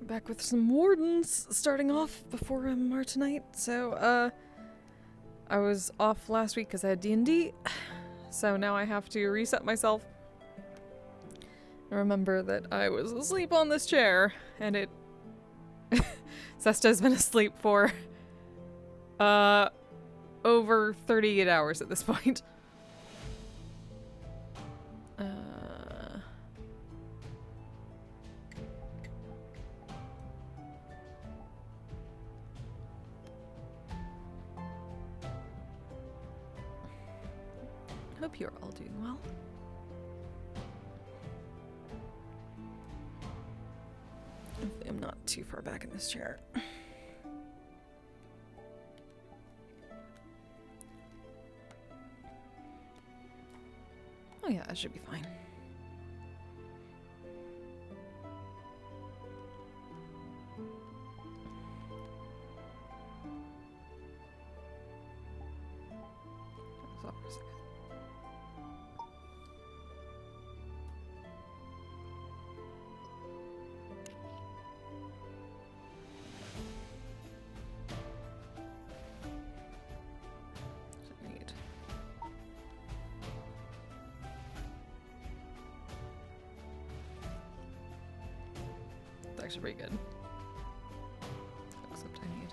Back with some Wardens starting off before MMR tonight. So, I was off last week because I had D&D. So now I have to reset myself. I remember that I was asleep on this chair, and it... Sesta's been asleep for, over 38 hours at this point. Hope you're all doing well. Hopefully I'm not too far back in this chair. Oh yeah, that should be fine. Hold on for a second. Actually pretty good. Except I need...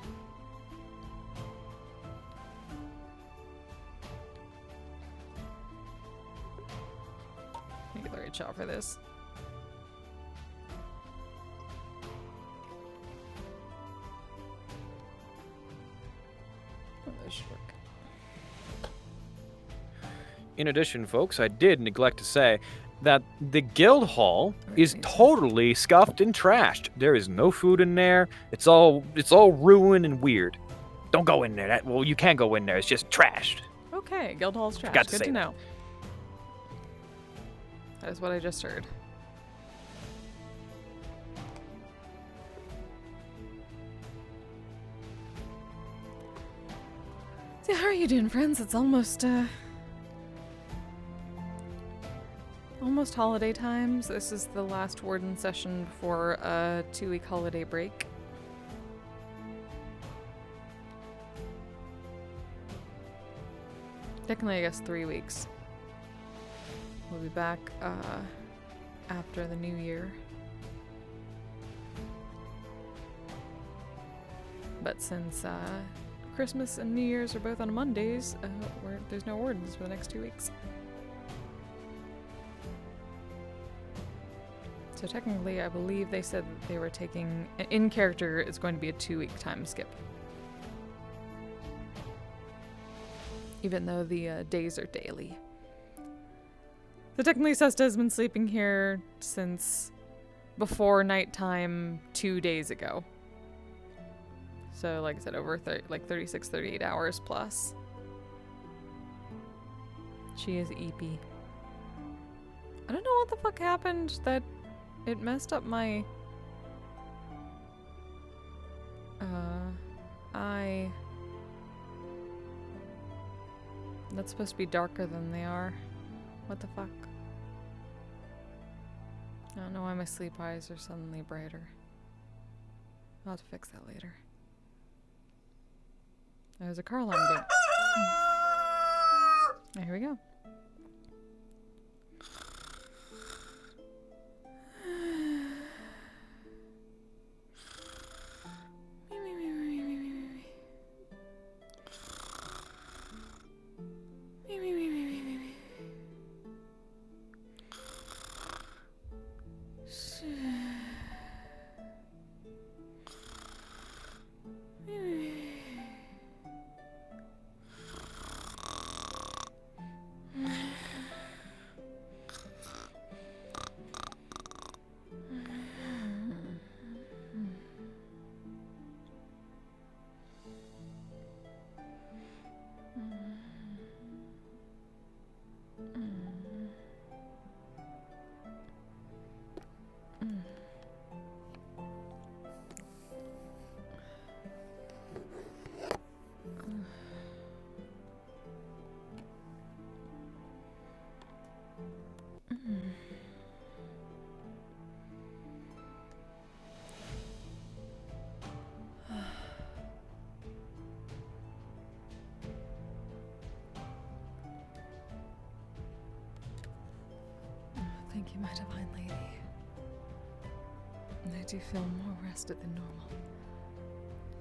Get the right shot for this. Oh, that should work. In addition, folks, I did neglect to say that the guild hall is totally scuffed and trashed. There is no food in there. It's all ruined and weird. Don't go in there. Well, you can go in there. It's just trashed. Okay, guild hall's trashed. Forgot to Good say to know. That is what I just heard. So how are you doing, friends? It's almost holiday times. This is the last Warden session before a 2-week holiday break. Technically, I guess 3 weeks. We'll be back after the new year. But since Christmas and New Year's are both on Mondays, there's no Wardens for the next 2 weeks. So technically, I believe they said that they were taking... In character, it's going to be a 2-week time skip. Even though the days are daily. So technically, Sesta has been sleeping here since before nighttime 2 days ago. So like I said, over 36, 38 hours plus. She is EP. I don't know what the fuck happened that... It messed up my eye. That's supposed to be darker than they are. What the fuck? I don't know why my sleep eyes are suddenly brighter. I'll have to fix that later. There's a car alarm going. Here we go. you, my divine lady. I do feel more rested than normal.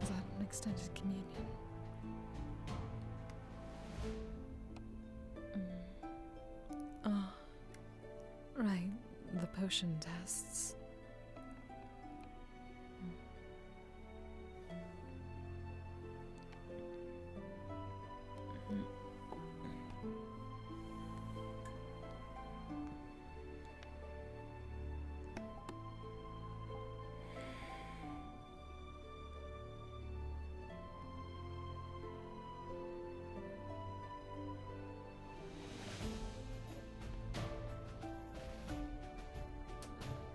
Is that an extended communion? Oh, right, the potion tests.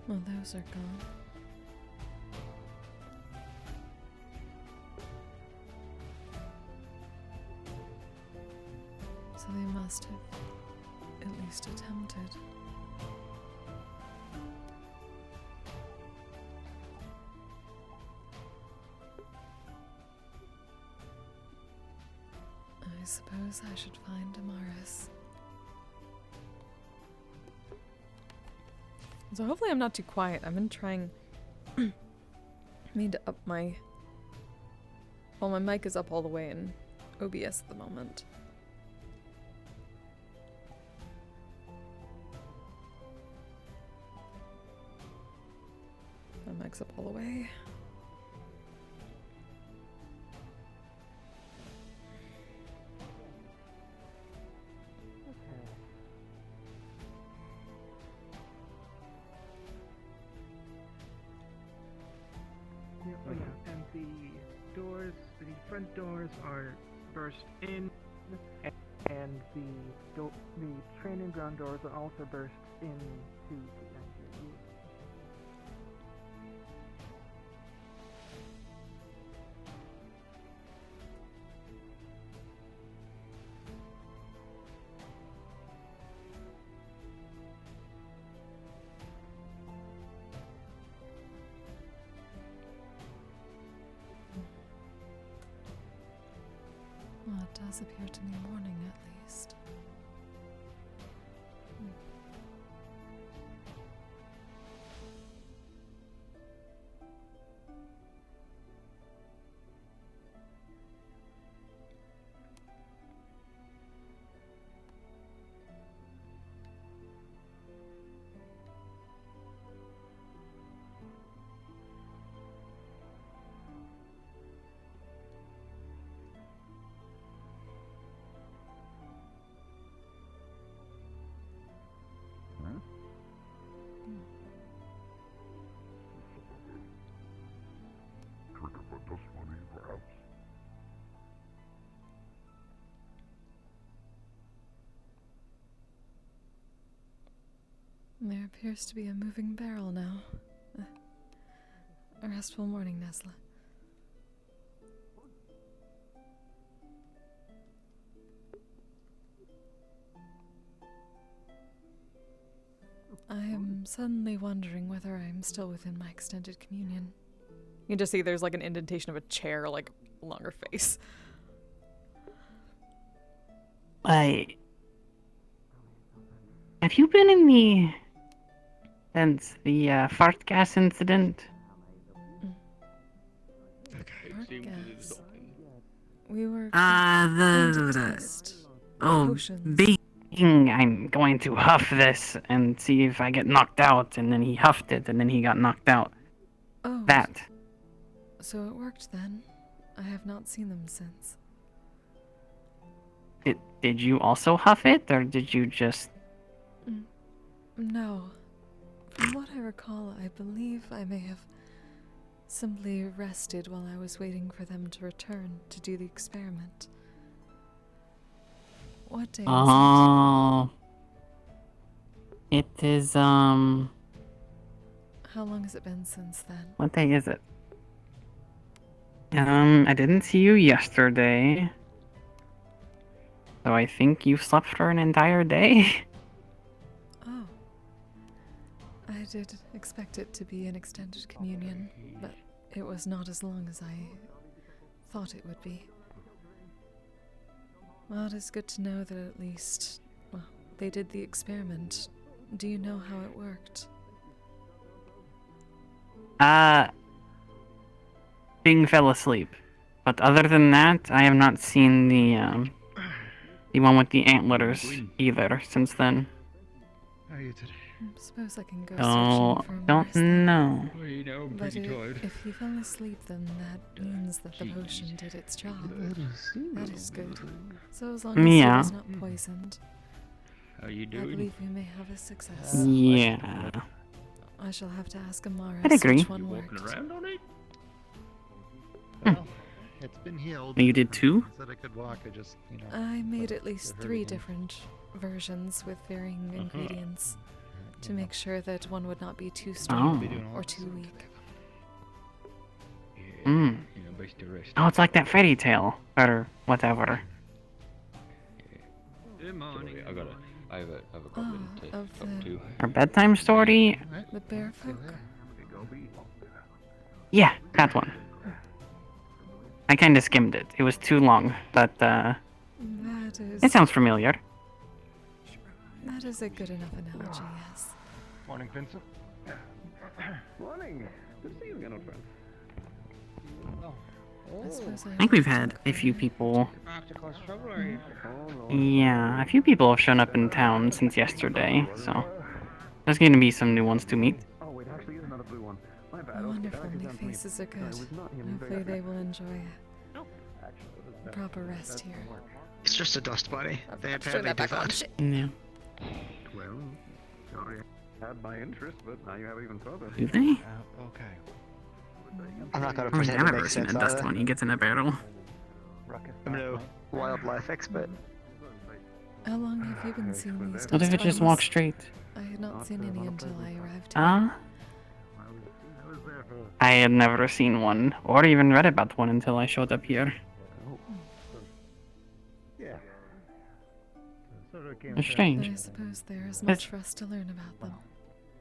Well, those are gone. So they must have at least attempted. I suppose I should find Amaris. So hopefully I'm not too quiet. I've been trying need to up my... Well, my mic is up all the way in OBS at the moment. My mic's up all the way. And the front doors are burst in, and the training ground doors are also burst into the engine. Well, it does appear to be morning at least. There appears to be a moving barrel now. A restful morning, Nesla. I am suddenly wondering whether I'm still within my extended communion. You can just see there's like an indentation of a chair, like, along her face. Have you been in since the fart gas incident? Fart gas. We were potions. I'm going to huff this and see if I get knocked out, and then he huffed it, and then he got knocked out. Oh. That. So it worked then. I have not seen them since. Did you also huff it, or did you just... No. From what I recall, I believe I may have simply rested while I was waiting for them to return to do the experiment. What day is it? Oh. It is, How long has it been since then? What day is it? I didn't see you yesterday. So I think you slept for an entire day. Oh. I did expect it to be an extended communion, but it was not as long as I thought it would be. Well, it is good to know that at least, well, they did the experiment Do you know how it worked? Bing fell asleep. But other than that, I have not seen the one with the antlers either since then. How are you today? I suppose I can go So, searching for more. don't know. Well, you know, I'm But pretty tired. if he fell asleep, then that means that the potion did its job. That is good. So as long as he Yeah. was not poisoned, How you I doing? believe we may have a success. Yeah. I shall have to ask Amara I'd agree. which one You walking worked. around on it? Well, it's been healed. You did too? I said I could walk, I just, I made but at least it hurt 3 again. different versions with varying ingredients to make sure that one would not be too Oh. strong Be doing all or this too stuff weak. Yeah. Mm. You know, best to rest. Oh, it's like that fairy tale. Or whatever. Good morning. I got I have a goblin to of talk the- to. Or bedtime story? Right? The bear Still folk? there. Yeah, that one. I kinda skimmed it. It was too long, but That it is sounds familiar. that is a good enough analogy, yes. Morning, Vincent. Morning. Good to see you again, old friend. I suppose I think we've had a few people. Back to cause trouble, are you? Yeah, a few people have shown up in town since yesterday, so there's going to be some new ones to meet. Oh, wait, actually, is another blue one. My bad. Oh, Okay, wonderful. that New down to me. faces are I good. was not even Hopefully very they will enjoy Actually, it was a bad. proper rest here. It's just a dust bunny. They Turn apparently that do back on. that. Shit. Yeah. Well, sorry. I had my interest, but now you have even further. Do they? Okay. I'm not gonna I mean, pretend I've it never makes seen a sense dust either. one. He gets in a barrel. Ruckus I'm no last night. wildlife expert. How long have you been seeing these What if it dust just walk bunnies? straight? I had not seen any until I arrived here. Ah? I was there for. I had never seen one, or even read about one until I showed up here. Oh. Yeah. Sort of came It's to strange. I suppose there is much for us to learn about them.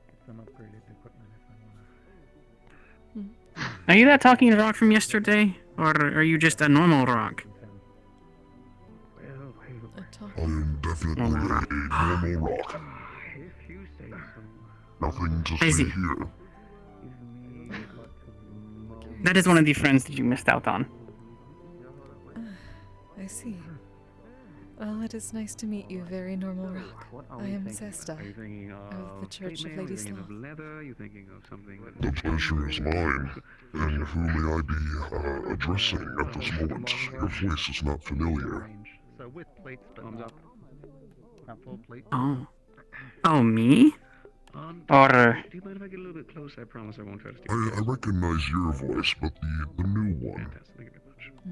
get some upgraded equipment if I wanna. Are you that talking rock from yesterday? Or are you just a normal rock? Well, A talk. I am definitely a normal rock. if you say so. Nothing to I see see. here. Give me but That is one of the friends that you missed out on. I see. Well, it is nice to meet you, very normal rock. What are I we am thinking? Sesta, Are you thinking of the Church of chainmail? Lady Are you thinking of Sloth. leather? Are you thinking of something that... The pleasure is mine. And who may I be addressing at this moment? Your voice is not familiar. Range. So with plates, but Thumbs not, up. not full plate. Oh. Oh, me? Or... Do you mind if I get a little bit closer? I promise I won't try to steal I recognize your voice, but the new one, Fantastic. Thank you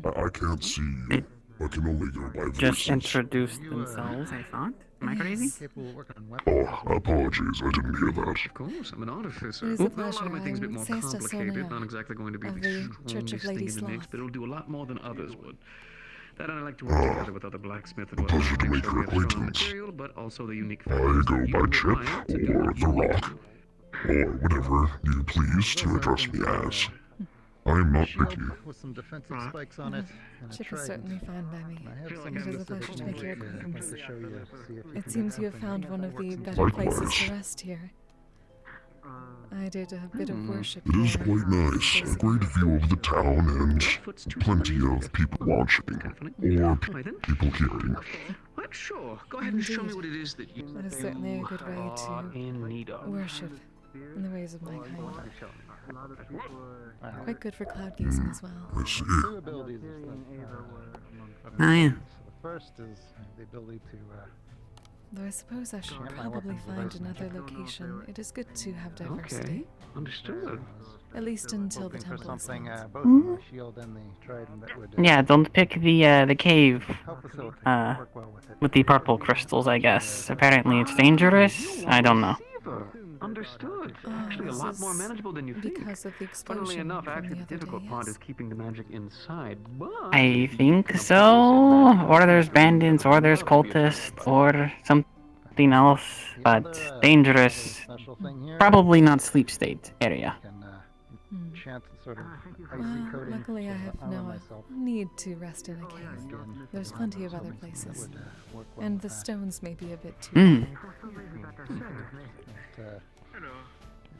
very much. I can't see you. I can only go by just voices. introduced themselves, I thought. Am I crazy? Capable of working on weapons. Oh, apologies, I didn't hear that. Of course, I'm an artificer. It is a Well, a lot pleasure. of my things are a bit I'm more Sesta complicated. Sonia Not exactly going to be of the the Church of strongest Lady thing in the mix, Sloth. but it'll do a lot more than others would. That and I like to work together with other blacksmiths and Pleasure whatnot to to make make sure your we have strong acquaintance. material, but also the unique I factors go that you by Chip, require to do or what The you want to Rock, or whatever you please to address me as. I am not Shield picky. with some defensive spikes on it, and a Chip is tradent. certainly fine by me. And I have Feel some like It is a specific pleasure to make your magic, acquaintance. to show you, see if you It can seems do you have something found one of the that works better in places Likewise. to rest here. I did a bit of worship It is here. quite nice. A great view of the town and plenty of people watching, or people hearing. Well, sure. Go ahead and show me Indeed. what it is that you That is certainly a good way are to in need of. worship in the ways of my kind. Wow. Quite good for cloud gazing as well. I see. Two abilities is that, Oh, yeah. so the first is the ability to Though I suppose I should Yeah, my probably weapons are find very another magic. location. It is good to have Okay, diversity. understood. At least until the hoping for temple is something built. both the shield and the trident that would Yeah, don't pick the cave help facilitate work well with it. with the purple crystals, I guess. Apparently it's dangerous. I don't know. Deceiver. Understood. Oh, Actually, a this lot more is manageable than you think. Because of the Funnily explosion enough, from actually, the the other difficult day, part yes. is keeping the magic inside. But I think so. Or there's bandits, or there's cultists, or something else. The But other, dangerous. special thing here Probably not sleep state area. can Hmm. enchant sort of icy Well, coating luckily I to have armor no myself. need to rest in a cave. Again, There's plenty of other something that places. would, work well And with the that. stones may be a bit too Hmm. But,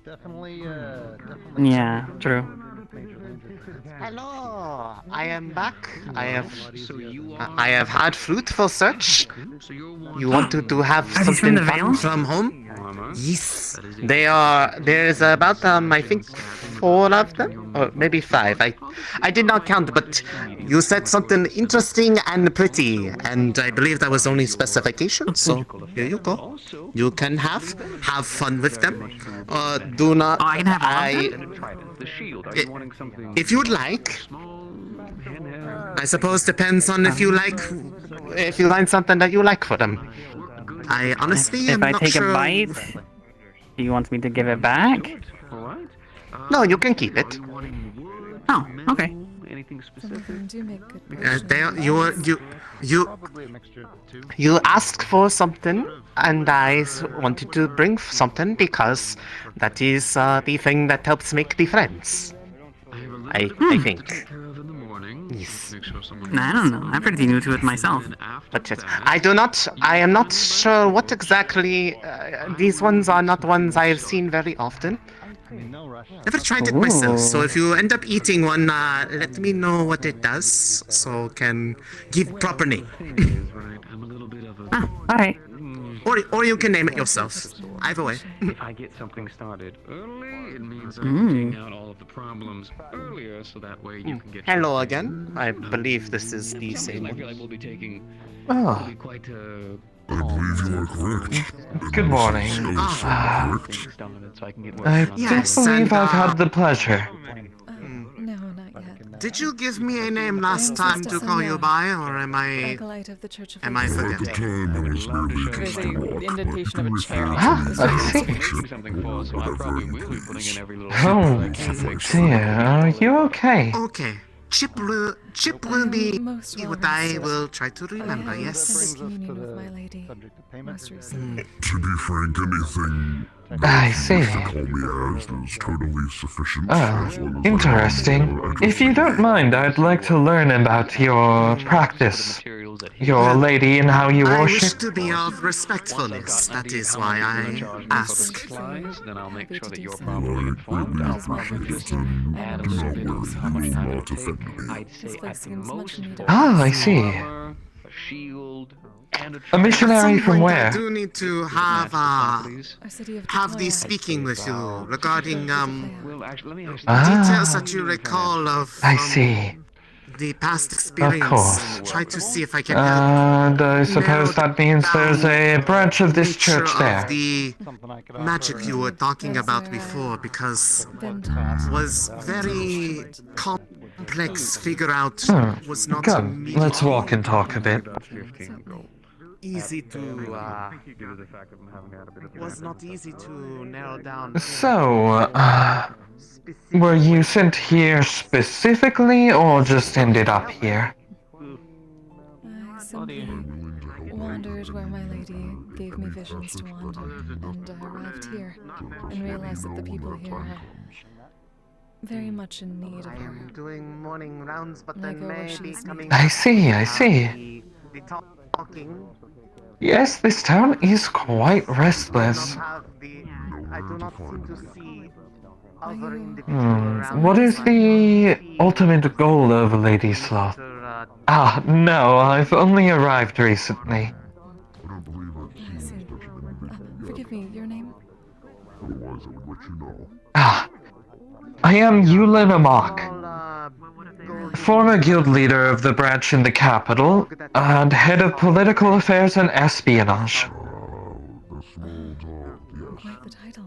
definitely Yeah, true. major danger. Hello, I am back. I have So you I have had fruitful search. So you're You wanted to have Are these from something the fun Vale? from home? Armor. Yes, they are. There's about I think 4 of them, or maybe 5. I did not count, but you said something interesting and pretty, and I believe that was only specification. So here you go. You can have fun with them. Do not. Oh, I can have all of them? The shield. Are you wanting something If you'd like. small, handheld? I suppose depends on if you find something that you like for them. I honestly am If I not take sure. a bite, he wants me to give it back? Alright. No, you can keep it. Oh, okay. Anything Some specific? of them do make good They are, potions. Probably a mixture of the two. you asked for something, and I wanted to bring something because that is the thing that helps make the friends. I think. Yes. I don't know. I'm pretty new to it myself. But yes, I am not sure what exactly, these ones are not ones I have seen very often. No rush. Never tried it myself, so if you end up eating one, let me know what it does, so can give proper name. Ah, alright. Or you can name it yourself. Either way. If I get something started early, it means I'm taking out all of the problems earlier, so that way you can get. Hello again. I believe this is the same I feel one. like we'll be taking. Ah, We'll be quite. I believe you are correct. Good morning. Things done, so I can get I working on Yes, don't believe and, I've had the pleasure. No, not yet. Did you give me a name last I'm time Sesta to call you Sonia, by, or am I acolyte of the Church of am I Wardens. At the forgetting? time, I was merely There's a indentation of a chair. Ah, I see. making something for, so I probably will be putting in every little. Oh, I can to make sure dear. Are you okay? Okay. Chip will be Most well what I rested. will try to remember, I yes? attended Brings us to communion with the my lady subject of payment. most recently. To be frank, anything I see. you call me as is totally sufficient. Oh, as long as I interesting. know If you don't mind, I'd like to learn about your practice, materials that he your lady, and how you I wish worship. to be of respectfulness. That is why I ask. supplies, then I'll make Happy sure to that do you're so. properly informed. greatly I'll That is my probably purpose. just I add a am little not bit sure of you how much will time not it'll take. offend me. I'd say This place at the seems much most in need of 4 Ah, I us. see. armor, a shield, and a A missionary At some from point, where? I do need to have Our city of the Decoya. speaking with you regarding Well, actually, let me ask details Ah, that you recall of I see. the past experience. course. Try to see if I can help. And I suppose narrow that means there's a branch of this nature church of there. the Something I could magic offer, you were talking That's about where before, I've because been taught. was very complex figure out. Hmm. Was not Come, let's walk and talk a bit. Certainly. easy to was not easy to narrow down. So, were you sent here specifically, or just ended up here? I simply wandered where my lady gave me visions to wander, and I arrived here and realized that the people here are very much in need of I her. am doing morning rounds, but And I then go where maybe she's coming needed. I see, I see. the talking. Yes, this town is quite restless. I do not seem to see other you- individuals around. What is the ultimate goal of Lady Sloth? Ah, no, I've only arrived recently. I don't believe I've I seen see. such a many Forgive me, your name? otherwise I would let you know. Ah, I am Yulin Amok, former guild leader of the branch in the capital, and head of political affairs and espionage. The small dog, yes. Quite the title.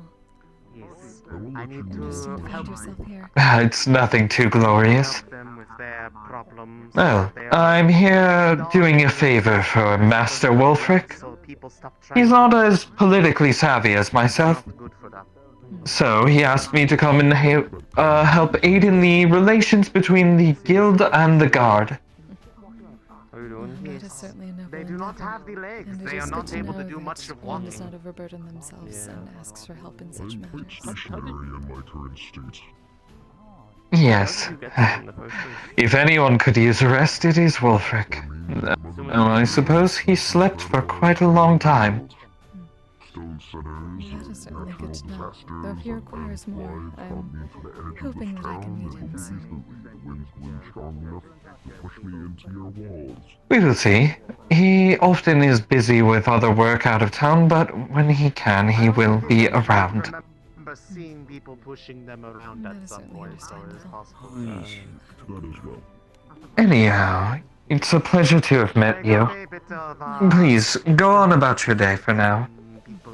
Yes. I will I let you need know. Interesting to to help find yourself here. It's nothing too glorious. help them with their problems. Well, They are I'm here doing a favor for Master Wolfric. so people stop trying He's to- not as politically savvy as myself, Not good for that. so he asked me to come and help aid in the relations between the guild and the guard. How are you doing? That is certainly a noble They do not endeavor, have the legs. and it They is are good not to able know to do that much of one does walking. not overburden themselves and asks for help in such I'm quite matters. stationary in my current state. Yes. If anyone could use a rest, it is Wulfric. I suppose he slept for quite a long time. That is certainly good to know. Though if he requires more, I'm hoping that I can meet him soon. We will see. He often is busy with other work out of town, but when he can, he will be around. I remember seeing people pushing them around That at is some certainly point, so it is possible. Anyhow, it's a pleasure to have met you. Please, go on about your day for now.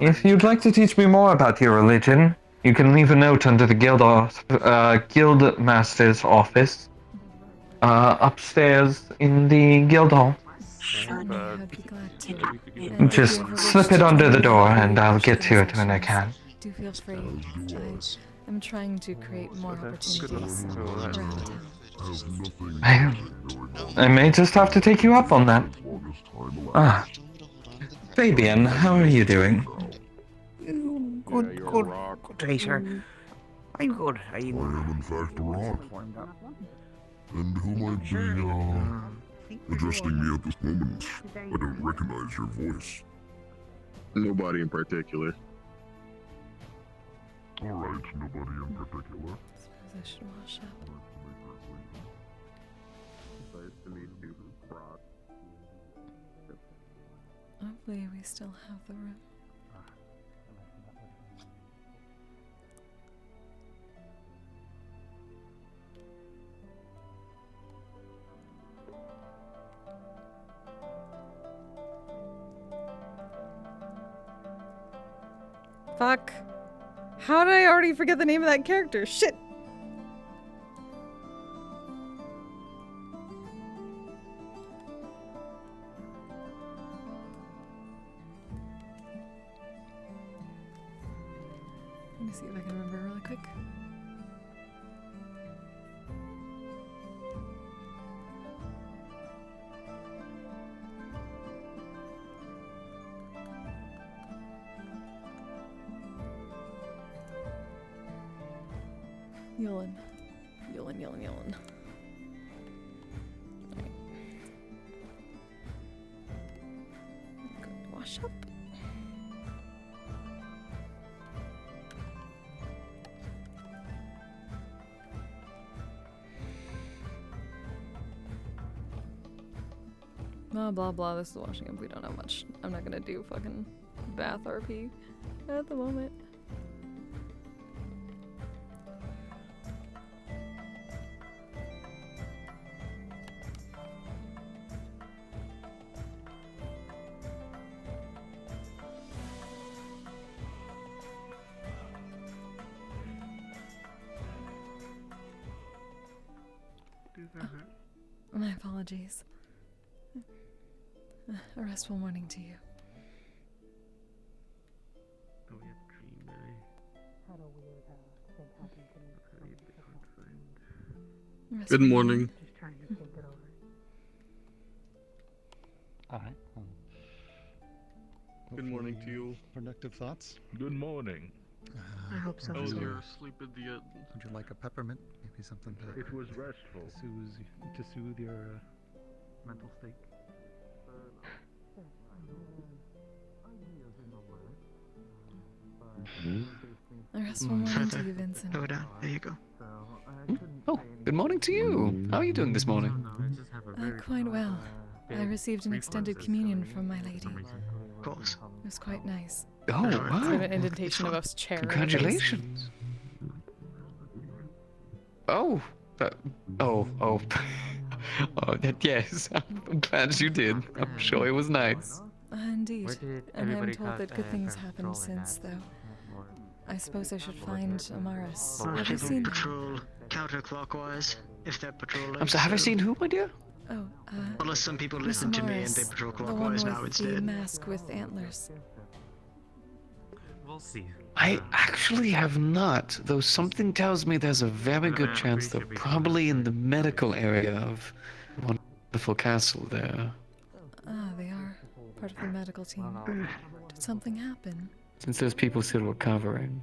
If you'd like to teach me more about your religion, you can leave a note under the guild master's office, upstairs in the guild hall. Certainly, I'd be glad to. And if Just you ever wish slip to it under join the me door in and I'll get to it when I conversations, can. do feel free. I am trying to create more opportunities around town. I may just have to take you up on that. Ah. Fabian, how are you doing? Good, Tracer. I'm good. I am in fact a rock. And who might be, addressing me at this moment? I don't recognize your voice. Nobody in particular. Alright, nobody in particular. Suppose I should wash up. Hopefully we still have the room. Fuck. How did I already forget the name of that character? Shit. Let me see if I can remember really quick. Yulin. Yulin. Alright. Go wash up. Blah blah, this is washing up. We don't have much. I'm not gonna do fucking bath RP at the moment. My apologies. A restful morning to you. Good morning. Alright. Good morning to you. Productive thoughts? Good morning. I hope so. How was your sleep at the end? Would you like a peppermint? Maybe something to... It was restful. To soothe your mental state? A restful morning to you, Vincent. Go down. There you go. Oh, good morning to you. How are you doing this morning? Quite well. I received an extended communion from my lady. Of course. It was quite nice. Oh, Sort of wow. an indentation of us chair. Congratulations. Oh, oh, yes. I'm glad you did. I'm sure it was nice. Indeed. And I'm told that good things happened since, though. I suppose I should find Amaris. Have you seen patrol counterclockwise if they're patrolling? I'm sorry, have I seen who, my dear? Oh, Unless some people Miss listen to me and Amaris, they patrol the one clockwise with now the instead. mask with antlers. We'll see. I actually have not, though something tells me there's a very good chance they're probably in the medical area of wonderful castle there. Ah, they are part of the medical team. Did something happen? Since there's people still recovering.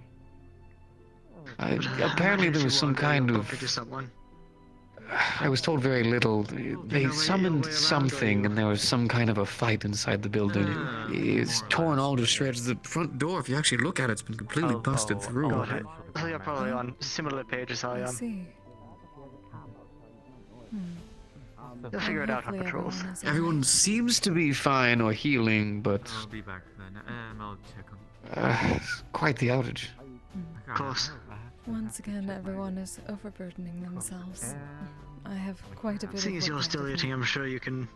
Apparently there was some kind of... Bump into someone. I was told very little. They summoned something, and there was some kind of a fight inside the building. It's torn all to shreds. The front door, if you actually look at it, it's been completely busted through. Got it. So you're probably on similar page as I I am. see. You'll figure it out on Hopefully patrols. everyone is Everyone seems to be fine or healing, but I'll be back then. I'll check on. it's quite the outage. Of course. Once again, everyone is overburdening themselves. I have quite a bit Seeing of as you're work still ahead of eating, me. I'm sure you can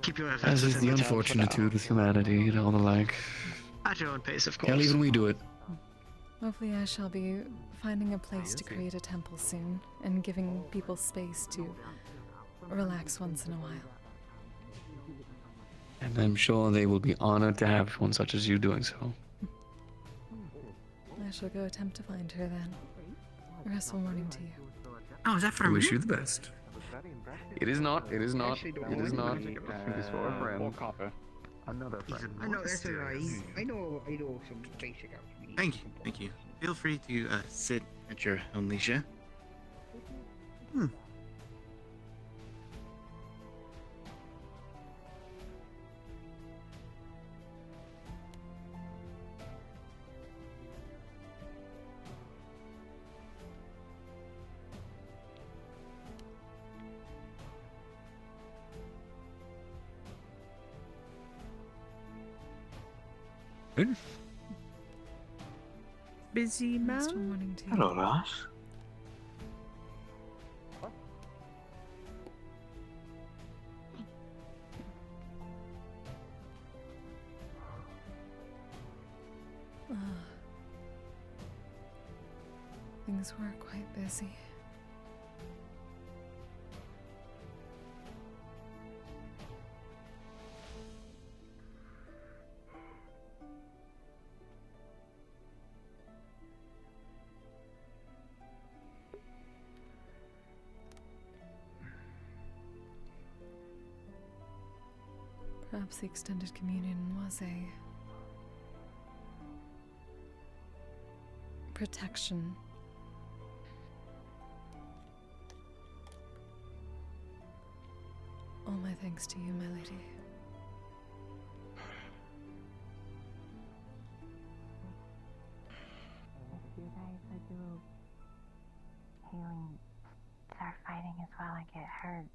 keep your efforts As is within the town for unfortunate now. too with humanity and all the like. At your own pace, of course. Can't even we do it. Hopefully I shall be finding a place to create a temple soon, and giving people space to relax once in a while. And I'm sure they will be honored to have one such as you doing so. I shall go attempt to find her then. Restful morning to you. Oh, is that for I me? wish you the best. It is not. It is not. Actually, It is not. don't It is for a friend. copper. Another friend. I know that's alright. I know some basic alchemy. Thank you. Feel free to sit at your own leisure. Good. Busy Restful morning to you. Hello, Ross. Things were quite busy. Perhaps the extended communion was a protection. All my thanks to you, my lady. You guys would do healing, start fighting as well and get hurt.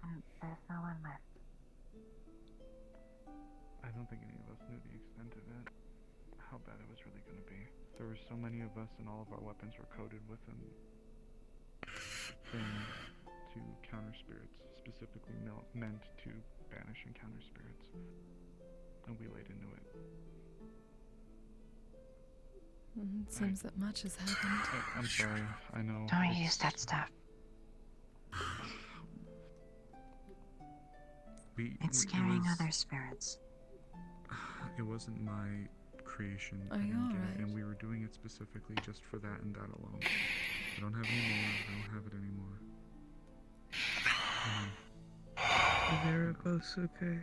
And there's no one left. I don't think any of us knew the extent of it, how bad it was really going to be. There were so many of us and all of our weapons were coated with a thing to counter spirits, specifically meant to banish and counter spirits. And we laid into it. It seems that much has happened. I'm sorry, I know. Don't use that stuff. It's scaring other spirits. It wasn't my creation, Are you alright? and we were doing it specifically just for that and that alone. I don't have any more. I don't have it anymore. They're both okay.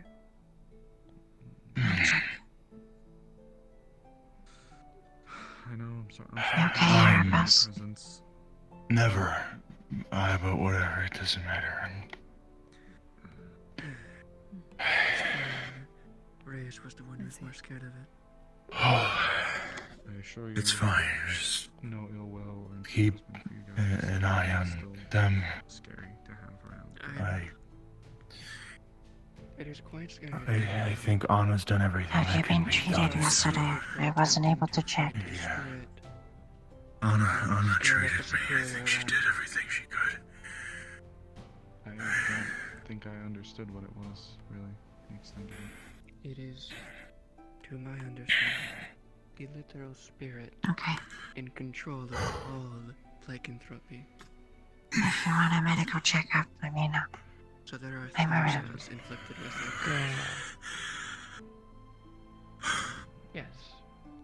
I know. I'm sorry. Okay, Erebus? Presence. Never. But whatever, it doesn't matter. Reyes was the one who was more scared of it. I assure you. It's fine. Just no ill will or keep encouragement for you guys. an eye on Still them. Scary to have around. It is quite scary. I think Anna's done everything. Have you that can been be treated done. yesterday? I wasn't able to check. Yeah. Anna treated me. I think she did everything she could. I don't think I understood what it was, really, the extent of it. It is, to my understanding, the literal spirit Okay. in control of all lycanthropy. If you want a medical checkup, let me know. So there are I'm around. thousands inflicted with it. Yes,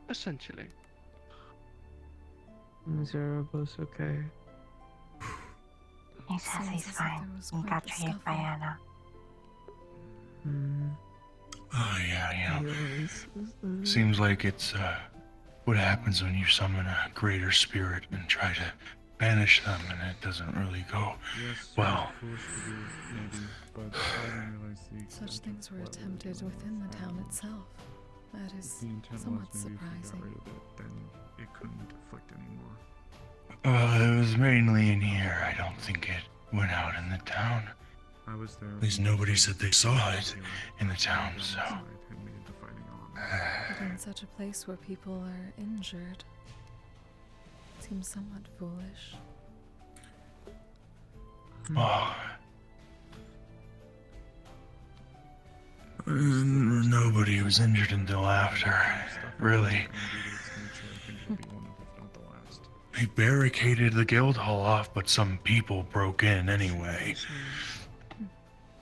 essentially. Is Erebus okay? He says he's fine. He got treated by Anna. Oh yeah. Seems like it's what happens when you summon a greater spirit and try to banish them, and it doesn't really go well. Such things were attempted within the town itself. That is The intent somewhat was maybe if we got surprising. rid of it, then it couldn't afflict anymore. It was mainly in here. I don't think it went out in the town. I was there. At least nobody said they saw it in the town, so. But in such a place where people are injured, seems somewhat foolish. Oh. Nobody was injured until after, really. They barricaded the guild hall off, but some people broke in anyway.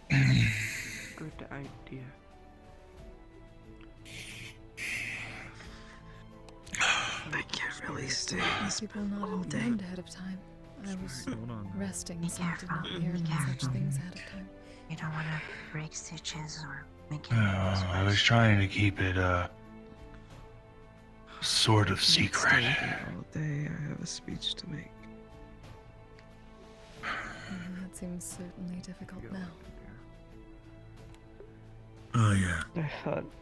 Good idea. I can't really stay in this People not all day. informed ahead of time. I was resting, so I did not hear about such things ahead of time. You don't want to break stitches or make it I was trying to keep it, sort of secret. Stay here all day. I have a speech to make. That seems certainly difficult now. Oh yeah.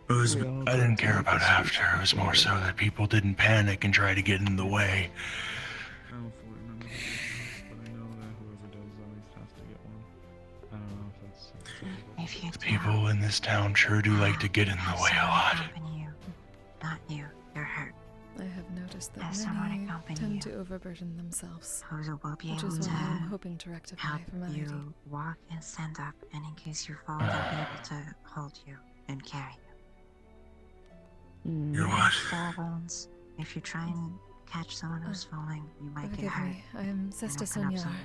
I didn't care about after. It was more so that people didn't panic and try to get in the way. I don't fully remember the details, but I know that whoever does always has to get one. I don't know if that's. If you People in this town sure do like to get in the way a lot. not you, you're hurt. I have noticed that Have someone many accompany tend you. to overburden themselves, Who will be which able is to why I'm hoping to rectify help for Melody. you walk and stand up, and in case you fall, they'll be able to hold you and carry you. You're what? Fall wounds. If you try and catch someone who's falling, you might get Forgive hurt. me, I am Sesta open up some Sonyar,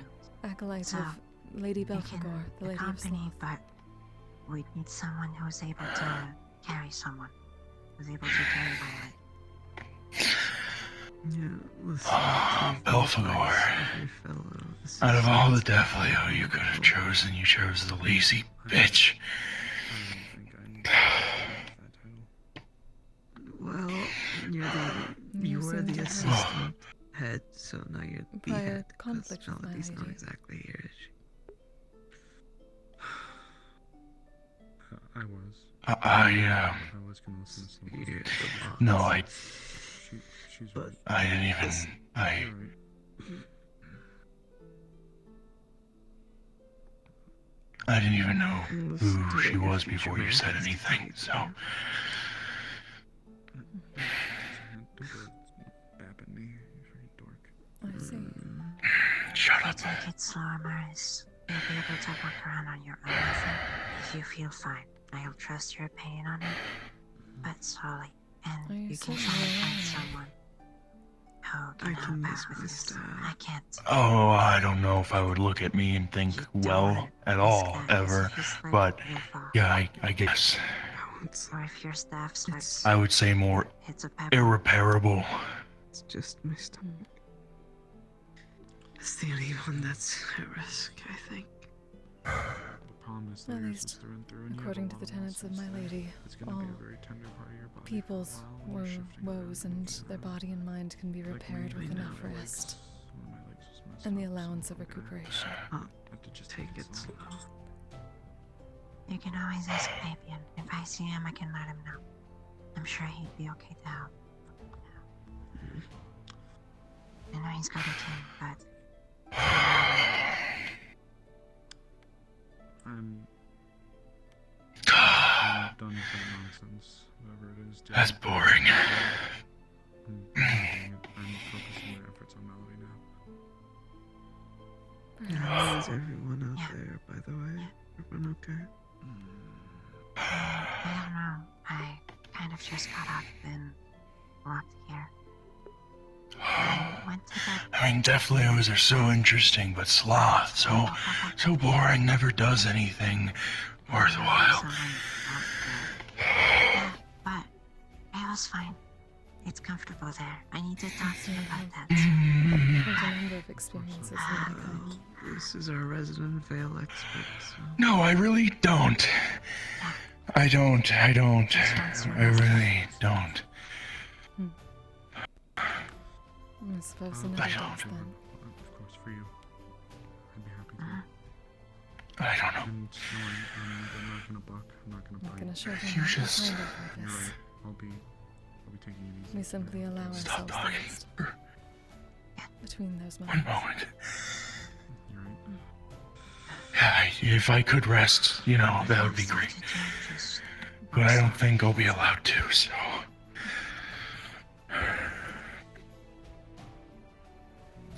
acolyte So, of Lady we can Belphegor, the Lady of accompany, Sloth. but we need someone who's able to carry someone, who's able to carry Violet. Yeah, listen. Belphegor. Out of all the Death Leo you could have chosen, you chose the lazy bitch. Well, you were seem the to have assistant head, so now you're the prior head. 'cause conflict with Melody's my not lady. exactly here, is she? I was. I was gonna listen to some. You're the boss. No, She's right. I didn't even, You're right. I didn't even know who she was before you said anything, so. Bap at me, you freaking dork. I see. Shut up. Take it slower, Maris. You'll be able to walk around on your own, I think. If you feel fine, I'll trust your opinion on it, but slowly. And Are you you can saying try and you're find alright? someone who I can can help miss out with my this. staff. I can't. Oh, I don't know if I would look at me and think well at all, ever. But, yeah, I guess. Or if your staff starts, I would say more hits a pebble. irreparable. It's just my stomach. It's the only one that's at risk, I think. The problem is At layers least, is through and through, and you have according a to lot the of tenets of muscles my there. lady, It's gonna all be a very tender part of your body people's for a while when were you're shifting around woes and and moving their around. body and mind can be Like repaired me, with my enough legs- rest one of my legs was messed and the up, allowance so of bad. recuperation. I have to just Take it slow. You can always ask Fabian. If I see him, I can let him know. I'm sure he'd be okay to help. I know he's got a team, but I'm done with that nonsense. Whatever it is. That's boring. I'm focusing my efforts on Melody now. How is everyone out there, by the way? Everyone okay? I don't know. I kind of just got up and walked here. I went to that. I mean, Death Leos are so interesting, but Sloth, so boring, never does anything worthwhile. Yeah, but I was fine. It's comfortable there. I need to talk to you about that. There's a number of experiences in my kind. This is our resident veil expert, so... No, I really don't. I really don't. I suppose another does then. Of course, for you. I'd be happy to. I don't know. And no, I'm not gonna buck. I'm not gonna I'm bite. gonna show them You what we're just- kind of You're purpose. right. I'll be taking it easy. We simply allow Stop ourselves talking. rest between those One moments. moment. You're right. Yeah, if I could rest, that would be great. But I don't think I'll be allowed to, so.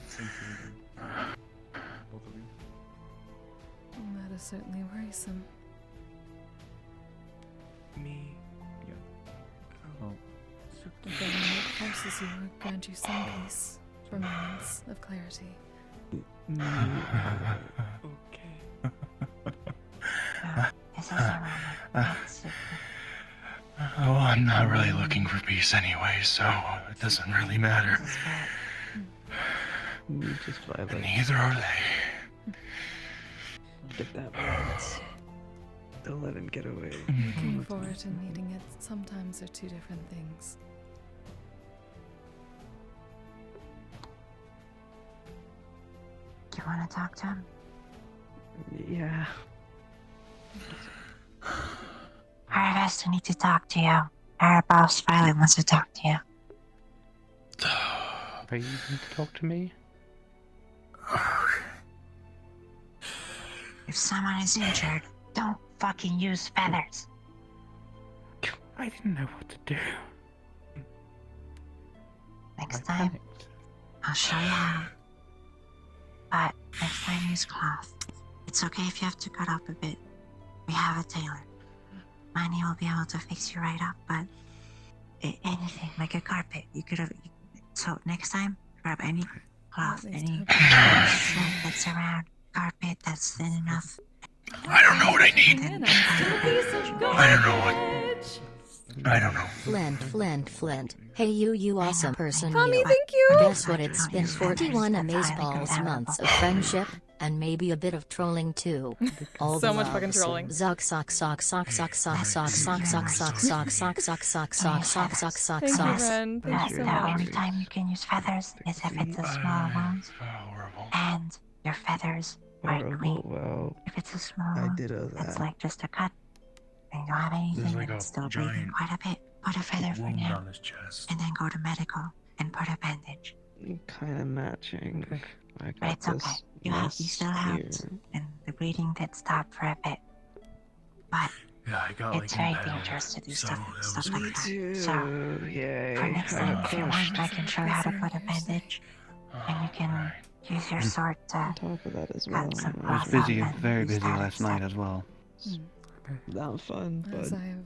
Same for you, both of you. That is certainly worrisome. Me. Yeah. Oh. The thing that forces you will grant you some peace for moments of clarity. Okay. This is a moment. Oh, I'm not really looking for peace anyway, so it doesn't really matter. You just violate. And neither are they. Get that violence. Don't let him get away. Looking for it and needing it sometimes are two different things. Do you want to talk to him? Yeah. Harvest, I need to talk to you. Our boss Violet wants to talk to you. Are you going to talk to me? If someone is injured, don't fucking use feathers. I didn't know what to do. Next I time, panicked. I'll show you how. But next time, use cloth. It's okay if you have to cut up a bit. We have a tailor. Manny will be able to fix you right up, but anything, like a carpet, you could have. So next time, grab any cloth, any strip that's around, carpet that's thin enough. I don't know what I need. I don't know. Flint. Hey, you awesome person. Tommy, you. thank you! Guess what? It's been 41 amazeballs months of friendship, and maybe a bit of trolling too. All So the much fucking loves. trolling. Zuck, sock, sock, sock, sock, sock, sock, sock, sock, sock, sock, sock, sock, sock, sock, sock, sock, sock, Thank you, sock. Ren. Thank you so The only much. time you can use feathers is if it's a small wound, and your feathers are clean. Well, If it's a small I wound, did all it's that. like just a cut, and you don't have anything, like and it's a still bleeding giant quite a bit. Put a feather for wound now, on his chest. and then go to medical and put a bandage. Kind of matching. I But got it's okay. this You mess still have, here. and the bleeding did stop for a bit. But Yeah, I got it's very dangerous to do stuff like that. Too. So Yay. for next time, if you want, I can show you how to put a bandage, and you can use your sword to On top of that as well. cut some I was cloth busy, up and very use busy that last instead. night as well. Not fun, As but I have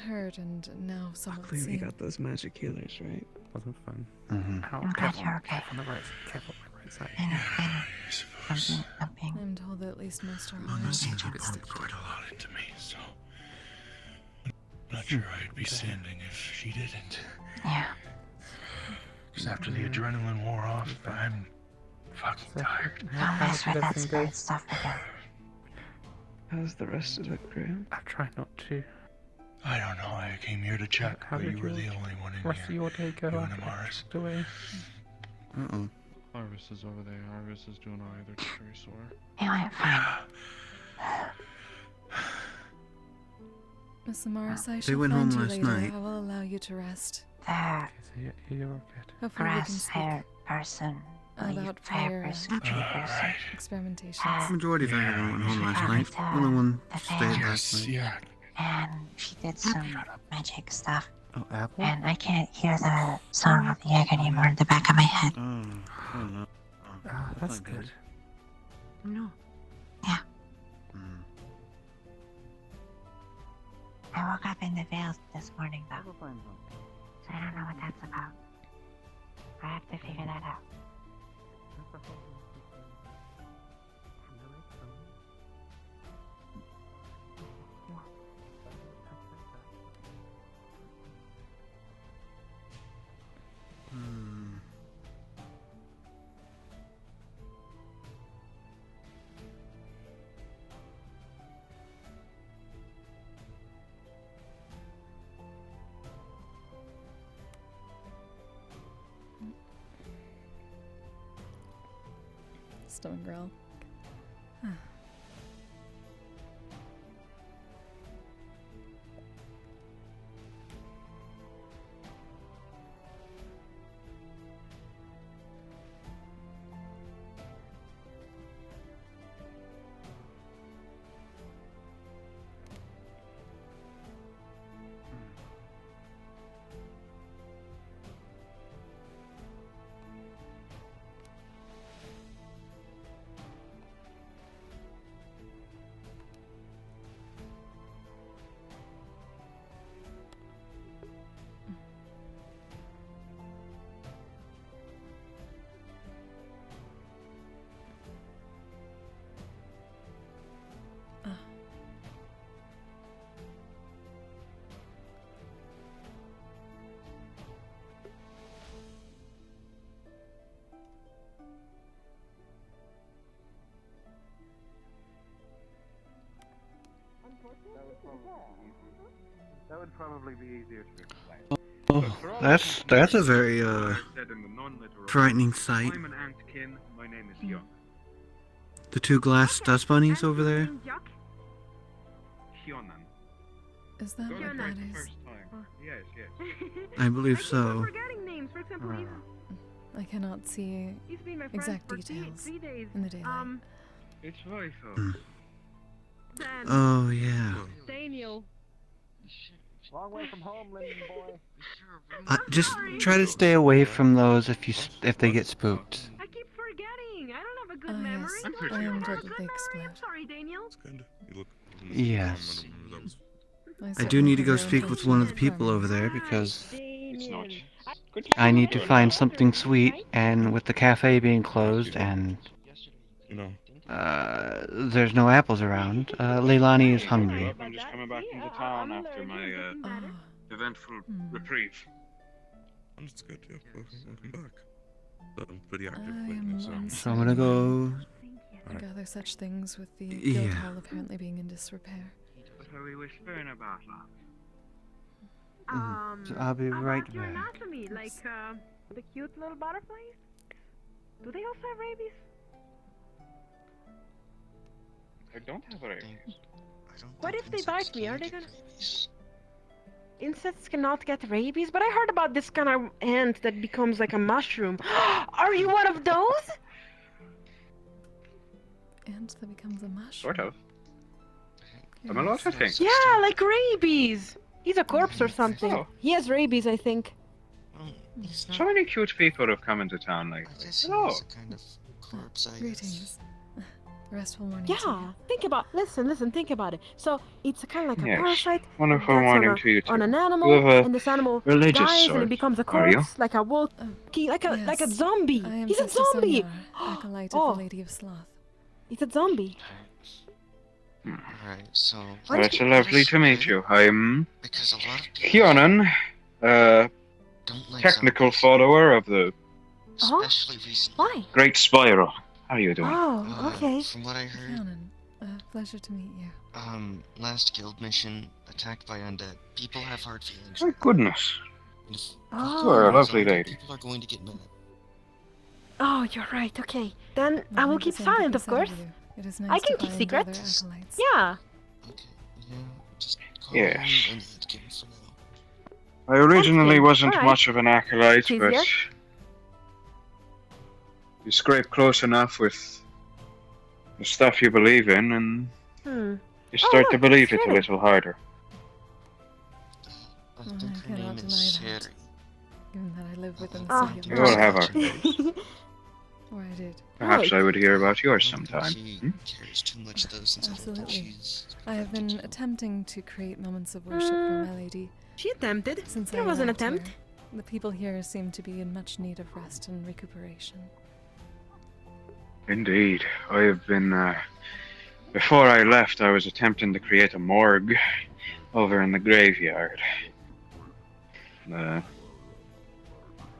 heard and now somewhat luckily we seen. got those magic healers, right? Wasn't fun. I'm glad you're okay. On the right, careful on the right side. I'm being I'm told that at least most are Mama alright. seemed to pump quite a lot into me, so I'm not sure I'd be standing if she didn't. Yeah. Because after the adrenaline wore off, I'm fucking tired. Don't mess with that spirit stuff again. How's the rest of the crew? I try not to. I don't know. I came here to check, How but did you were your the only one in rest of here. your day go You and after I Amaris. walked away? Uh-oh. Iris is over there. Iris is doing alright. They're just very sore. He went fine. Miss Amaris, I They shall went find home you last later. night. I will allow you to rest. The You're good. Hopefully we can grass speak hair person, about leaf fire person, tree person. experimentations. Majority of everyone went home last She night. talked The only one the stayed fairy, last night. Yeah. and she did some magic stuff. Oh, Apple? And I can't hear the song of the egg anymore in the back of my head. Oh no. Ah, that's good. No. Yeah. I woke up in the veil this morning though. So I don't know what that's about. I have to figure that out. stomach growl. That would probably be easier to explain. Oh, that's a very frightening sight. I'm an antkin. My name is Yuck. The two glass dust bunnies over there. Hyonan. Is that what Got it that right the is? first time. Yes, yes. I believe so. Forgetting names. For example, I cannot see he's been my friend exact for details 3 days. in the daylight. It's right, Hmm. Dan. Oh yeah. Daniel. Long way from home, Linden boy. Just try to stay away from those if they get spooked. I keep forgetting. I don't have a good Oh, memory. yes. What's I your am first dreaded good they memory? explode. I'm sorry, Daniel. Yes. I do certainly need to go have no speak with intention one of the of people harming over there you. because It's not. I need to find something sweet, and with the cafe being closed and there's no apples around, Leilani is hungry. I'm just coming back into town after my eventful reprieve. That's good, yeah. Welcome back. I'm pretty active I lately, am so. So I'm gonna go. I gather such things with the Yeah. guild hall apparently being in disrepair. What are we whispering about, love? So I'll be right About your back. anatomy, like the cute little butterflies. Do they also have rabies? I don't have rabies. What if they bite me? Are they gonna? Insects cannot get rabies, but I heard about this kind of ant that becomes like a mushroom. Are you one of those? And that becomes a mushroom. Sort of. I'm a lot of things. Yeah, like rabies. He's a corpse or something. Oh. He has rabies, I think. So many cute people have come into town lately. Hello. Greetings. Restful morning. Yeah, think about. Listen. Think about it. So it's kind of like a Yes. parasite. Wonderful that's morning on a, to you too. on an animal, You have a and this animal religious dies, and sort, it becomes a are you? corpse, like a wolf, like a zombie. I am He's a Sesta zombie. acolyte Oh. of the Lady of Sloth. He's a zombie. Alright, so. Well, it's lovely to meet you. I'm Because a lot of people Hyonan, don't like technical follower of the especially recently. Why? Great Spiral. How are you doing? Oh, okay. From what I heard, Rhiannon, pleasure to meet you. last guild mission, attacked by undead. People have hard feelings. My goodness. And if Oh. You are a goes lovely on, lady. People are going to get mad. Oh, you're right. Okay, then I will keep Same silent, be of said course. you. It is nice I can to keep find secrets. other acolytes. Yeah. Yes. And he'd give it for now. I originally Pumpkin. wasn't Alright. much of an acolyte, It's but easier. you scrape close enough with the stuff you believe in, and Hmm. you start to look, believe it a Sherry. little harder. I I think her cannot name deny is that. Sherry. Given that I live within the Oh, city You of all have London. our. Or I did. Perhaps I would hear about yours sometime. She Hmm? cares too much though, since I don't think Absolutely. she's. I have been attempting to create moments of worship for My Lady. She attempted. Since There I was an arrived attempt. here. The people here seem to be in much need of rest and recuperation. Indeed. I have been. Before I left, I was attempting to create a morgue over in the graveyard. I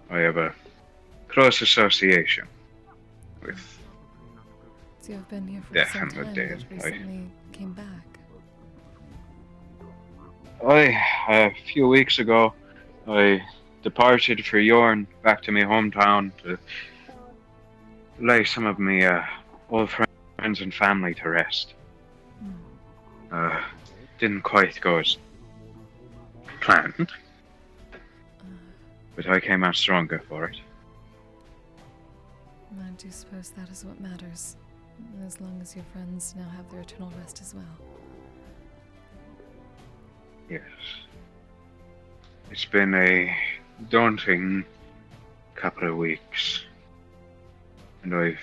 have a close association with So you have been here for death some and the time, dead. but recently came back. A few weeks ago, I departed for Yorn back to my hometown to lay some of my old friends and family to rest. Didn't quite go as planned, but I came out stronger for it. I do suppose that is what matters, as long as your friends now have their eternal rest as well. Yes. It's been a daunting couple of weeks, and I've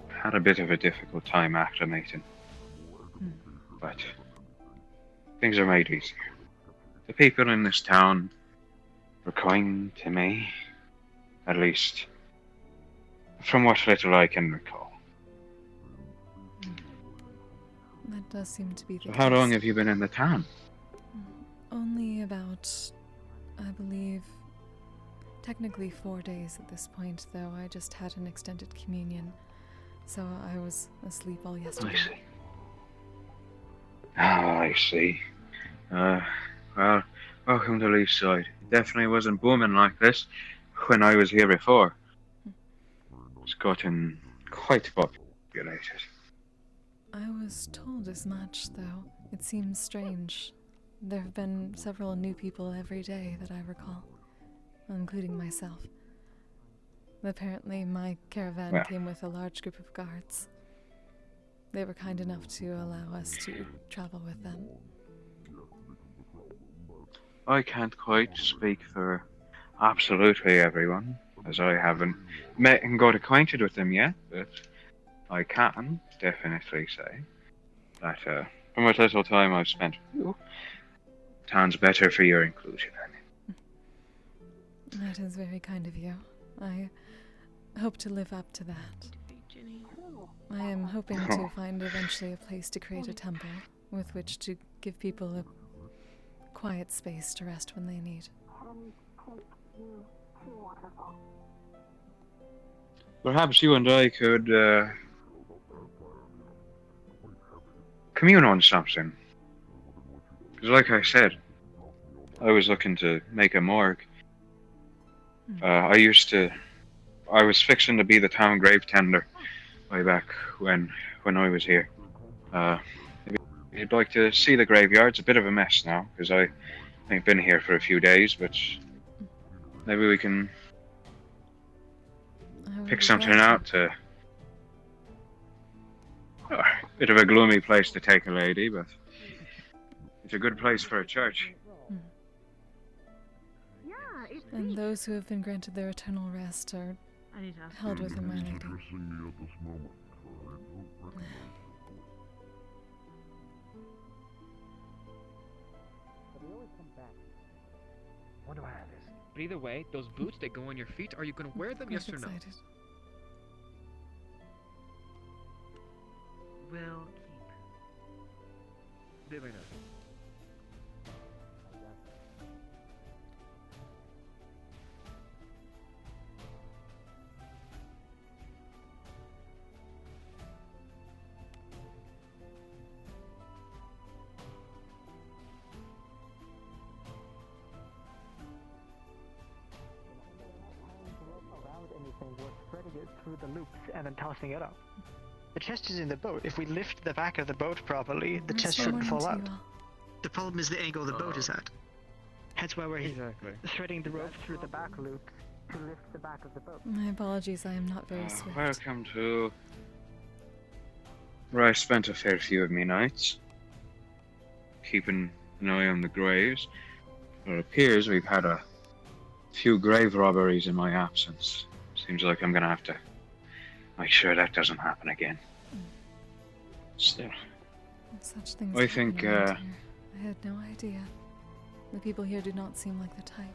had a bit of a difficult time acclimating. But things are made easier. The people in this town were kind to me, at least from what little I can recall. That does seem to be the So case. how long have you been in the town? Only about, I believe, technically 4 days at this point, though I just had an extended communion, so I was asleep all yesterday. I see. Ah, I see. Well, welcome to Leafside. It definitely wasn't booming like this when I was here before. It's gotten quite populated. I was told as much, though. It seems strange. There have been several new people every day that I recall, including myself. Apparently, my caravan came with a large group of guards. They were kind enough to allow us to travel with them. I can't quite speak for absolutely everyone, as I haven't met and got acquainted with them yet, but I can definitely say that from what little time I've spent with you, town's better for your inclusion. That is very kind of you. I hope to live up to that. I am hoping to find eventually a place to create a temple with which to give people a quiet space to rest when they need. Perhaps you and I could commune on something. Because like I said, I was looking to make a morgue. I was fixing to be the town grave tender way back when I was here. If you'd like to see the graveyard, it's a bit of a mess now, because I ain't been here for a few days, but maybe we can pick something out to... Oh, bit of a gloomy place to take a lady, but it's a good place for a church. And those who have been granted their eternal rest are held within my lady. What do I have this? But either way, those boots that go on your feet, are you gonna wear them, yes or no? Excited. Will keep. Did I know? We're spreading it through the loops and then tossing it up. The chest is in the boat. If we lift the back of the boat properly, the chest shouldn't fall out. The problem is the angle the boat is at. Hence why we're threading the rope through the back loop to lift the back of the boat. My apologies, I am not very swift. Welcome to where I spent a fair few of me nights, keeping an eye on the graves. It appears we've had a few grave robberies in my absence. Seems like I'm gonna have to make sure that doesn't happen again. Still, Such things I think, happen around here. I had no idea. The people here do not seem like the type.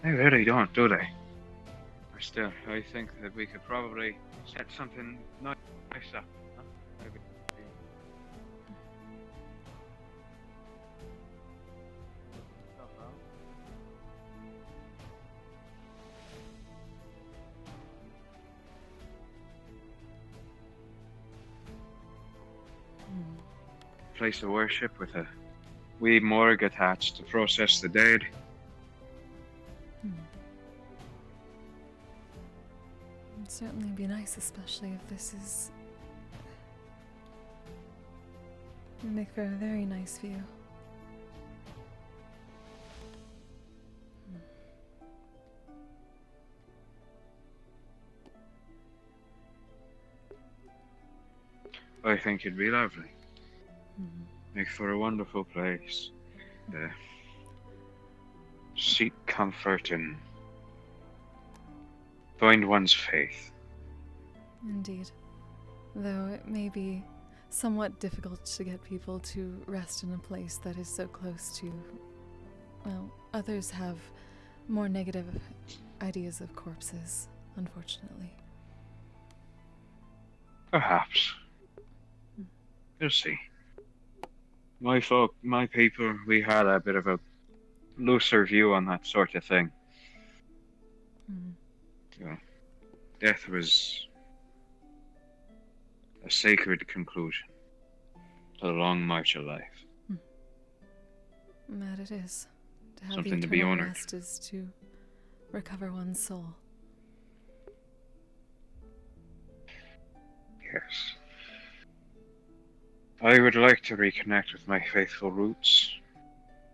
they really don't, do they? Still, I think that we could probably set something nice up. Huh? Maybe. Place of worship with a wee morgue attached to process the dead. It'd certainly be nice, especially if this is... It would make for a very nice view. I think it'd be lovely. Make for a wonderful place. Seek comfort and find one's faith. Indeed. Though it may be somewhat difficult to get people to rest in a place that is so close to... Well, others have more negative ideas of corpses, unfortunately. Perhaps. You'll see. My people, we had a bit of a looser view on that sort of thing. So, death was a sacred conclusion to the long march of life. That it is. To have Something the to be eternal honored. rest is to recover one's soul. Yes. I would like to reconnect with my faithful roots,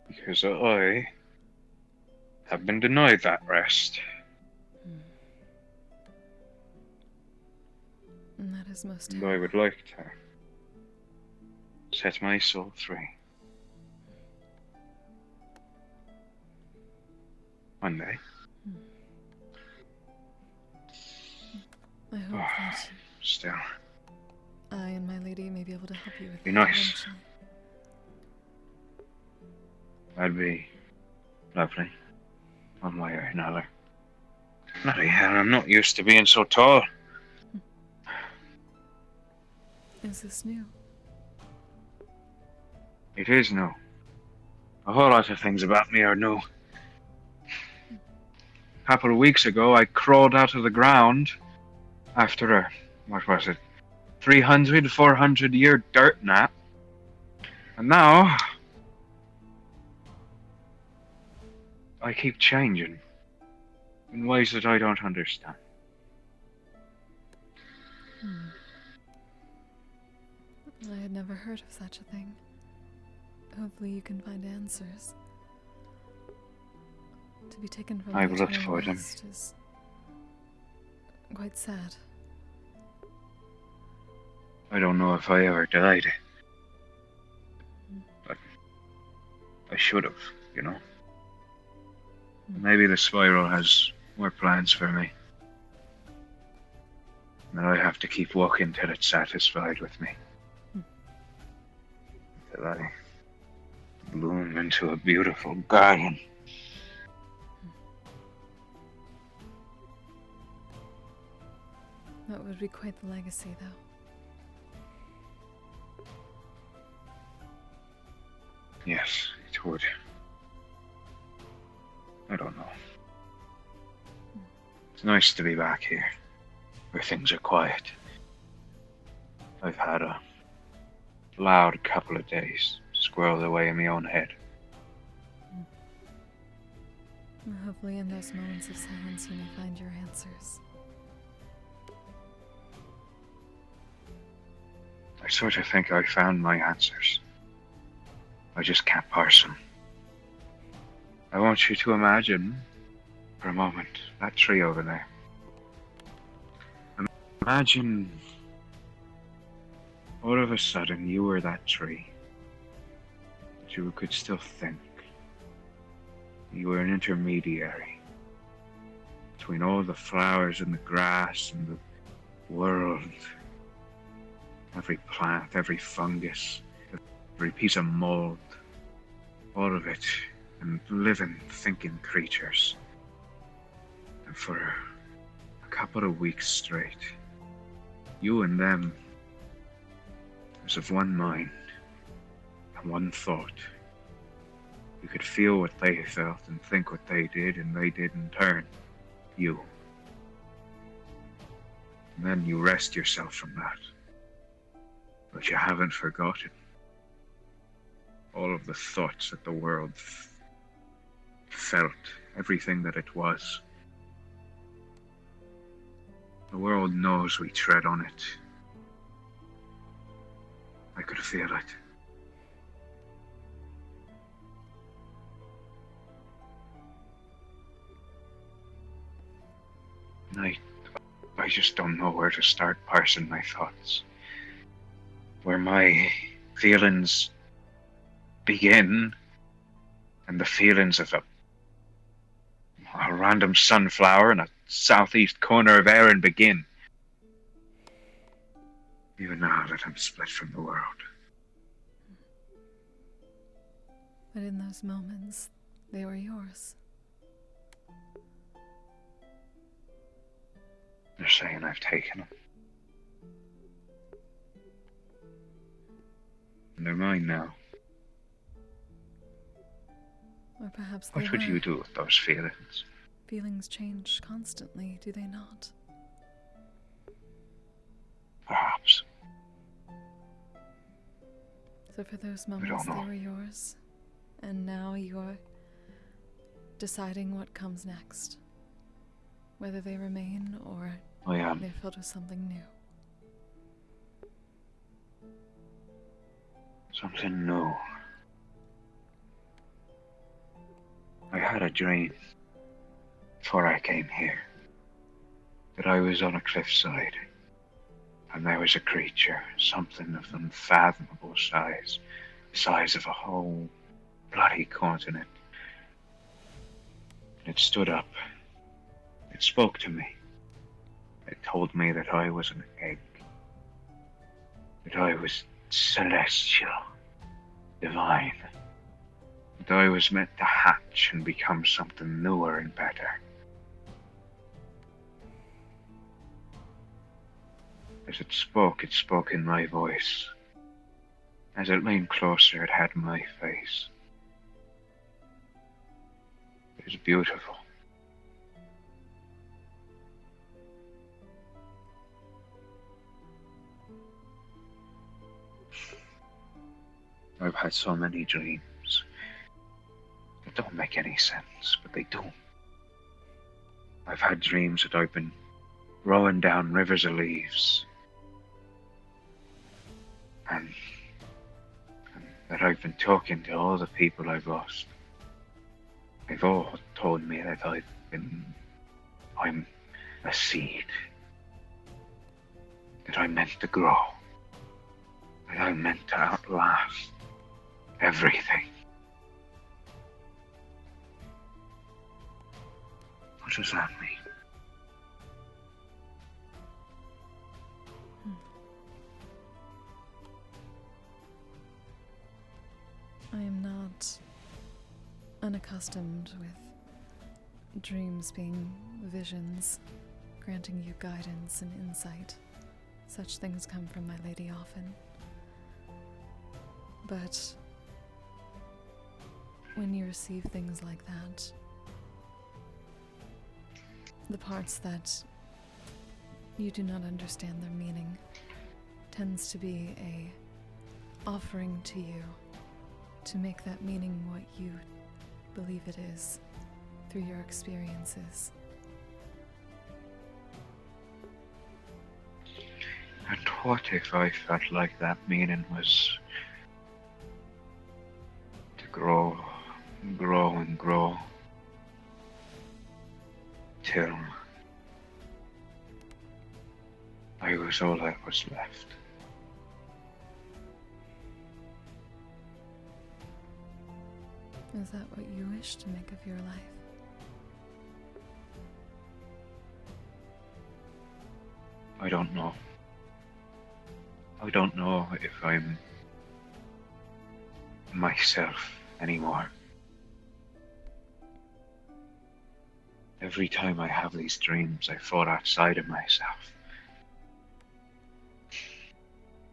because I have been denied that rest. And that is most And terrible. I would like to set my soul free. One day. I hope that Still, I and my lady may be able to help you with Be that nice. eventually. that'd be lovely. One way or another. Bloody hell, I'm not used to being so tall. Is this new? It is new. A whole lot of things about me are new. A couple of weeks ago, I crawled out of the ground after a, what was it, 300, 400-year dirt nap. And now, I keep changing in ways that I don't understand. I had never heard of such a thing. Hopefully you can find answers. To be taken from I've the looked eternal for them. rest is quite sad. I don't know if I ever died. But I should have, you know. Maybe the spiral has more plans for me. And I have to keep walking till it's satisfied with me. Till I bloom into a beautiful garden. That would be quite the legacy, though. Yes, it would. I don't know. It's nice to be back here, where things are quiet. I've had a loud couple of days, squirreled away in my own head. Well, hopefully in those moments of silence you may find your answers. I sort of think I found my answers. I just can't parse them. I want you to imagine, for a moment, that tree over there. Imagine all of a sudden you were that tree. That you could still think. You were an intermediary between all the flowers and the grass and the world. Every plant, every fungus, every piece of mold, all of it, and living, thinking creatures. And for a couple of weeks straight, you and them was of one mind and one thought. You could feel what they felt and think what they did, and they did in turn. You. And then you rest yourself from that. But you haven't forgotten all of the thoughts that the world felt, everything that it was. The world knows we tread on it. I could feel it. And I just don't know where to start parsing my thoughts. Where my feelings begin and the feelings of a random sunflower in a southeast corner of Erin begin. Even now that I'm split from the world. But in those moments, they were yours. You're saying I've taken them. And they're mine now. Or perhaps they What would were. you do with those feelings? Feelings change constantly, do they not? Perhaps. So for those moments, they were yours. And now you're deciding what comes next. Whether they remain or I am. they're filled with something new. Something new. I had a dream before I came here that I was on a cliffside and there was a creature, something of unfathomable size, the size of a whole bloody continent. It stood up. It spoke to me. It told me that I was an egg. That I was celestial, divine. That I was meant to hatch and become something newer and better. As it spoke in my voice. As it leaned closer, it had my face. It was beautiful. I've had so many dreams that don't make any sense, but they do. I've had dreams that I've been rowing down rivers of leaves, and that I've been talking to all the people I've lost. They've all told me that I'm a seed, that I'm meant to grow, that I'm meant to outlast everything. What does that mean? I am not unaccustomed with dreams being visions, granting you guidance and insight. Such things come from my lady often. But when you receive things like that, the parts that you do not understand their meaning tends to be a offering to you to make that meaning what you believe it is through your experiences. And what if I felt like that meaning was to grow and grow and grow till I was all that was left? Is that what you wish to make of your life? I don't know. I don't know if I'm myself anymore. Every time I have these dreams, I fall outside of myself.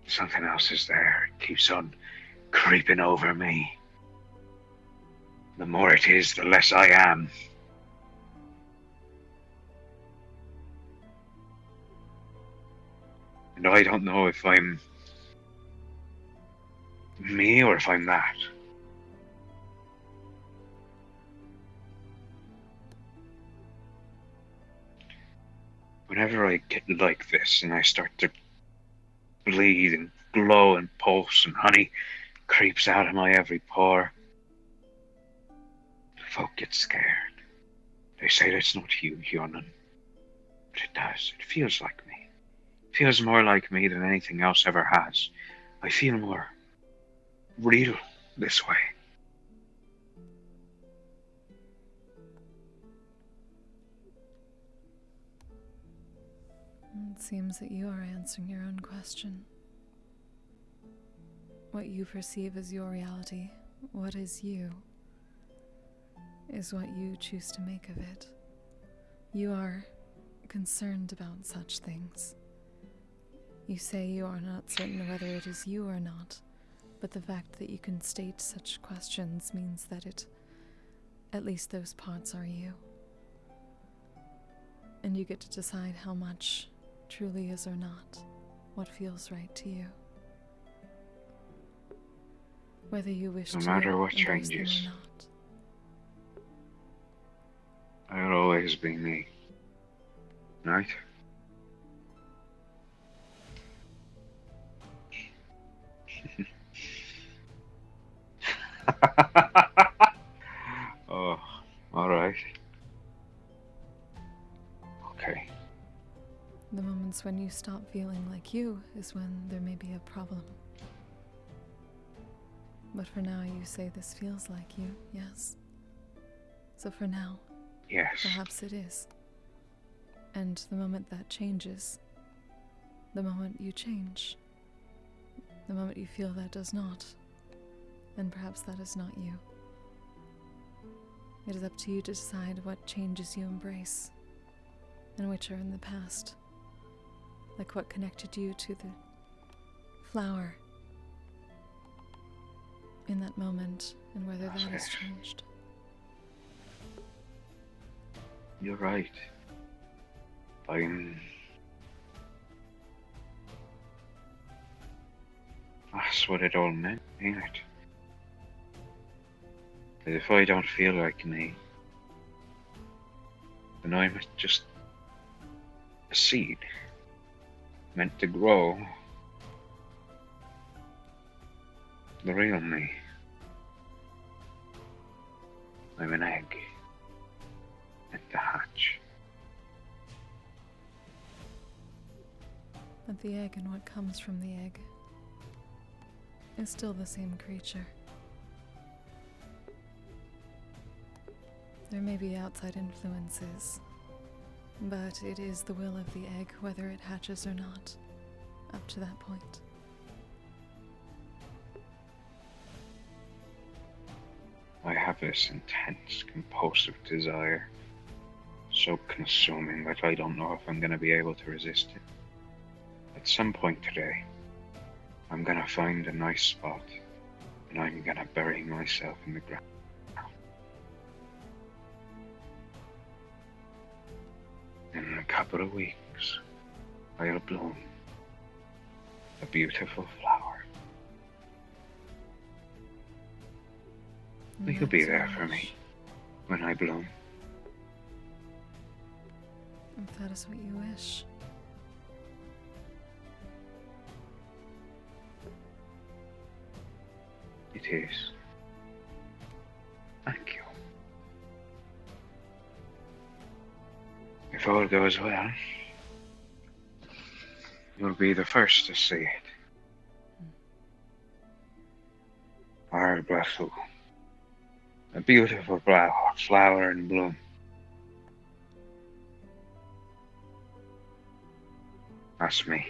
Something else is there. It keeps on creeping over me. The more it is, the less I am. And I don't know if I'm me or if I'm that. whenever I get like this and I start to bleed and glow and pulse and honey creeps out of my every pore, folk get scared. They say that's not you, Hyonan. But it does. It feels like me. It feels more like me than anything else ever has. I feel more real this way. It seems that you are answering your own question. What you perceive as your reality, what is you, is what you choose to make of it. You are concerned about such things. You say you are not certain whether it is you or not, but the fact that you can state such questions means that at least those parts are you. And you get to decide how much truly is or not, what feels right to you. Whether you wish No to matter what embrace them changes, or not. I'll always be me. Right? Oh, alright. Okay. The moments when you stop feeling like you is when there may be a problem. But for now, you say this feels like you, yes? So for now, yes, perhaps it is. And the moment that changes, the moment you change, the moment you feel that does not, then perhaps that is not you. It is up to you to decide what changes you embrace, and which are in the past. Like what connected you to the flower in that moment, and whether that has changed. You're right. That's what it all meant, ain't it? That if I don't feel like me, then I'm just a seed meant to grow the real me. I'm an egg meant to hatch. But the egg and what comes from the egg is still the same creature. There may be outside influences, but it is the will of the egg whether it hatches or not, up to that point. I have this intense, compulsive desire, so consuming that I don't know if I'm going to be able to resist it. At some point today, I'm going to find a nice spot, and I'm going to bury myself in the ground. In a couple of weeks, I'll bloom a beautiful flower. You'll be there for me when I bloom. If that is what you wish. It is. Thank you. If all goes well, you'll be the first to see it. Our blessing. A beautiful flower in bloom. That's me.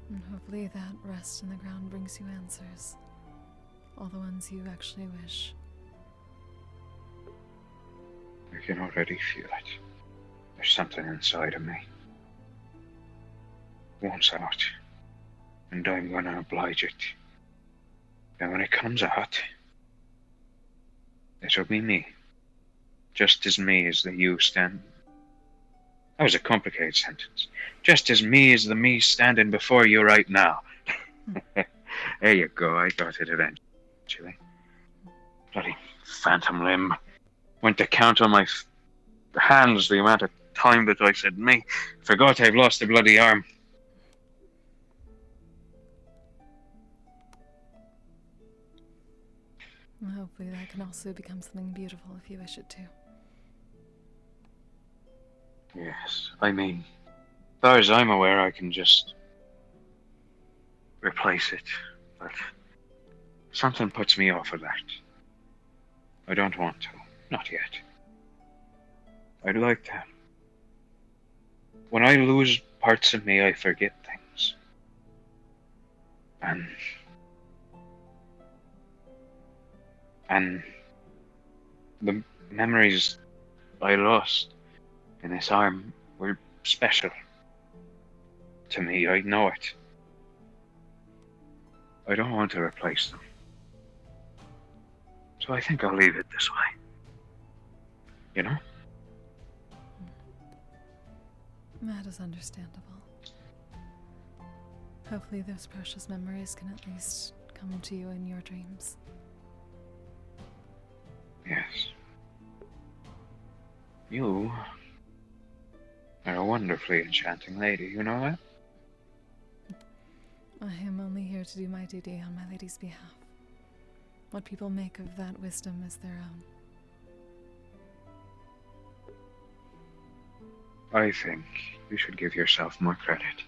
And hopefully that rest in the ground brings you answers. All the ones you actually wish. I can already feel it. There's something inside of me. Wants out. And I'm gonna oblige it. And when it comes out, it'll be me. Just as me as the you stand. That was a complicated sentence. Just as me as the me standing before you right now. There you go, I got it eventually. Bloody phantom limb. Went to count on my hands the amount of time that I said me. Forgot I've lost a bloody arm. Well, hopefully that can also become something beautiful if you wish it to. Yes, I mean, as far as I'm aware, I can just replace it, but something puts me off of that. I don't want to. Not yet. I'd like to. When I lose parts of me, I forget things. And the memories I lost in this arm were special to me. I know it. I don't want to replace them. So I think I'll leave it this way. You know? That is understandable. Hopefully those precious memories can at least come to you in your dreams. Yes. You are a wonderfully enchanting lady, you know that? I am only here to do my duty on my lady's behalf. What people make of that wisdom is their own. I think you should give yourself more credit.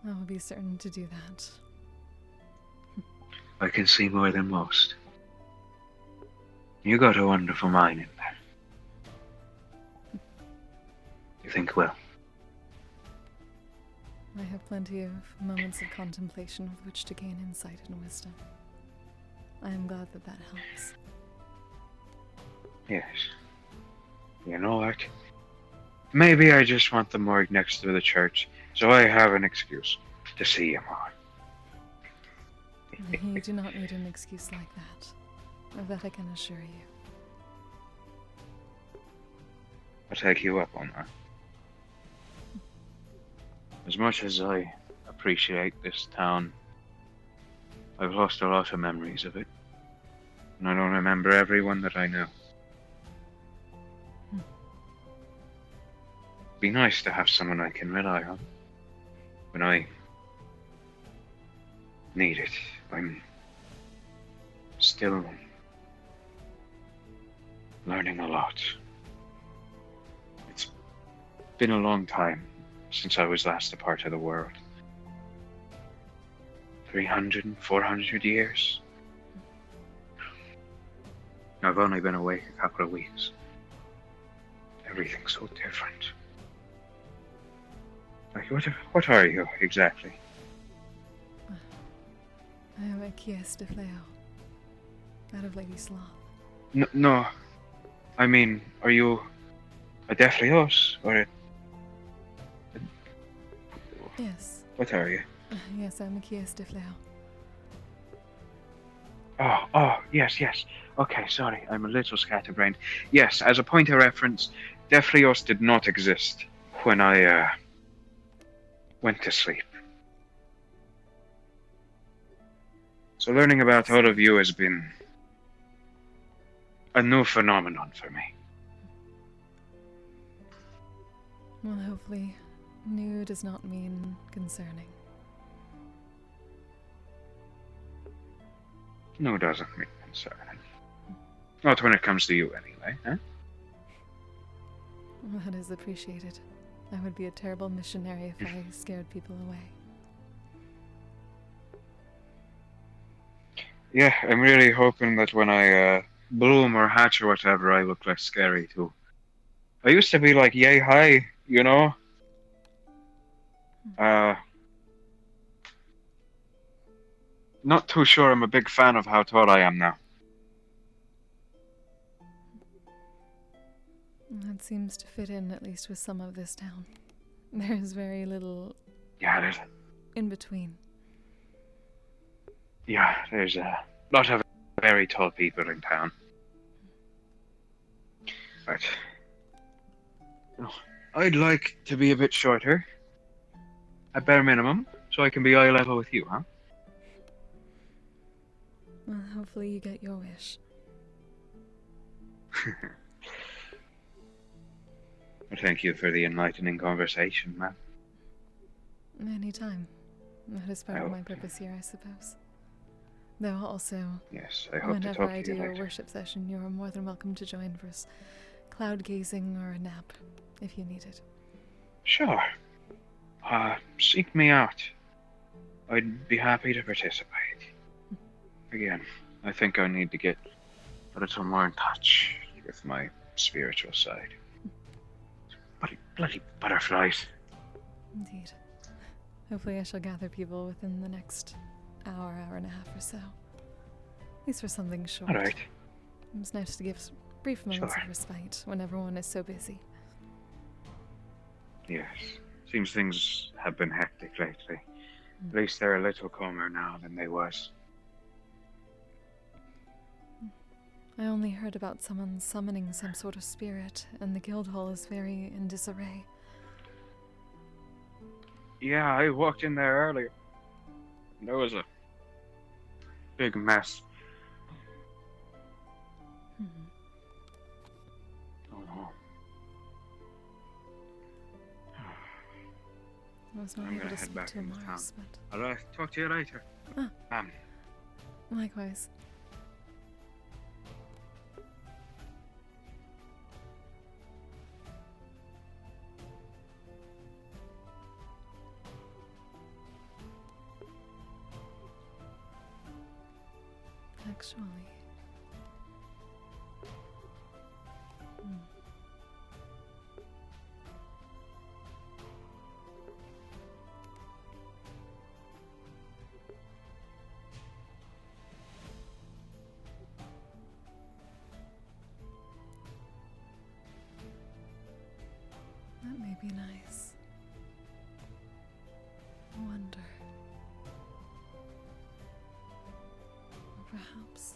I will be certain to do that. I can see more than most. You got a wonderful mind in there. You think well. I have plenty of moments of contemplation with which to gain insight and wisdom. I am glad that that helps. Yes. You know what? Maybe I just want the morgue next to the church, so I have an excuse to see you more. You do not need an excuse like that. Of that I can assure you. I'll take you up on that. As much as I appreciate this town, I've lost a lot of memories of it. And I don't remember everyone that I know. Be nice to have someone I can rely on when I need it. I'm still learning a lot. It's been a long time since I was last a part of the world. 300 and 400 years. I've only been awake a couple of weeks. Everything's so different. Like, what are you exactly? I am a Kies de Fleo, out of Lady Sloth. No, I mean, are you a Deflios or a... Yes. What are you? Yes, I'm a Kies de Fleo. Oh, yes. Okay, sorry, I'm a little scatterbrained. Yes, as a point of reference, Deflios did not exist when I, went to sleep. So learning about all of you has been a new phenomenon for me. Well, hopefully, new does not mean concerning. No, doesn't mean concerning. Not when it comes to you, anyway, huh? That is appreciated. I would be a terrible missionary if I scared people away. Yeah, I'm really hoping that when I bloom or hatch or whatever, I look less scary too. I used to be like yay high, you know? Not too sure I'm a big fan of how tall I am now. That seems to fit in, at least with some of this town. There's very little... Yeah, there's... in between. Yeah, there's a lot of very tall people in town. But... I'd like to be a bit shorter. At bare minimum, so I can be eye level with you, huh? Well, hopefully you get your wish. Well, thank you for the enlightening conversation, ma'am. Anytime. That is part of my purpose here, I suppose. Though also, Yes, I hope to whenever talk I to you do a later. worship session, you are more than welcome to join for cloud gazing or a nap, if you need it. Sure. Seek me out. I'd be happy to participate. Again, I think I need to get a little more in touch with my spiritual side. Bloody butterflies. Indeed. Hopefully I shall gather people within the next hour and a half or so. At least for something short. All right. It's nice to give brief moments Sure. of respite when everyone is so busy. Yes. Seems things have been hectic lately. At least they're a little calmer now than they was. I only heard about someone summoning some sort of spirit, and the guild hall is very in disarray. Yeah, I walked in there earlier. There was a big mess. Oh no. I was not I'm able gonna to head speak back to into town. Mars, but I'll talk to you later. Ah. Likewise. Actually. That may be nice. I wonder. Or perhaps.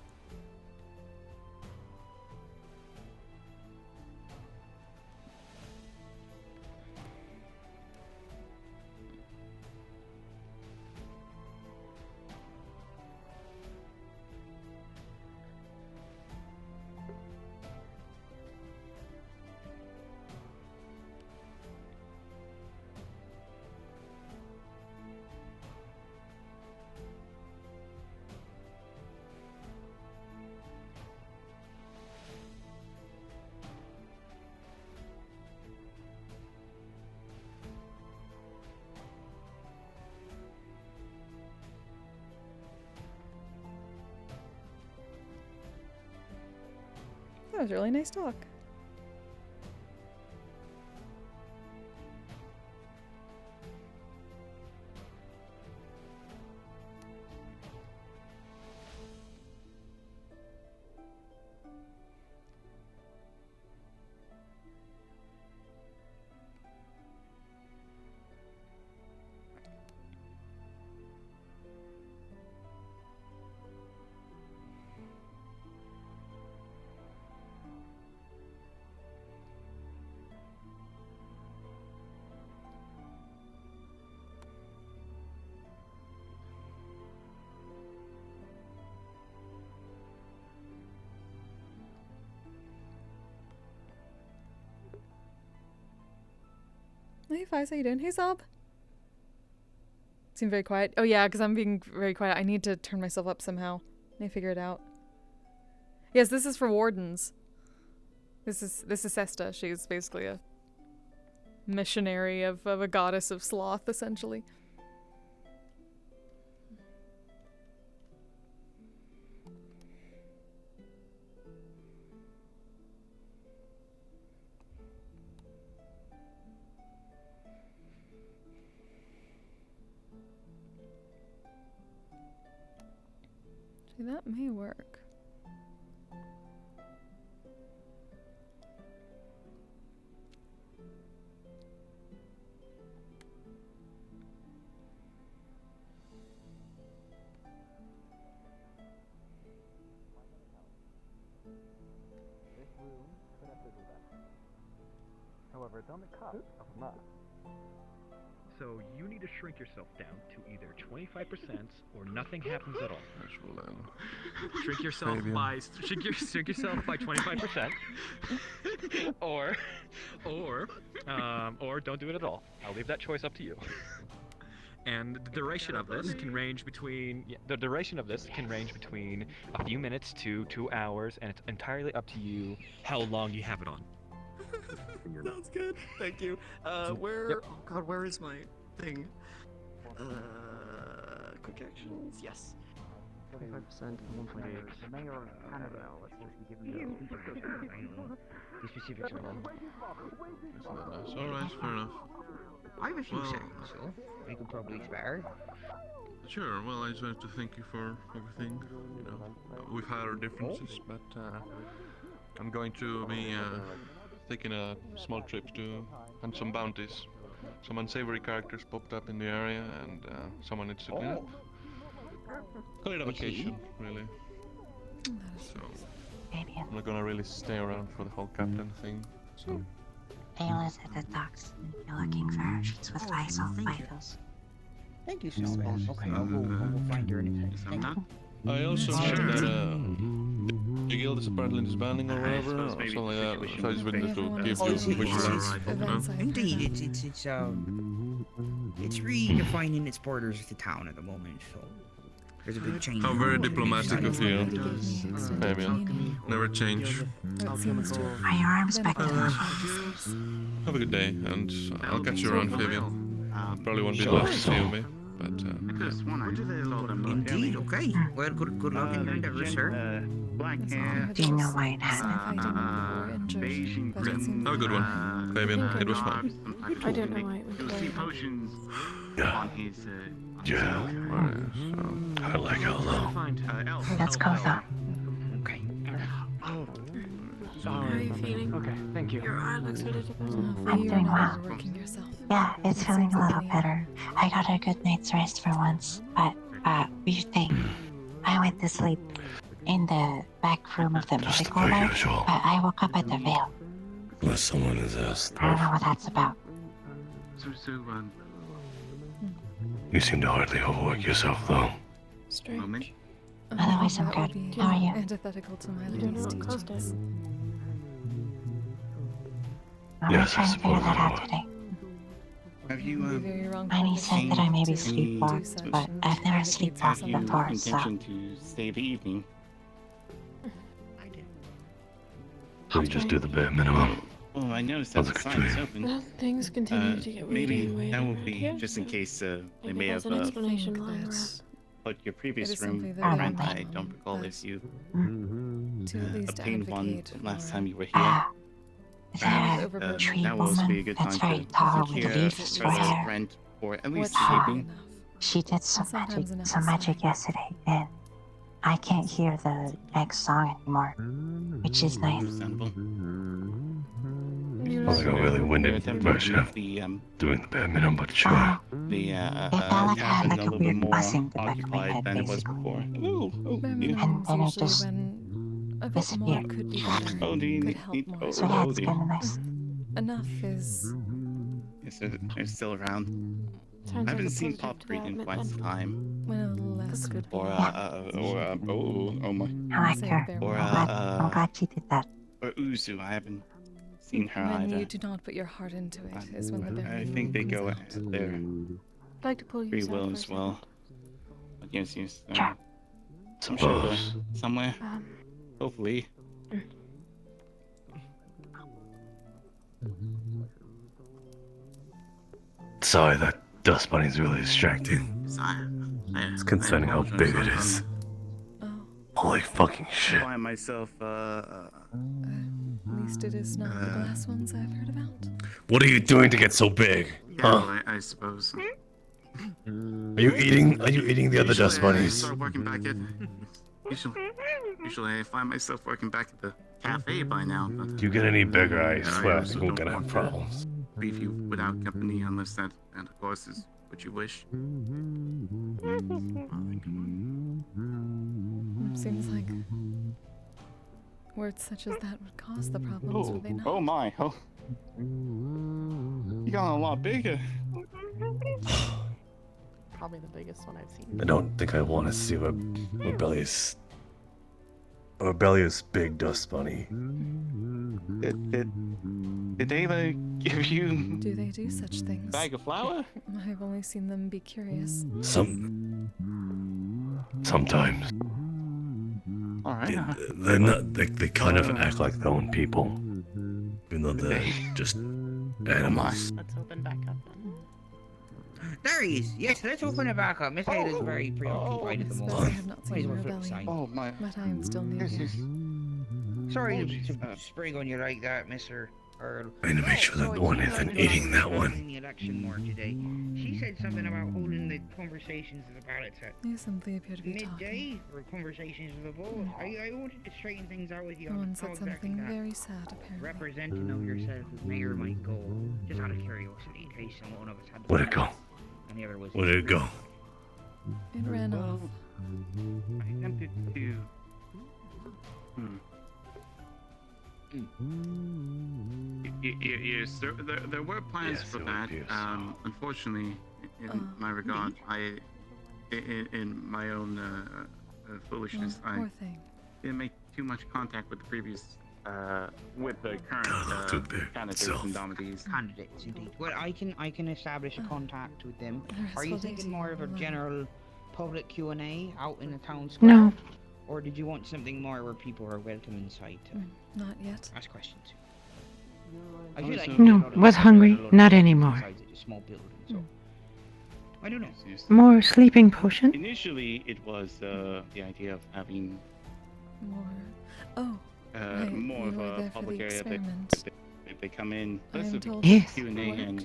That was a really nice talk. Hey, Fies, how you doing? Hey, Zob. Seem very quiet. Oh yeah, because I'm being very quiet. I need to turn myself up somehow. I need to figure it out. Yes, this is for Wardens. This is Sesta. She's basically a missionary of a goddess of sloth, essentially. See, that may work. This room could have fizzled out. However, it's on the cusp of mud. So you need to shrink yourself down to either 25% or nothing happens at all. Shrink yourself Fabian. by shrink yourself by 25%, or don't do it at all. I'll leave that choice up to you. And the duration of this can range between a few minutes to 2 hours, and it's entirely up to you how long you have it on. Sounds good. Thank you. Where? Yep. Oh God, where is my thing? Quick actions. Yes. 25%, 1.8. The mayor of Canada was supposed to be given the specifics are wrong. Alright, fair enough. I have a few seconds, so we could probably spare. Sure, well, I just wanted to thank you for everything. You know, we've had our differences, but I'm going to be taking a small trip to hunt some bounties. Some unsavory characters popped up in the area, and someone needs to clean up. Call it a vacation, really. So, I'm not gonna really stay around for the whole captain thing, so... Ayla's at the docks. You're looking for her. She's with Lysol vitals. Thank you so much. Okay, I'll go find her in a second. Thank you. I also heard that the guild is apparently disbanding or whatever, or something like that. So I just wanted to give you which Indeed, it's redefining its borders of the town at the moment, so there's a big change. How very diplomatic of you, Fabian. Never change. Are your arms back to normal? Have a good day, and I'll catch you around, Fabian. Probably won't be the last to see of me, but Indeed, okay. Well, good luck in your endeavors, sir. Do you know why it have a good one, Fabian. It was fun. I don't know why it was see potions on his. I like it a lot. Let's go though. Okay. How are you feeling? Okay, thank you. Your eye looks a little bit. I'm doing well. Yeah, it's feeling a little better. I got a good night's rest for once, but weird thing. I went to sleep in the back room of the medical ward, but I woke up at the Vale. Unless someone is asked. I don't know what that's about. You seem to hardly overwork yourself, though. Strange. Otherwise, I'm good. How are you? Antithetical to my I don't know what caused it. I'm trying to figure that out today. Have you, Miney said that I maybe sleepwalked, but I've never sleepwalked before, so... Intention to stay the evening. So you just do the bare minimum. Well, I noticed that the sign is open. Well, things continue to get weird Maybe anyway. that will be Yeah. just in case they Maybe may that's have an explanation why we're but your It previous is room, simply that rent, I I don't recall if you to at least obtained one advocate last time you were here. Is there a tree that will also be a woman good that's time very to tall with secure leaves for further hair? rent or at least What's sleeping. She did some Sometimes magic yesterday, and I can't hear the next song anymore, which is nice. Understandable. I got really winded from Russia doing the bare minimum, but sure. The It felt like I had cabin's like a a little bit weird more buzzing in the back of my occupied head, than it was basically. before. And then it just a bit more could be better. Oh, do you could need, help need more. oh, So yeah, oh, it's do you- kind of nice. Enough is Yes, they're still around. Sounds I like haven't a seen positive Pop Green in development quite some then. time. when a little less could be. Or, oh my. I like her. Or, I'm glad she did that. or Uzu, I haven't seen her When either. you do not put your heart into it is when the bare I think they minimum go comes at out. their I'd like to pull you free aside will for a as well. But yes, Sure. I'm sure they're somewhere. Hopefully. Sorry, that dust bunny's really distracting. It's concerning how big it is. Holy fucking shit. Find myself, At least it is not the glass ones I've heard about. What are you doing to get so big? Huh? I suppose. Are you eating the other dust bunnies? I start working back at. Usually I find myself working back at the cafe by now. But You get any bigger, I swear also we're don't gonna have want to problems. leave you without company unless that, and of course, is what you wish. Seems like words such as that would cause the problems, would they not? Oh my! Oh, you got a lot bigger. Probably the biggest one I've seen. I don't think I want to see a rebellious big dust bunny. Did Ava give you Do they do such things? bag of flour? I've only seen them be curious. Sometimes. Alright. They're not. They kind of act like their own people, even though they're just animals. Let's open back up then. There he is. Yes, let's open it back up. Miss Ada's very preoccupied at the I moment. have not Might as seen well a flip the rebellion, side. Oh my. but I am still new here. Sorry to spring on you like that, Mr. Earl. I need to make sure that no one isn't eating that one. In the election more today. She said something about holding the conversations of the ballots at Yes, simply appear to be talking. midday or conversations of the vote. I wanted to straighten things out with you. No on one how said exactly something that very sad, apparently. representing of yourself as mayor might go. Just out of curiosity, in case one of us had. Where'd it go? And the other was. Where'd it go? It ran off. I attempted to. Yes, there were plans for that. Unfortunately, in my regard, in my own foolishness, I Poor thing. didn't make too much contact with the previous, with the current candidates and nominees. Candidates, indeed. Well, I can establish a contact with them. rest Are you will thinking take more of a a while. general public Q&A out in the town square? No. Or did you want something more where people are welcome inside to Not yet. ask questions? I feel like No, was hungry, not anymore. Besides, it's a small building, so I don't know. More sleeping potion? Initially, it was the idea of having More. Oh. Right, more you of were a there for public the area experiment. if they come in. I Less am of told Yes. Q&A and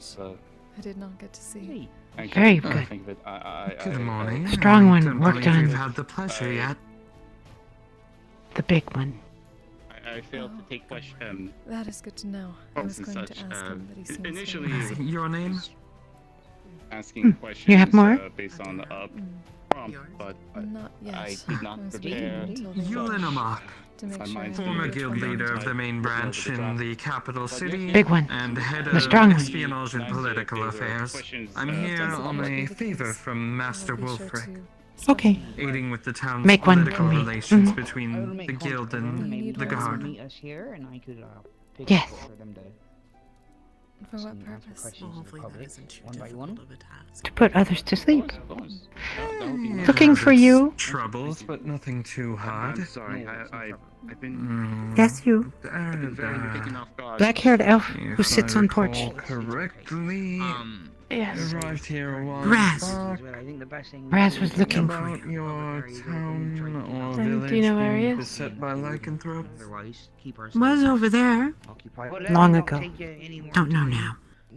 I did not get to see. Very good. Think of it, Good morning. Strong one, Don't work believe done. You've had the pleasure yet. The big one. I failed to take question. That is good to know. I was and going such, to ask him, but he seems initially, so it Your name? asking questions You have more? Based on the prompt, but Not yet. I did not I was prepare. waiting until the Yulin Amok, to make sure I former didn't guild get leader of the main Look over branch the in draft. the capital city. Big one. And head The of strong one. espionage and political affairs. I'm here on a favor from Master Wolfric. Okay. Aiding with the town's Make one political for me. relations Mhm. between the guild and Maybe the they'll guard. meet us here, and I could pick Yes. up for them to For what answer purpose? questions in Hopefully that public, isn't too one by difficult one. of a task. To put others to sleep. Yeah, Cooking for it's you. Troubles, but nothing too hard. I'm sorry, I've been Yes, you. very taken off guard. Black-haired elf If who sits I on porch. recall correctly, Yes. arrived here a while Raz. back. Well, I think the best thing Raz was looking for About you. your town or Do you village know where he being is? beset by lycanthropes. Otherwise, keep Was ourselves over there. occupied. Well, Long let me ago. not take you any more Don't know time now.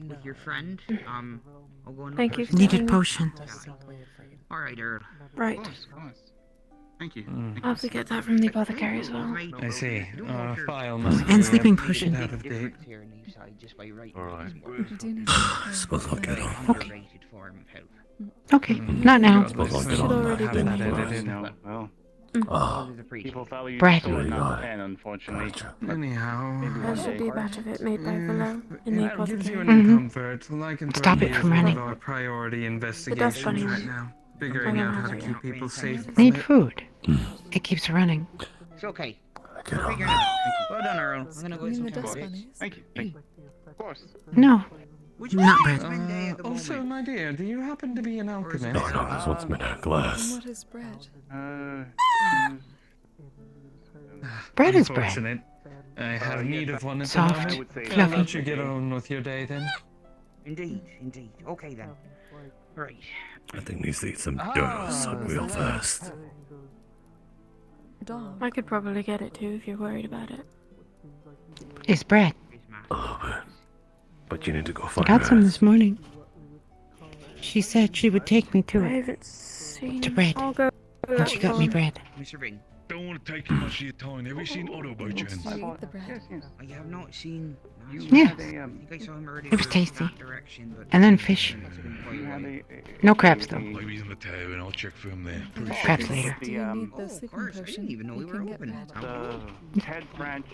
With your friend, I'll go and Thank look you. for Needed some- potion. All right, Earl. Right. Thank you. I'll have to get that from the apothecary as well. I see. Our file must And be sleeping a potion. bit out of date. Here in the side, just by writing Alright. these You do need Suppose I'll get on. underrated form of health. Okay, not now. Suppose I'll get Should on already that be then. made. edited. No, well, Ah, people value Bread. sword, Really not got the it. pen, unfortunately. Anyhow, There should be a batch of it made by below in the that gives you any Mhm. comfort. Lycanthropy Stop it is from one running. of our priority bunny. investigations right now. Figuring out how to keep people safe. from Need it. food. It keeps running. It's okay. Get on Figure it that. out. Well done, Earl. I'm gonna go You get mean some the dust tablets. bunnies? Thank you. Thank you. Of course. No. Not bread. Also, my dear, do you happen to be an alchemist? No, no, this one's made out of glass. And what is bread? Bread is bread. Unfortunate. I have need of one at the Soft, moment. I'll fluffy. let you get on with your day then. Indeed, indeed. Okay then. Right. I think needs to eat some dirt or something real fast. Dog. I could probably get it too if you're worried about it. It's bread. A little bit. But you need to go I find got some Raz. this morning. She said she would take me to I it. haven't seen. To bread. I'll go. And she got me bread. Mr. Ring. Don't want to take too much of your time. Have you seen Otto by chance? Did you eat the bread? I have not seen. Yeah. I think I saw him earlier. It was in tasty. that direction, but And then fish. it's been quite a while. No crabs though. Maybe he's in the tower and I'll check for him there. Crabs later. Do you need Oh, the of sleeping course. I potion? didn't even know we You were can get open. bread. The head branch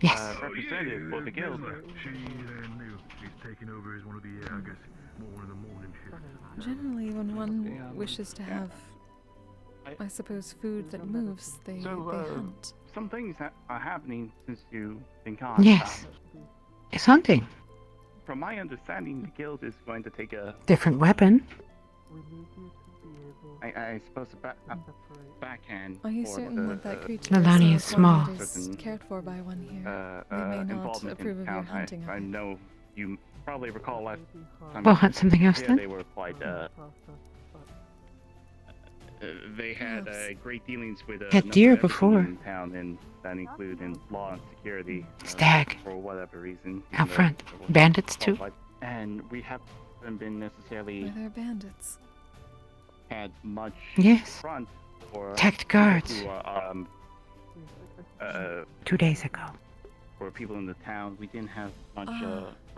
Yes. Representative for the guild. She's new. She's taking over as one of the, I guess, more of the morning shift. Generally, when one wishes to have, I suppose, food that moves, they hunt. Some things are happening since you've been gone. Yes. It's hunting. From my understanding, the guild is going to take a Different weapon. I suppose a backhand. Are you for certain the, that creature Melania is is small. one that is cared for by one here? They may not involvement in approve of your town. hunting I of it. know you probably recall last time. We'll hunt something else yeah, then. They were quite. They had great dealings with Had number deer of entities before. in town, and that include in law and security. Stag. For whatever reason. Out front. Bandits too. And we haven't been necessarily Are there bandits? had much Yes. front for Attacked people guards. who are, 2 days ago. for people in the town. We didn't have much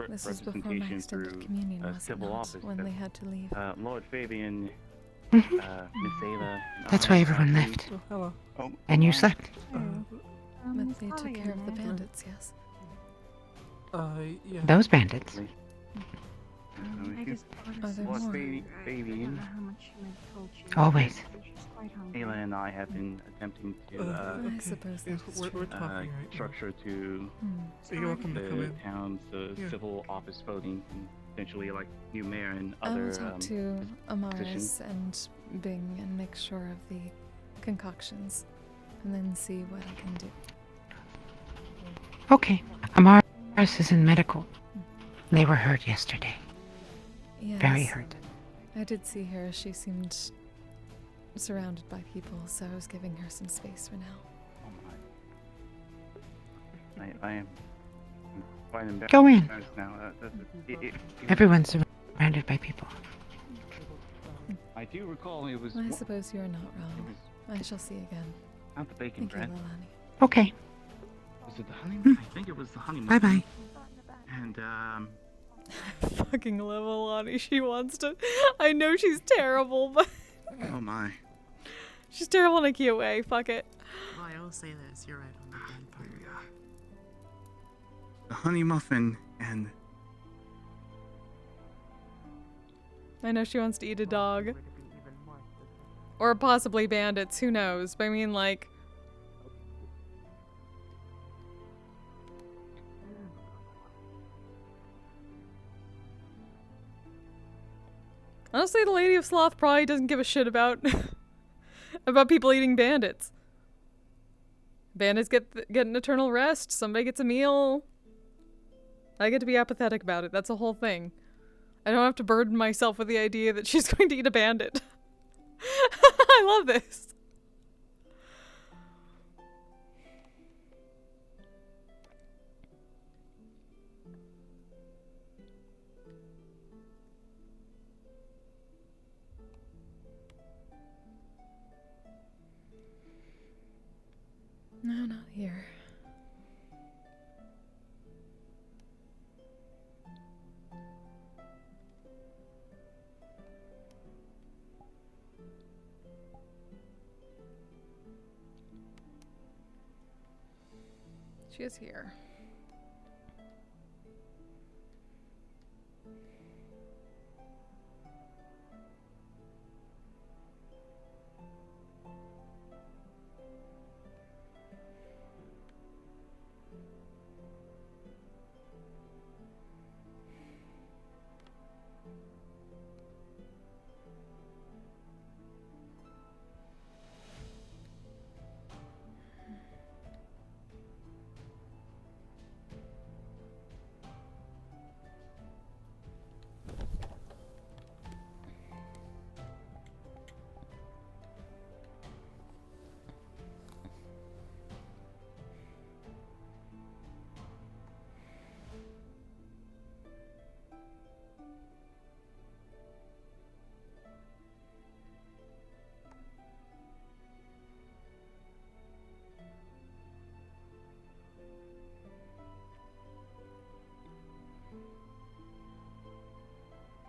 This is before my representation extended through communion, was it civil not, office. when they had to leave? Lord Fabian, Mhm. Miss Ayla. That's why everyone left. Oh, And you slept. But they took care of the bandits, yes. Yeah. Those bandits. Are there Lord more? Fabian. Always. Ayla and I have been attempting to I suppose that is We're true. talking right now. structure to So you're welcome to come the in. town's Yeah. civil office voting and potentially like new mayor and I other will talk to positions. Amaris and Bing and make sure of the concoctions, and then see what I can do. Okay. Amaris is in medical. They were hurt yesterday. Yes. Very hurt. I did see her. She seemed surrounded by people, so I was giving her some space for now. I am quite embarrassed Go in. now. Everyone's surrounded by people. I do recall it was I suppose you are not wrong. I shall see again. not the bacon Thank bread. you, Lilani. Okay. Was it the honey? I think it was the honey. Bye-bye. And Fucking love Alani. She wants to. I know she's terrible, but oh my. she's terrible in a cute way. Fuck it. Well, I will say this. You're right on the bad part. The honey muffin and I know she wants to eat a dog. Or possibly bandits, who knows? But I mean, like... Honestly, the Lady of Sloth probably doesn't give a shit about... about people eating bandits. Bandits get an eternal rest, somebody gets a meal. I get to be apathetic about it, that's the whole thing. I don't have to burden myself with the idea that she's going to eat a bandit. I love this. No, not here. She is here.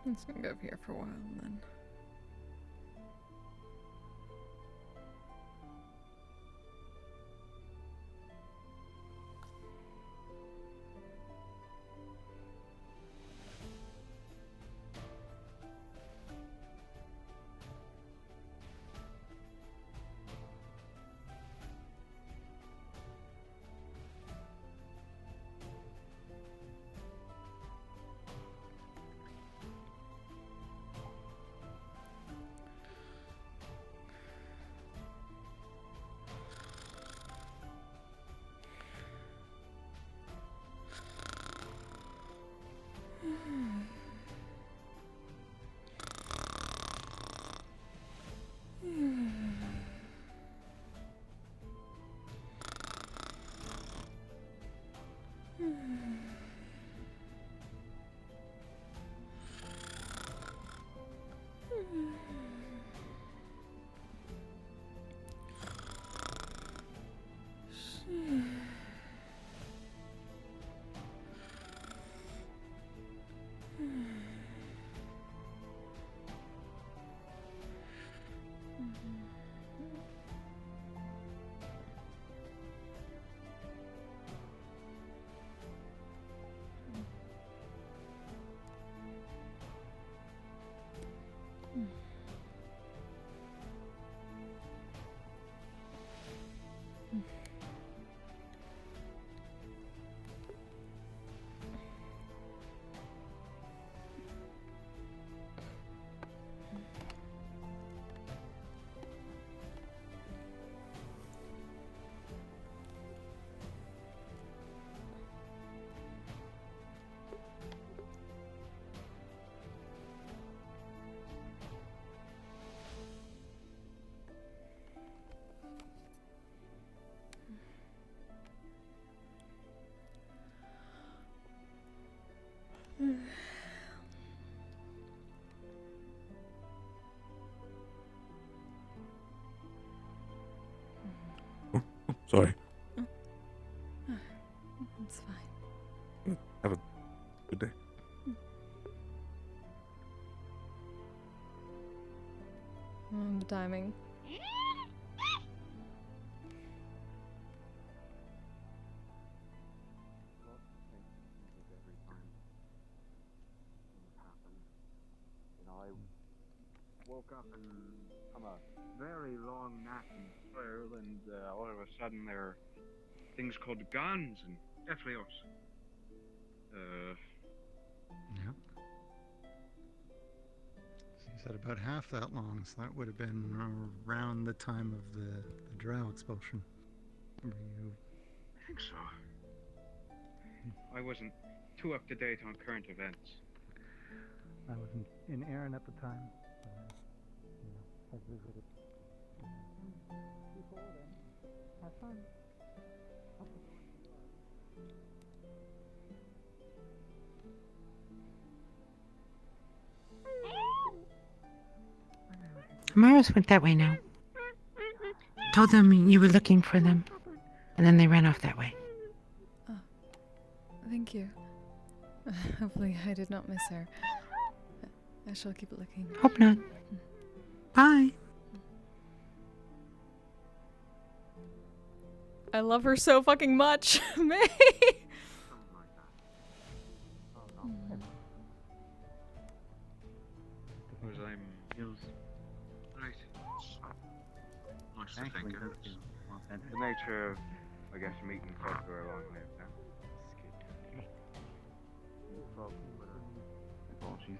I'm just gonna go over here for a while and then. Sorry. It's fine. Have a good day. The timing. I woke up and from a very long nap and spiral, and all of a sudden there are things called guns and definitely us. Yep. He said about half that long, so that would have been around the time of the drow expulsion. I think so. I wasn't too up to date on current events. I was in Erin at the time. I visited. Before then, have fun. Amaris went that way now. Told them you were looking for them, and then they ran off that way. Oh, thank you. Hopefully I did not miss her. I shall keep looking. Hope not. Bye. I love her so fucking much. May. Because I'm right. Nice to think of it. The nature of, I guess, meeting folk who are long lived now. Well, she's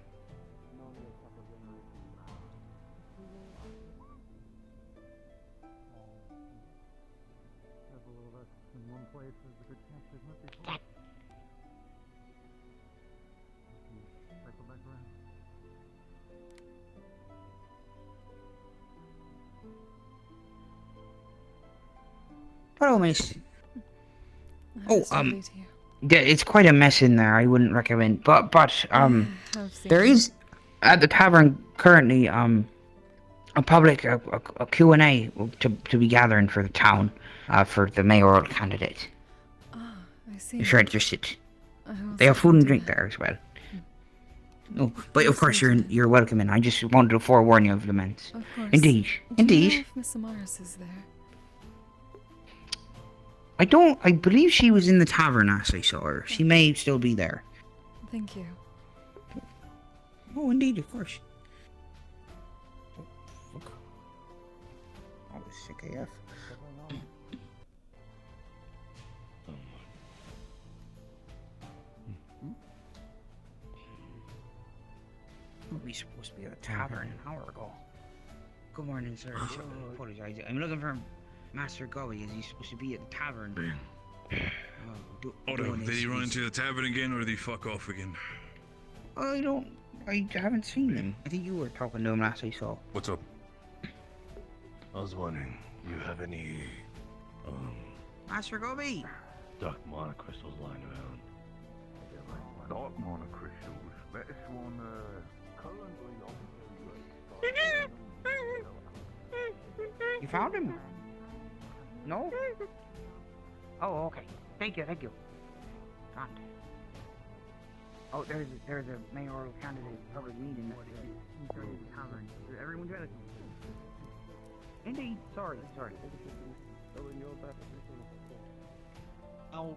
Several of us in one place, there's a good chance there's nothing for us. Cycle back around. Hello, miss. Oh, Nice to meet you. yeah, it's quite a mess in there. I wouldn't recommend, but I've seen there it. is at the tavern currently a public a Q&A to be gathering for the town for the mayoral candidate. Ah, I see. If you're interested, I will they have see food and into drink that. there as well. Oh, but of course you're welcome in. I just wanted to forewarn you of the mess. Of course. Indeed, Do you know indeed. if Miss Amaris is there? I believe she was in the tavern as I saw her. She may still be there. Thank you. Oh, indeed, of course. Oh, fuck. I was sick AF. We supposed to be at a tavern an hour ago. Good morning, sir. I apologize. I'm looking for Master Gully. Is he supposed to be at the tavern? Otto, did he run into the tavern again, or did he fuck off again? I haven't seen him. I think you were talking to him last I saw. What's up? I was wondering, you have any, Master Gully! dark monocrystals lying around? Dark monocrystals. That's one, You found him? No? Oh, okay. Thank you. Found. Oh, there's a mayoral candidate public meeting inside the tavern. Is everyone jealous? Indeed. Sorry.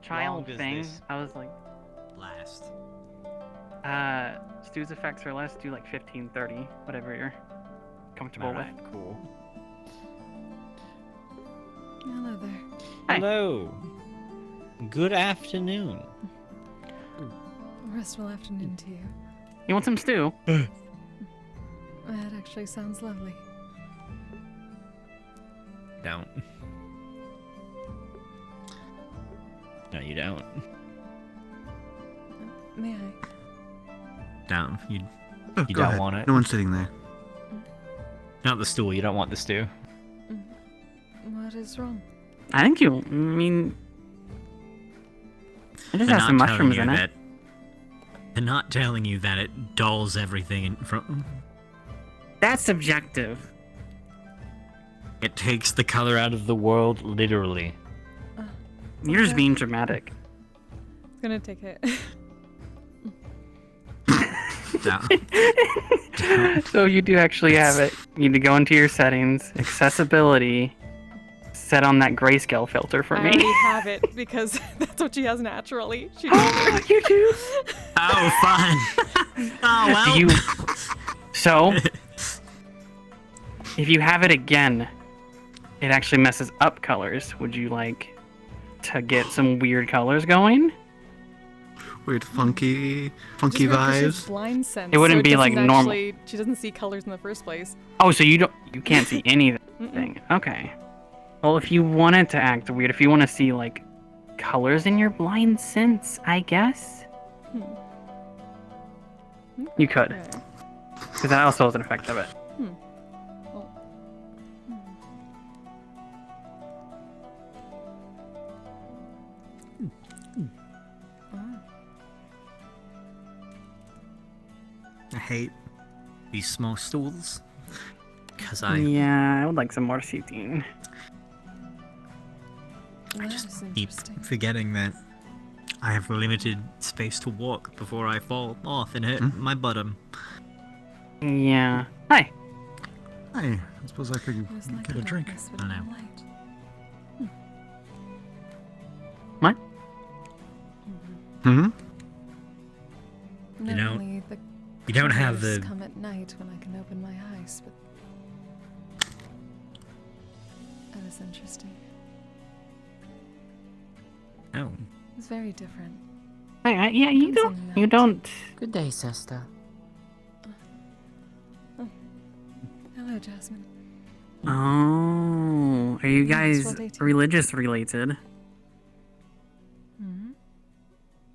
Child thing. I was like, Last. Stu's effects are less. Do like 15, 30, whatever you're comfortable Alright, with. cool. Hello there. Hello. Good afternoon. Restful afternoon to you. You want some stew? That actually sounds lovely. Don't. No, you don't. May I? Don't. You Oh, you go don't ahead. want it. No one's sitting there. Not the stool. You don't want the stew. What is wrong? I think you. I mean, it just They're has some not telling mushrooms you in it. that- They're not telling you that it dulls everything in front. That's subjective. It takes the color out of the world, literally. You're just being dramatic. It's gonna take it. So you do actually have it. You need to go into your settings, accessibility, set on that grayscale filter for I me. already have it because that's what she has naturally. She doesn't. You do? Oh, fun. Oh, well. Do you... So, if you have it again, it actually messes up colors. Would you like to get some weird colors going? Weird, funky Just weird 'cause she has vibes. blind sense, It wouldn't so be like doesn't normal. actually- She doesn't see colors in the first place. Oh, so you can't see anything. Okay. Well, if you wanted to act weird, if you want to see like colors in your blind sense, I guess you could, because that also has an effect of it. I hate these small stools. Because Yeah, I would like some more seating. I just keep forgetting that I have limited space to walk before I fall off and hurt my bottom. Yeah. Hi. Hi. I suppose I could get a drink. I know. What? Hmm? You know, Normally the you don't have colors the- come at night when I can open my eyes, but that is interesting. Oh. It's very different. Hey, yeah, you don't. Good day, Sesta. Hello, Jasmine. Oh, are you guys Well, they do. religious related? Hmm?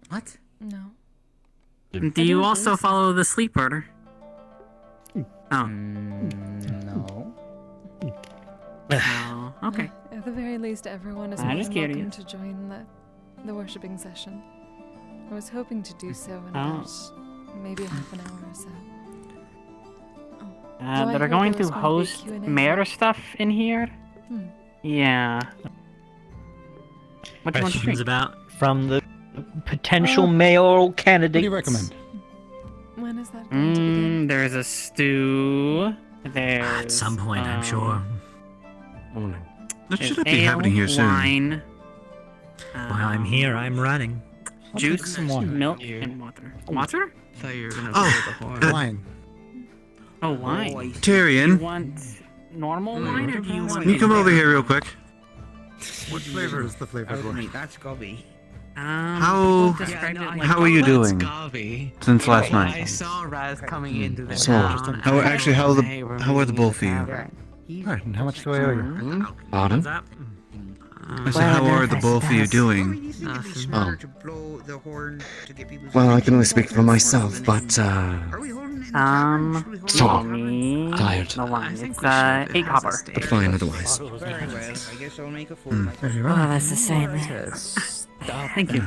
What? No. Do you also follow the sleep order? Oh. No. Oh, okay. At the very least, everyone is I'm more just than welcome curious. to join the worshipping session. I was hoping to do so in Oh. about maybe half an hour or so. They're heard going there to was going to be a host Q&A. mayor stuff in here. Hmm. Yeah. What do you want to Questions drink? about? From the potential mayoral candidates. What do you recommend? When is that going to begin? There's a stew. There's At some point, I'm sure. That there's should be happening ale, here soon. wine, While I'm here, I'm running. juice, some wine. milk, and water. Water? thought you were gonna Oh, blow the horn. wine. Oh, wine. You Tyrion, want normal wine or do you want? can you come over here real quick? What flavor is the flavored one? That's Gobby. How I how are you know that's doing Gobby. since last I night? saw Raz coming into the So, house. how actually how are the both of you? Alright, Alright, and how much do I owe you? Pardon? I said, how are the both of you doing? Oh. To blow the horn to get people. Well, I can only speak for myself, but Are we holding it? Sore. me Tired. the wine. It's 8 copper. But fine otherwise. Very well. I guess I'll make a fool Mm. of There you myself. are. that's the same. Thank you.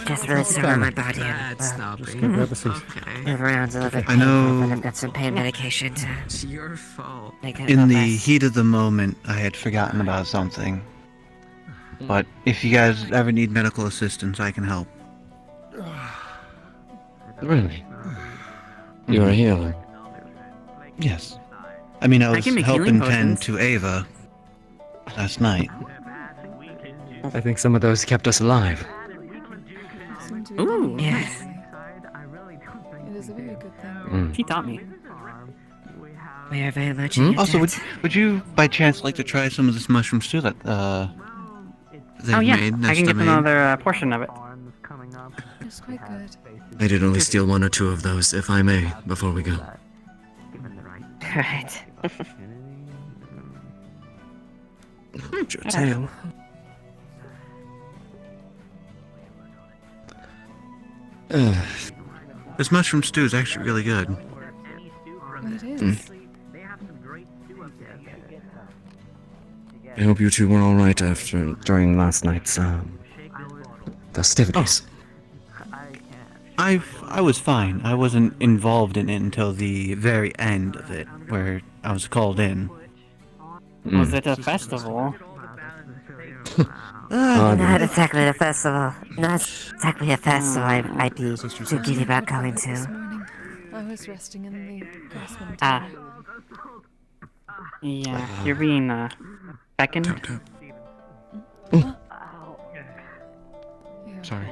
Just really sore on my body. That's Just get grab a seat. Okay. Everyone's a little bit I know- but I've got some pain medication to It's your fault. make it In go the less. heat of the moment, I had forgotten about something. But if you guys ever need medical assistance, I can help. Really? You're a healer. Yes. I mean, I I was can make healing helping potions. tend to Ava last night. I think some of those kept us alive. Seem to be Ooh. doing Yes. It is a very good thing. Mm. He taught me. We are very much Hmm? in Also, debt. would you by chance like to try some of this mushroom stew that they've Oh yeah, made? I can Nesta get made? another portion of it. It's quite good. I did only steal one or two of those, if I may, before we go. Right. Your tail. This mushroom stew is actually really good. It is. Mm. I hope you two were alright during last night's festivities. I was fine. I wasn't involved in it until the very end of it, where I was called in. Was it a festival? Not exactly a festival. Not exactly a festival I'd be too giddy about going This to. morning, I was resting in the craftsman Ah. tower. Yeah, you're being, beckoned. Sorry.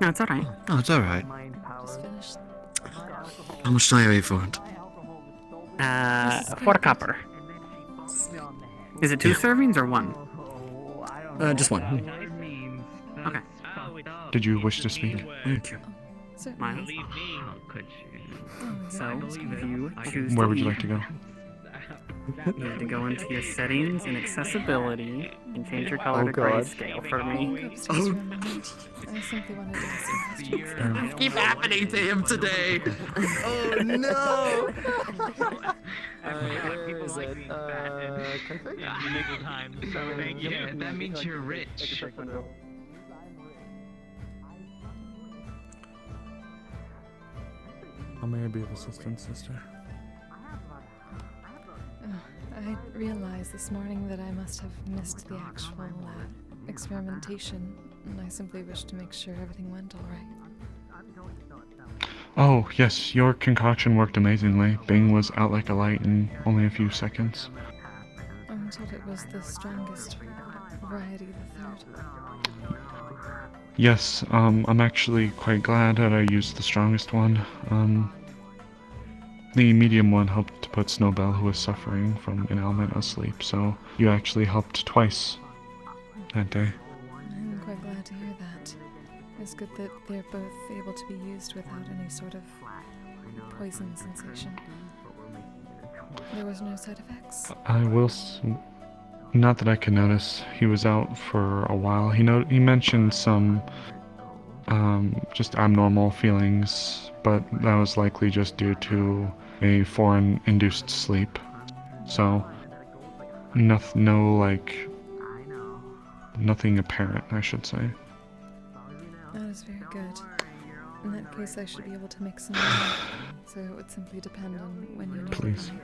No, it's alright. Oh, it's alright. Just finished. How much do I owe you for it? 4 copper. Is it 2 servings or 1? Just one. Okay. Did you wish to speak? Thank you. Miles? So, if you choose Where to would you leave, like to go? you need to go into your settings and accessibility and change your color to grayscale for me. I simply wanted to ask some questions. Keep happening to him today. Oh no! Where is it? Config? Yeah, that means you're rich. How may I be of assistance, sister? I realized this morning that I must have missed the actual experimentation, and I simply wished to make sure everything went all right. Oh, yes, your concoction worked amazingly. Bing was out like a light in only a few seconds. I'm told it was the strongest variety, the third. Yes, I'm actually quite glad that I used the strongest one. The medium one helped to put Snowbell, who was suffering from an ailment, asleep, so you actually helped twice that day. I'm quite glad to hear that. It's good that they're both able to be used without any sort of poison sensation. There was no side effects? I will not that I can notice. He was out for a while. He mentioned some just abnormal feelings, but that was likely just due to a foreign-induced sleep. So, nothing apparent, I should say. That is very good. In that case, I should be able to make some more, so it would simply depend on when you need Please. them.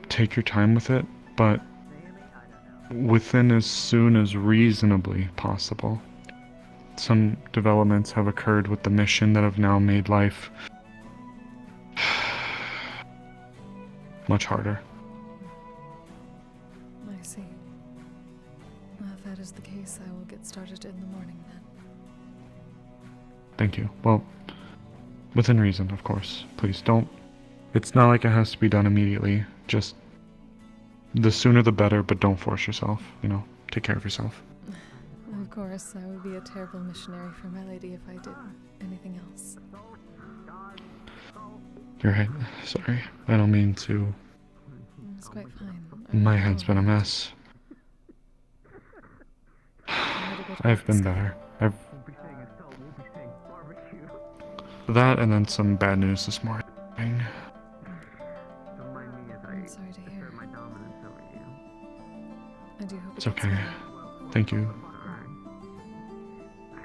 Take your time with it, but within as soon as reasonably possible. Some developments have occurred with the mission that have now made life much harder. I see. Well, if that is the case, I will get started in the morning then. Thank you. Well, within reason, of course. Please don't. It's not like it has to be done immediately. Just the sooner the better, but don't force yourself. Take care of yourself. Of course, I would be a terrible missionary for my lady if I did anything else. You're right. Sorry. I don't mean to. It's quite fine. My head's been a mess. I've been better. That and then some bad news this morning. I'm sorry to hear. I do hope It's it gets okay. better. Thank you.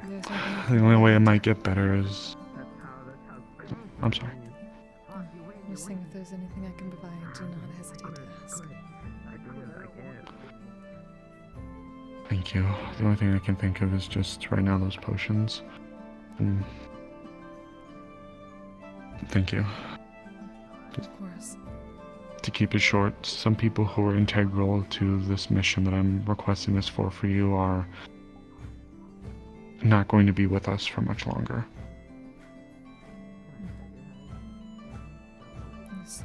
There's nothing The only way it might get better is... I'm sorry. I'm just saying if there's anything I can provide, do not hesitate to ask. Thank you. The only thing I can think of is just right now those potions. Thank you. Of course. To keep it short, some people who are integral to this mission that I'm requesting this for you are not going to be with us for much longer. I see.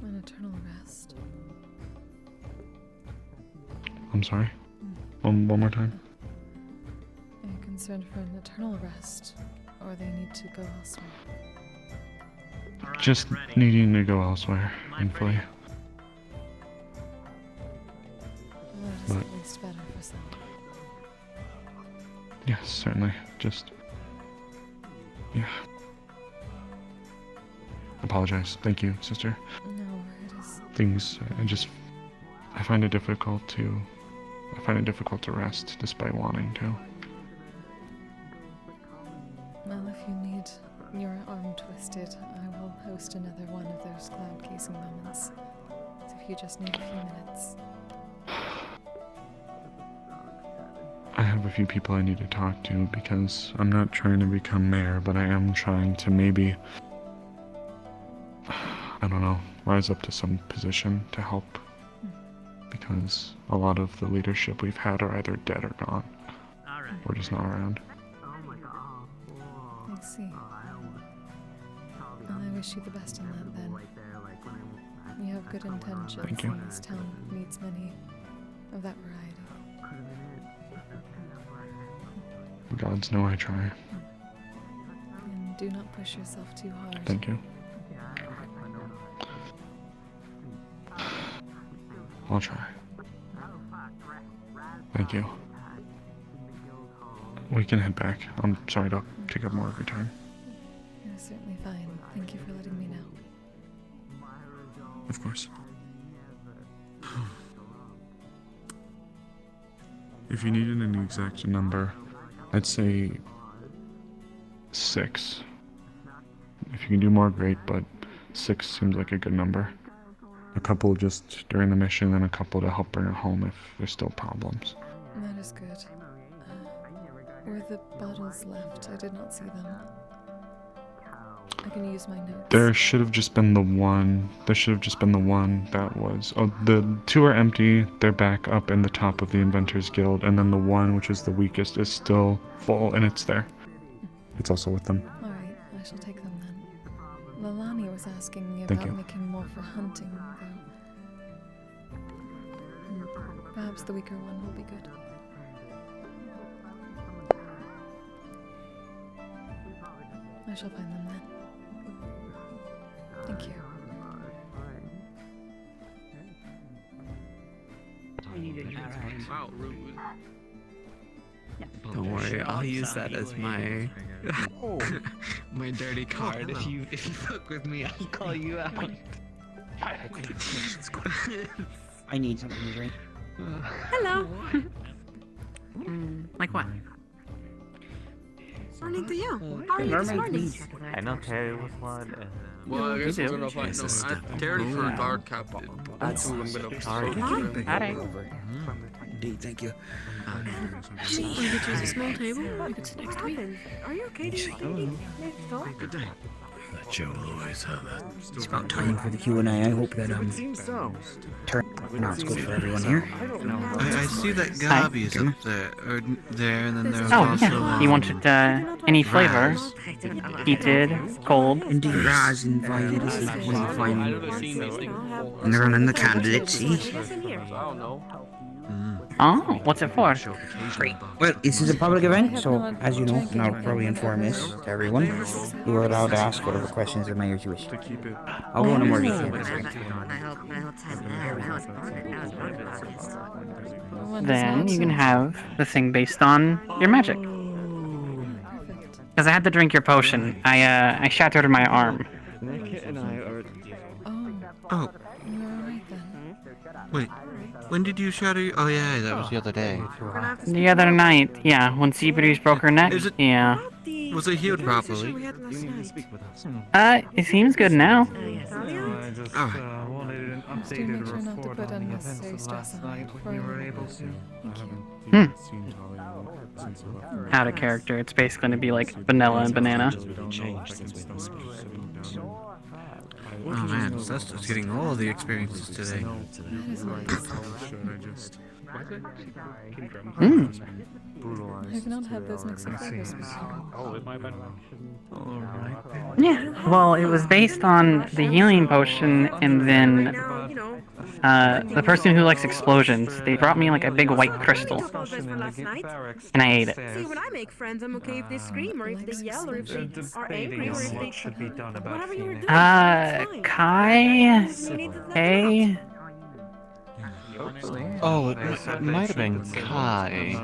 An eternal rest. I'm sorry? One more time? Are you concerned for an eternal rest, or they need to go elsewhere? Just needing to go elsewhere, thankfully. Well, that is But- at least better for some. Yes, certainly. Just... yeah. Apologize. Thank you, sister. No, it is. Things, I find it difficult to rest despite wanting to. find your arm twisted, I will host another one of those cloud casing moments. So if you just need a few minutes. I have a few people I need to talk to because I'm not trying to become mayor, but I am trying to maybe, I don't know, rise up to some position to help. Because a lot of the leadership we've had are either dead or gone. Or just not around. I see. Well, I wish you the best in that then. You have good intentions, Thank you. and this town needs many of that variety. Gods know I try. And do not push yourself too hard. Thank you. I'll try. Thank you. We can head back. I'm sorry to take up more of your time. You're certainly fine. Thank you for letting me know. Of course. If you needed an exact number, I'd say 6. If you can do more, great, but 6 seems like a good number. A couple just during the mission, and a couple to help bring her home if there's still problems. That is good. Were the bottles left? I did not see them. I can use my notes. There should have just been the one. There should have just been the one that was. Oh, the 2 are empty. They're back up in the top of the Inventors Guild, and then the one, which is the weakest, is still full, and it's there. It's also with them. Alright, I shall take them then. Lalani was asking me Thank about you. making more for hunting, though. Perhaps the weaker one will be good. I shall find them then. Thank you. Wow, rude. Don't worry, I'll use that as my my dirty card. If you fuck with me, I'll call you out. I need something to drink. Hello. Like what? Morning to you. How are you this morning? I know Terry was one. Well, I guess You I'm do. gonna find no. Terry for guard captain. That's who I'm gonna Alright. Alright. Indeed, thank you. We could choose a small table. We could sit next to me. Are you okay? Do you think let's talk? Good day. That Joe will always have that. It's about time for the Q&A. I hope that turnout's good for everyone here. I see that Gabi is up there, or there, and then there's Oh, also. yeah. You wanted any flavor? Heated, cold. Indeed, Raz invited us if we find and they're running the candidate, see? Oh, what's it for? Great. Well, this is a public event, so as you know, and I'll probably inform this to everyone, you are allowed to ask whatever questions the mayor you wish. I'll go into more detail. Then you can have the thing based on your magic. Because I had to drink your potion. I shattered my arm. Oh. Wait. When did you shatter your... Oh yeah, that was the other day. The other night, yeah, when Seabreeze broke her neck. Is it... Yeah. Was it healed properly? It seems good now. Just do make sure not to put unnecessary stress on it before you were able to. Out of character. It's basically going to be like vanilla and banana. Oh man, Sesta's getting all the experiences today. I've not had those mixing flavors before. Yeah, well, it was based on the healing potion, and then the person who likes explosions, they brought me like a big white crystal, and I ate it. See, when I make friends, I'm okay if they scream or if they yell or if they are angry or if they whatever you were doing. Kai? Hey? Oh, it might have been Kai.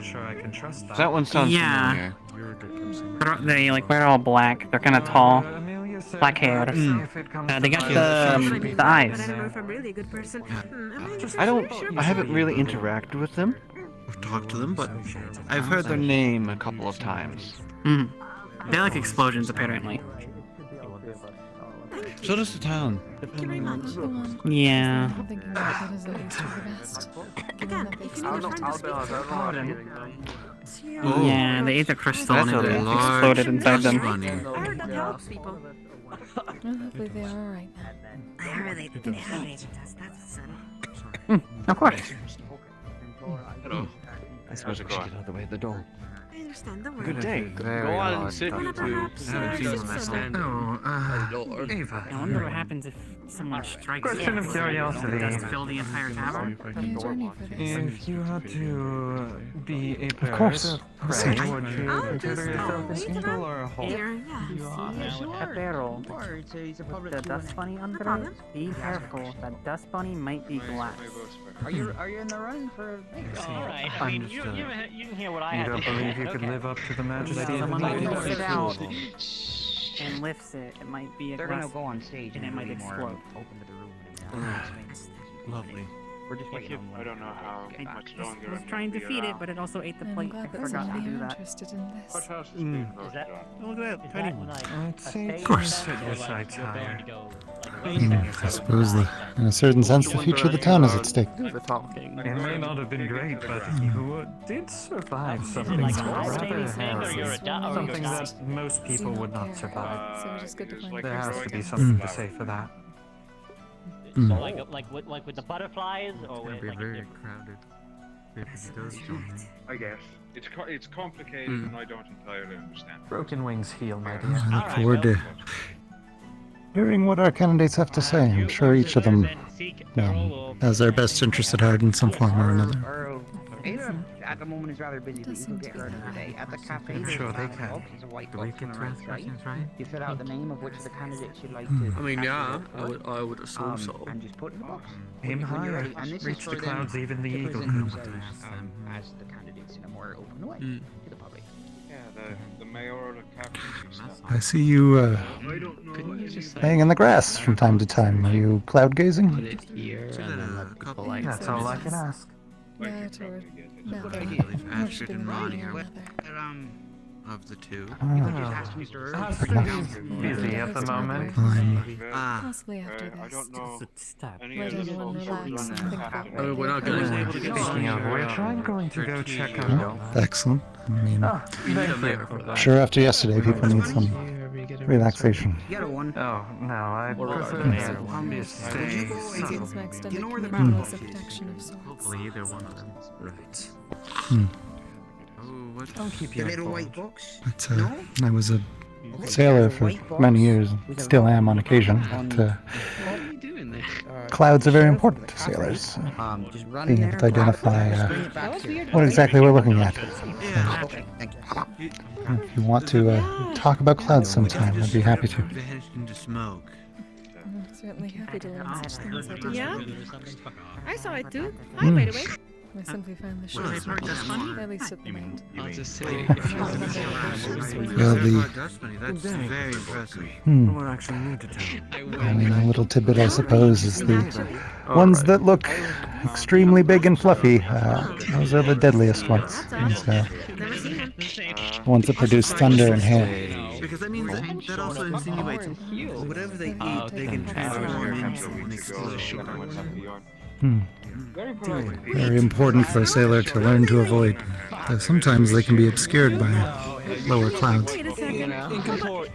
That one sounds familiar. They like wear all black. They're kind of tall, black hair. They got the eyes. I don't know if I'm really a good person. I haven't really interacted with them. I've talked to them, but I've heard their name a couple of times. They like explosions, apparently. So does the town. Yeah. I'm thinking that is at least for the best. Given that they Yeah, they ate the crystal and That's it a large exploded inside them. I heard that helps people. Well, hopefully they are alright then. I heard they that's a Of course. Hello. I suppose I should get out of the way of the door. I understand, don't worry. Good day. Go on and sit, you two. Ava. I wonder what happens if someone strikes. Question of curiosity. Does it fill the entire tavern? If you had to be a bird, Of course. prey, would you consider yourself an eagle or a hawk? Here, yeah. A barrel with the dust bunny under it. Be careful, that dust bunny might be glass. Are you in the run for? Alright, I mean, you can hear what I had. You don't believe you could live up to the majesty of the Someone lifts it out cool. and lifts it. It might be a They're glass gonna go on stage and it might be more explode. open to the room. Lovely. We're just waiting on one. I don't know how much longer. I was trying to feed it, but it also ate the I'm plate. glad I that forgot to somebody do are that. interested in this. What else is being voted on? Look at that, penny one. I'd say Of course. set your sights higher. I suppose, in a certain sense, the future of the town is at stake. It may not have been great, but you did survive something rather hairy. Something that most people would not survive. So it is good to find There has to be first. something to say for that. Like with the butterflies, or with like very crowded. I guess. It's complicated and I don't entirely understand. Broken wings heal, my dear. I look forward to hearing what our candidates have to say. I'm sure each of them has their best interest at heart in some form or another. Ava at the moment is rather busy, but you can get her another day. At the cafe, I'm sure they there's can. a white Do we box get on the to right ask side. questions, right? You fill out the name of which of the candidates you'd like to. I mean, yeah, cast I would assume so. And just put in the box. Aim When you're higher. ready. And this is Reach for the them clouds, even the to eagle present can. themselves, as the candidates in a more open way to the public. Yeah, the mayoral captaincy stuff. I see you Couldn't you just laying in the grass from time to time. Are you cloud gazing? That's all I can ask. Matt or Astrid and Ronnie are of the two. Astrid's busy at the moment. Possibly after this. I don't know. Any Let other everyone relax and think about what We're not they going do. Speaking of which, I'm going to go check out. Excellent. I mean, Thank you. sure after yesterday, people need some relaxation. Get a one. Oh, no, I prefer to stay subtle. Seems my extended commitment was a protection of sorts. Hopefully either one of them. Right. Don't keep The your little phone. white box. But, I was a sailor for many years, and still am on occasion. But, clouds are very important to sailors. Just run Being in able to there. identify Bring it back here. what exactly we're looking at. Okay, thank you. If you want to talk about clouds sometime, I'd be happy to. Vanished into smoke. I'm certainly happy to learn such things. I did. Yeah? I saw it too. Hi, by the way. I simply found the Well, show I've heard that's funny. at least at the moment. I'll just say. Well, That's funny. That's very impressive. What I actually need to tell. I mean, a little tidbit, I suppose, is the ones that look extremely big and fluffy. Those are the deadliest ones. These, Never seen him. ones that produce thunder and hail. Because that means that also insinuates whatever they eat, they can transform into an explosion. Very important for a sailor to learn to avoid. Though sometimes they can be obscured by lower clouds. Wait a second.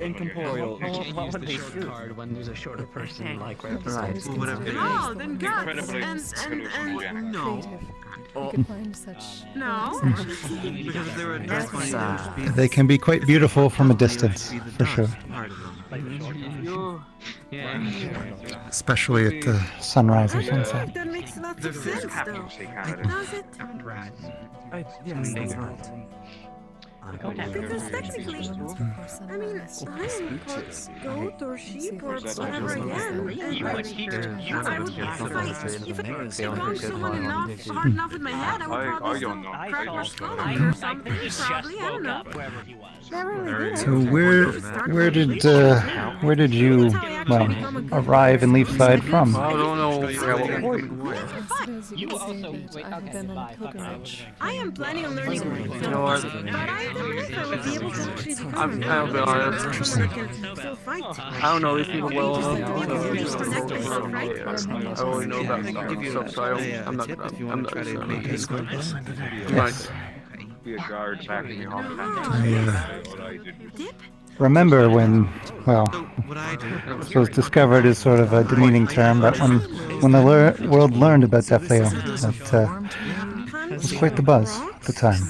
Incorporeal. What would they card when there's a shorter person like right beside you? Oh, then guts. Incredibly And No. You could find such. no. Because if they were dust bunnies, it would just be They can be quite beautiful from a distance, for sure. part of them. Especially at sunrise or sunset. That makes lots of sense, though. Captaincy candidate. Does it? Yes, that's right. Because technically, I mean, I could goat or sheep or whatever again. If I wrong someone enough, hard enough with my head, I would I probably don't know. crack my skull or something. Probably, I don't know. Never really did. So where did you well, arrive and leave side from? I don't know. You also wait. I've been on pilgrimage. I am planning on learning more, You know what? but I don't know if I will be able to actually become I'll be honest. full fight. I don't know these people well enough. I only know about stuff, so I'm not. Be a guard backing me off. Remember when, well, I suppose discovered is sort of a demeaning term, but when the world learned about Defleo, that was quite the buzz at the time.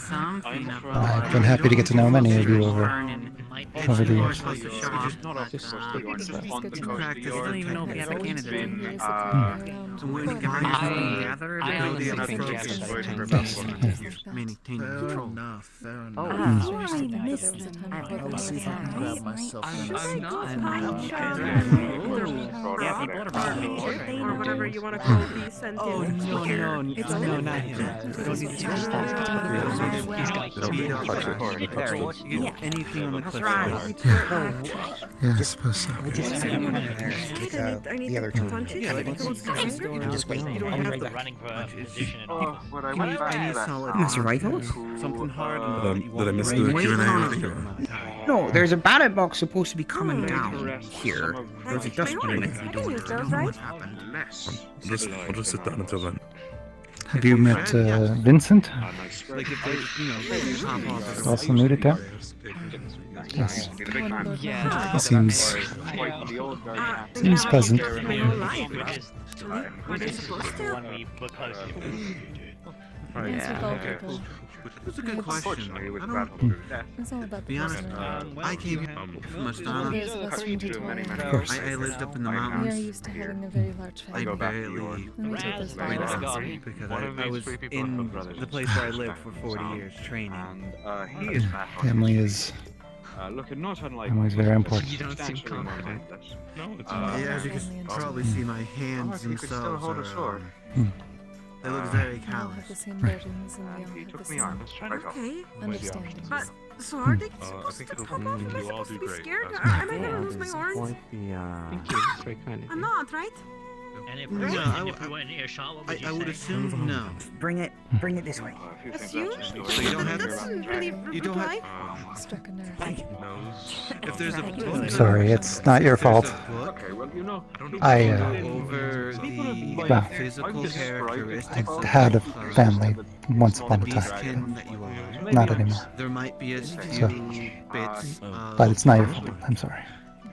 I've been happy to get to know many of you over the years. Or whatever you want to call these sentience. No, not him. Anything on the cliff. Yeah, I suppose so. I need the other two. punches. Just wait. Running for a position in Master Rifles? Something hard. Did I miss the Q&A? No, there's a ballot box supposed to be coming down here. There's a dustbin in it. I can use those, right? I'll just sit down until then. Have you met Vincent? Like if they, Also new to town? Yes. He seems pleasant. That's a good question. It's all about the Be honest, I came here from Astana. I lived up in the We are mountains. used to having a very large I family. barely Let me take those went boxes. out because I was in the place where I lived for 40 years training. He is back on Family is looking not unlike Family's very important. You don't seem substantially more confident. mental. No, it's Yeah, as you can probably see, my hands you could still themselves hold a are, sword. they look very They all have the callous. same burdens and they all He have the took me on. same Okay. understandings. But, so are they I supposed think to it'll pop off? Am I you all supposed do to be great. scared? That's Am I gonna lose my horns? I'm not, right? And if No, we I- were in earshot, what would I would you say? assume no. Bring it this way. Assume? So you don't have That's really you don't reply. have Struck a nerve. if there's a I'm book. sorry, it's not your fault. Okay, well, you know, I Over the well, physical characteristics I of had a the family once the upon a beast time. kin that you are. Not anymore. There might be a few So- bits of But it's not your fault. I'm sorry.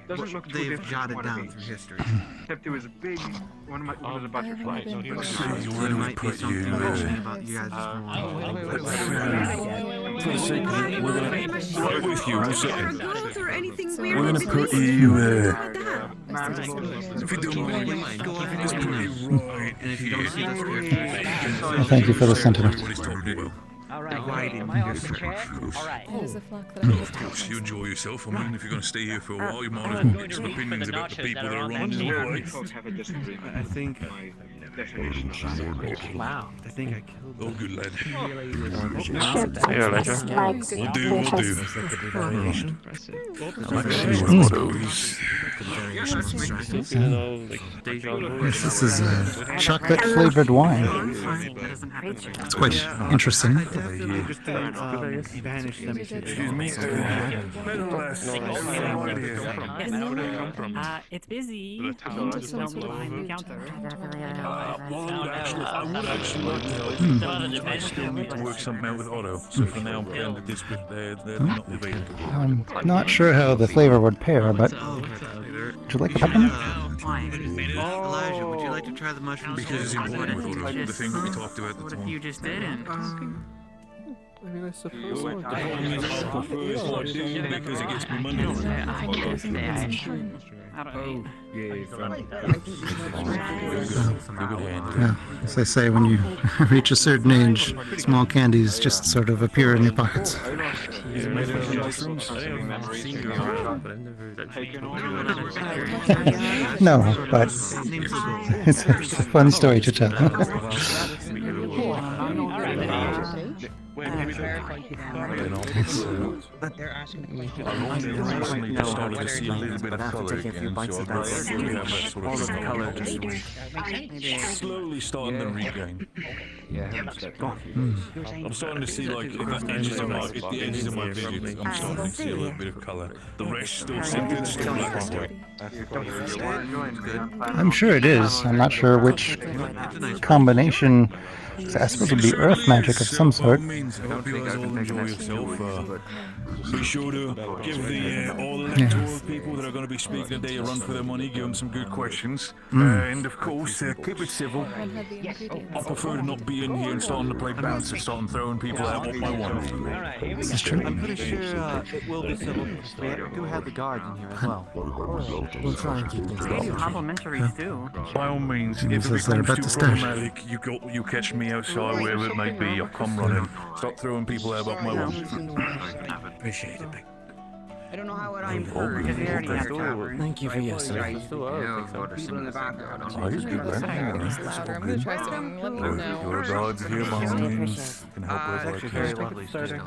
doesn't look too they've different jotted from what it down is. through history. Except there was a big one of the butterflies. been You to said you There wanted might to be put something you. mentioned about you guys Right with you, we'll sit in. Guns or anything So weird. We're gonna with put police you, or something like that. if you don't mind, Go ahead it's and pretty right. and if you don't see the script, Thank you for the sentiment. Everybody's talking about. widen Am I your off the search. chair? Alright. It is a flock that I Of course, you enjoy yourself. I mean, if you're going to stay here for a while, you might as well get some opinions about the people that are around you. Right? Folks have a disagreement. I think My definition of wow. I think I killed Oh, good lad. See you later. We'll do, we'll do. This is a chocolate flavored wine. It's quite interesting. It's busy. I would actually like to help. I still need to work something out with Otto, so for now, pretend that this bit they're not available. I'm not sure how the flavor would pair, but would you like peppermint? Elijah, would you like to try the mushroom? Because it's important with Otto, the thing that we talked about at the time. You just didn't. I mean, I suppose The problem is I'll prefer it like this because it gets me money. Oh, Yeah, as they say, when you reach a certain age, small candies just sort of appear in your pockets. No, but it's a fun story to tell. to them. You know, it's, But they're asking a question. I've only recently just started to see a little bit of color again, so I'd rather really have that sort of slowly starting to regain. I'm starting to see like at the edges of my vision, I'm starting to see a little bit of color. The rest still seems still black and white. I'm sure it is. I'm not sure which combination. I suppose it would be earth magic of some sort. I hope you guys all enjoy yourself. Be sure to give all the electoral people that are going to be speaking today a run for their money. Give them some good questions, and of course, keep it civil. I prefer to not be in here and starting to play bouncer, starting throwing people out what I want. This is true. I'm pretty sure it will be civil. We do have the guard in here as well. We'll try and keep things They do complimentaries too. By all means, if it becomes too problematic, you catch me outside wherever it may be. I'll come running. Stop throwing people out what I want. Appreciate it. I don't know how would I improve because we already have tavern. Thank you for your People in the background. I just do that. Louder. I'm gonna try something. Let me know. Your gods here, my means can help us like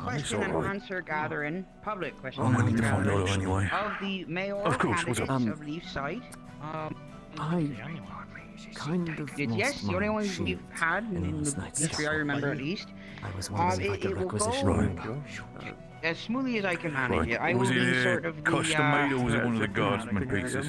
Question and answer gathering, public question I and need to answer find out gathering anyway. of the mayor Of course, what's up? candidates of Leaf Side. I kind of It's yes, the only one we've had in the history I remember at least. I was wondering if I could requisition as smoothly as I can manage Right. it. I will Was be it sort of the custom made or was it one of the guardsman pieces?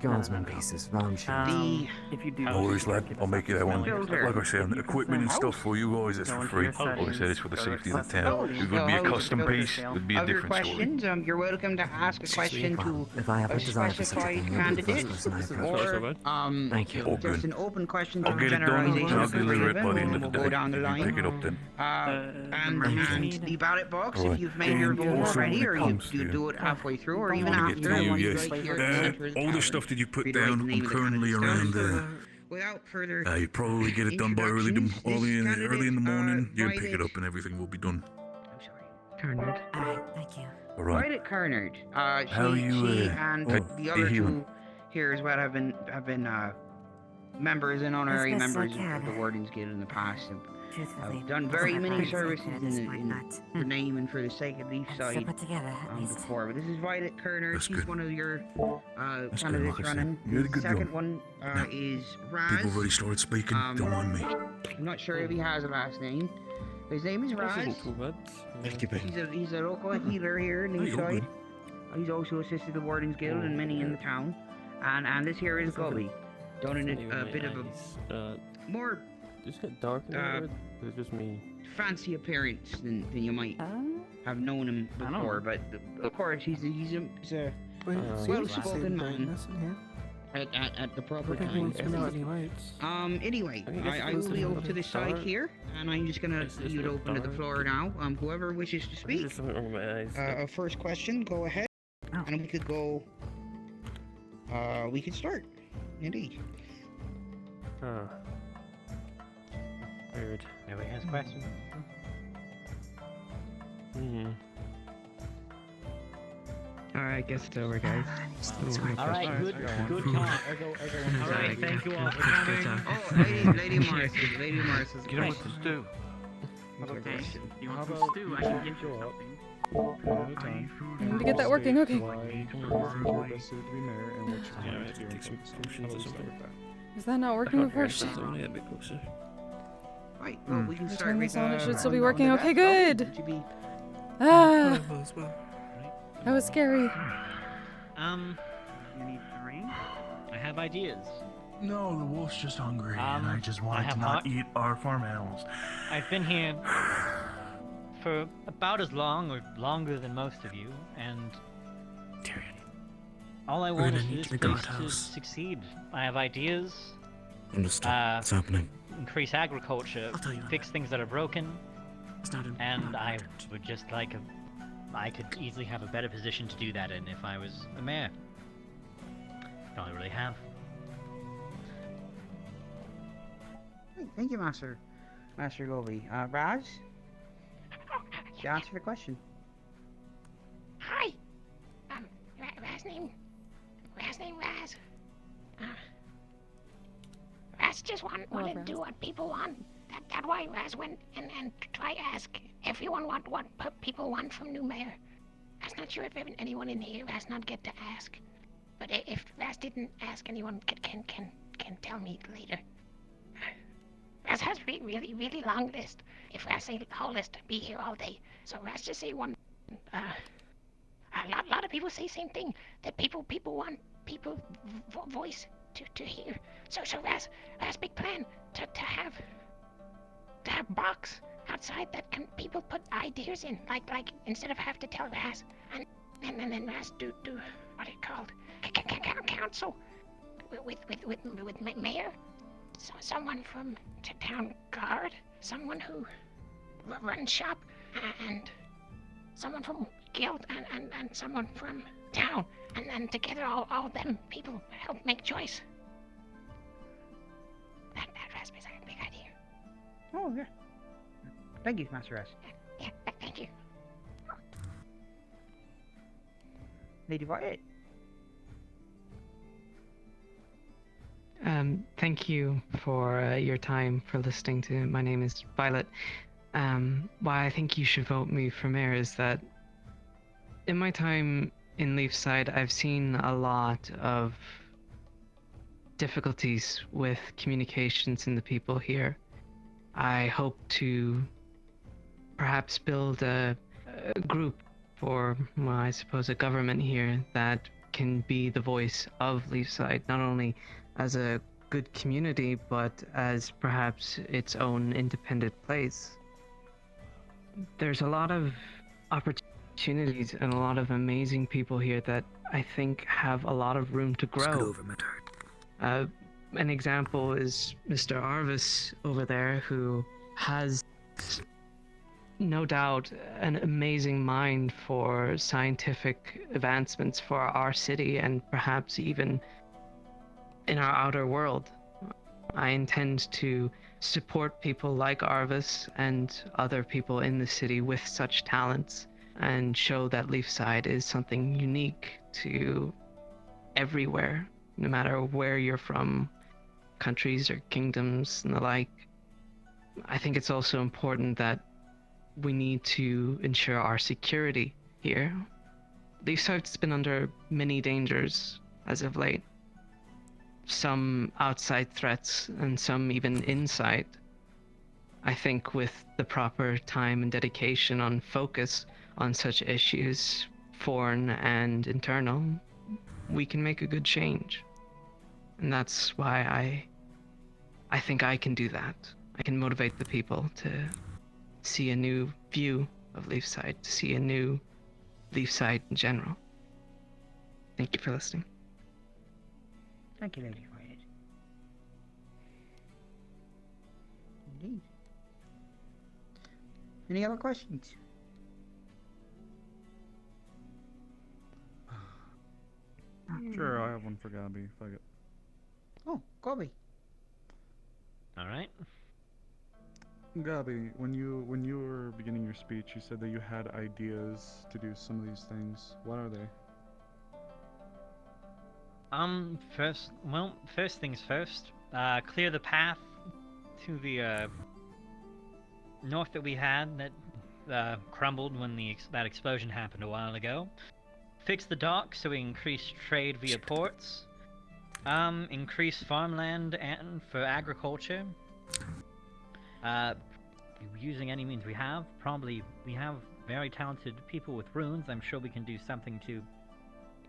Guardsman pieces, round the if you do No worries, lad. I'll make you that one. Filter. Like I said, equipment and stuff for you guys, it's for free. Like I said, it's for the safety of the town. If it would be a custom piece, it would be a other different story. questions, you're welcome to ask a question to If I have a a desire for such a specified thing, you'll be the candidate, first person I approach. or Thank you. All just good. an open question to I'll get it done and generalization I'll of the deliver it by the end and of we'll the go down the day. You line. pick it up then. And the ballot box, Alright. if you've made your vote Also, already, when or it you comes to- do it halfway through, or even When I get after, to you, once yes. right here at the center of the All the tavern. stuff that you put Read out down, the name I'm of the currently candidates. around Without further you probably get it done by early in the Introductions, morning. You can pick it Violet- up and everything will be done. Carnard. Alright, thank you. Alright. Violet Carnard. How She you, and had the the other healing? two here as well have been members and honorary As best I members can. of the Wardens Guild in the past. Truthfully, I've done it's very not many hard to services compare this point in not. the name and for the sake of Leaf Still Side put together, at least. before. But this is Violet Kerner. That's She's good. one of your That's good, candidates like I said. running. You did a The good second job. one is Raz. People already started speaking. Don't mind me. I'm not sure if he has a last name. His name is Raz. He's a local healer here in Leaf Side. He's also assisted the Wardens Guild and many in the town. And this here is Gully. Done in a bit of a more Just get dark in there, or is it just me? fancy appearance than you might have known him before. But of course, he's a well-spoken man at the proper time. Anyway, I will be over to the side here, and I'm just gonna leave it open to the floor now. Whoever wishes to speak. First question, go ahead, and we could go. We could start. Indeed. Weird. Nobody has questions. Alright, guess it's over, guys. Alright, good call. Alright, thank you all for Good coming. talk. Lady Morris is Get him with the stew. Okay. You want some stew? I can get you something. I need to get that working. Okay. Is that not working before? Shit. Right, well, we can I start turn with this on. It should still be on working. the Okay, left. good. Would you be- Ah, that was scary. You need 3? I have ideas. No, the wolf's just hungry, and I just I wanted have to not hot- eat our farm animals. I've been here for about as long or longer than most of you, and all I We're want gonna is need this the place to guardhouse. succeed. I have ideas. Understand what's happening. Increase agriculture, fix things that are broken, and I would just like I could easily have a better position to do that in if I was a mayor. All I really have. Thank you, Master Gobi. Raz? You answer the question. Hi. Last name Raz. Raz just wanted to do what people want. That why Raz went and try ask everyone what people want from new mayor. Raz not sure if anyone in here Raz not get to ask. But if Raz didn't ask, anyone can tell me later. Raz has really long list. If Raz say the whole list, I'd be here all day. So Raz just say one. A lot of people say same thing, that people want people voice to hear. So Raz big plan to have box outside that can people put ideas in, like instead of have to tell Raz and then Raz do what it called council with mayor, someone from town guard, someone who runs shop, and someone from guild, and someone from town, and together all them people help make choice. That Raz like a big idea. Oh yeah. Thank you, Master Raz. Yeah, thank you. Lady Violet. Thank you for your time, for listening to. My name is Violet. Why I think you should vote me for mayor is that in my time in Leafside, I've seen a lot of difficulties with communications in the people here. I hope to perhaps build a group, or, well, I suppose a government here that can be the voice of Leafside, not only as a good community, but as perhaps its own independent place. There's a lot of opportunities and a lot of amazing people here that I think have a lot of room to grow. An example is Mr. Arvis over there, who has no doubt an amazing mind for scientific advancements for our city and perhaps even in our outer world. I intend to support people like Arvis and other people in the city with such talents and show that Leafside is something unique to everywhere, no matter where you're from, countries or kingdoms and the like. I think it's also important that we need to ensure our security here. Leafside's been under many dangers as of late. Some outside threats and some even inside. I think with the proper time and dedication on focus on such issues, foreign and internal, we can make a good change. And that's why I think I can do that. I can motivate the people to see a new view of Leafside, to see a new Leafside in general. Thank you for listening. Thank you, Lady Violet. Indeed. Any other questions? Sure, I have one for Gabby. Fuck it. Oh, Gabby. All right. Gabby, when you were beginning your speech, you said that you had ideas to do some of these things. What are they? First things first. Clear the path to the north that we had that crumbled when that explosion happened a while ago. Fix the docks so we increase trade via ports. Increase farmland and for agriculture. Using any means we have. We have very talented people with runes. I'm sure we can do something to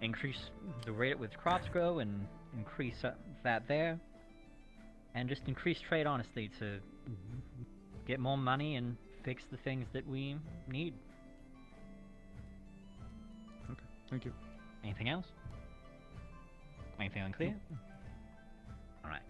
increase the rate at which crops grow and increase that there. And just increase trade, honestly, to get more money and fix the things that we need. Okay, thank you. Anything else? Anything unclear? Alright.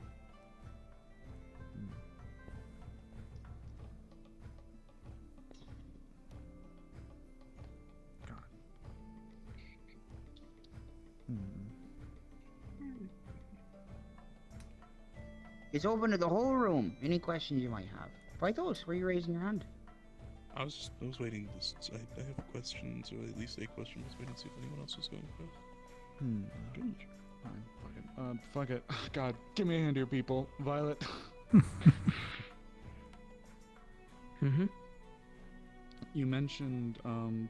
It's open to the whole room. Any questions you might have? Vitos, were you raising your hand? I was waiting. I have questions, or at least a question. I was waiting to see if anyone else was going first. Fine, fuck it. God, give me a hand here, people. Violet. Mm-hmm. You mentioned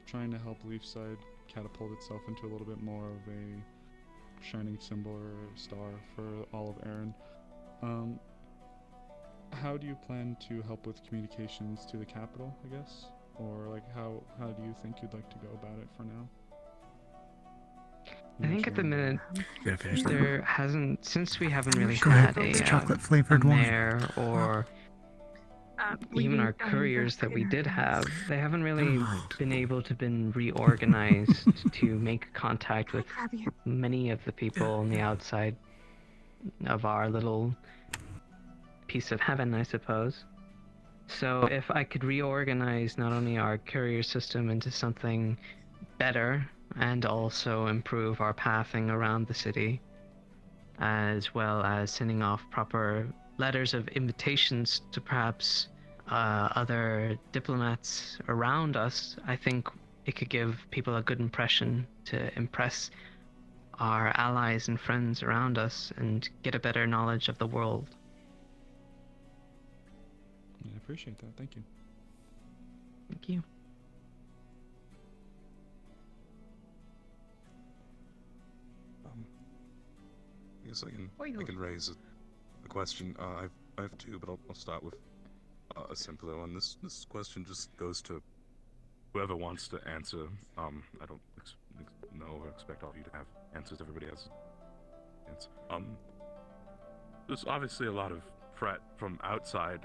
trying to help Leafside catapult itself into a little bit more of a shining symbol or star for all of Erin. How do you plan to help with communications to the capital, I guess? Or like how do you think you'd like to go about it for now? I think at the minute there hasn't, since we haven't really Sure. had It's a chocolate-flavored wine. mayor or even our couriers that we did have, they haven't really been able to been reorganized to make contact with many of the people on the outside of our little piece of heaven, I suppose. So if I could reorganize not only our courier system into something better and also improve our pathing around the city, as well as sending off proper letters of invitations to perhaps other diplomats around us, I think it could give people a good impression to impress our allies and friends around us and get a better knowledge of the world. I appreciate that. Thank you. Thank you. I guess I can raise a question. I have two, but I'll start with a simpler one. This question just goes to whoever wants to answer. I don't know or expect all of you to have answers. Everybody has answers. There's obviously a lot of threat from outside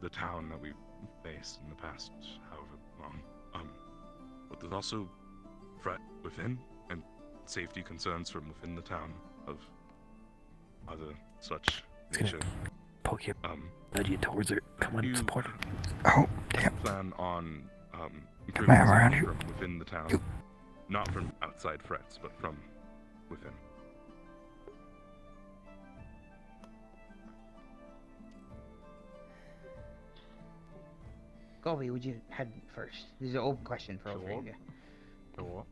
the town that we've faced in the past however long. But there's also threat within and safety concerns from within the town of other such nature. Poke you, nudge you towards her. Come on, support her. Oh, damn. Plan on Come on, around improving here. from within the town, not from outside threats, but from within. Gobi, would you head first? This is an open question for all three of you. Sure.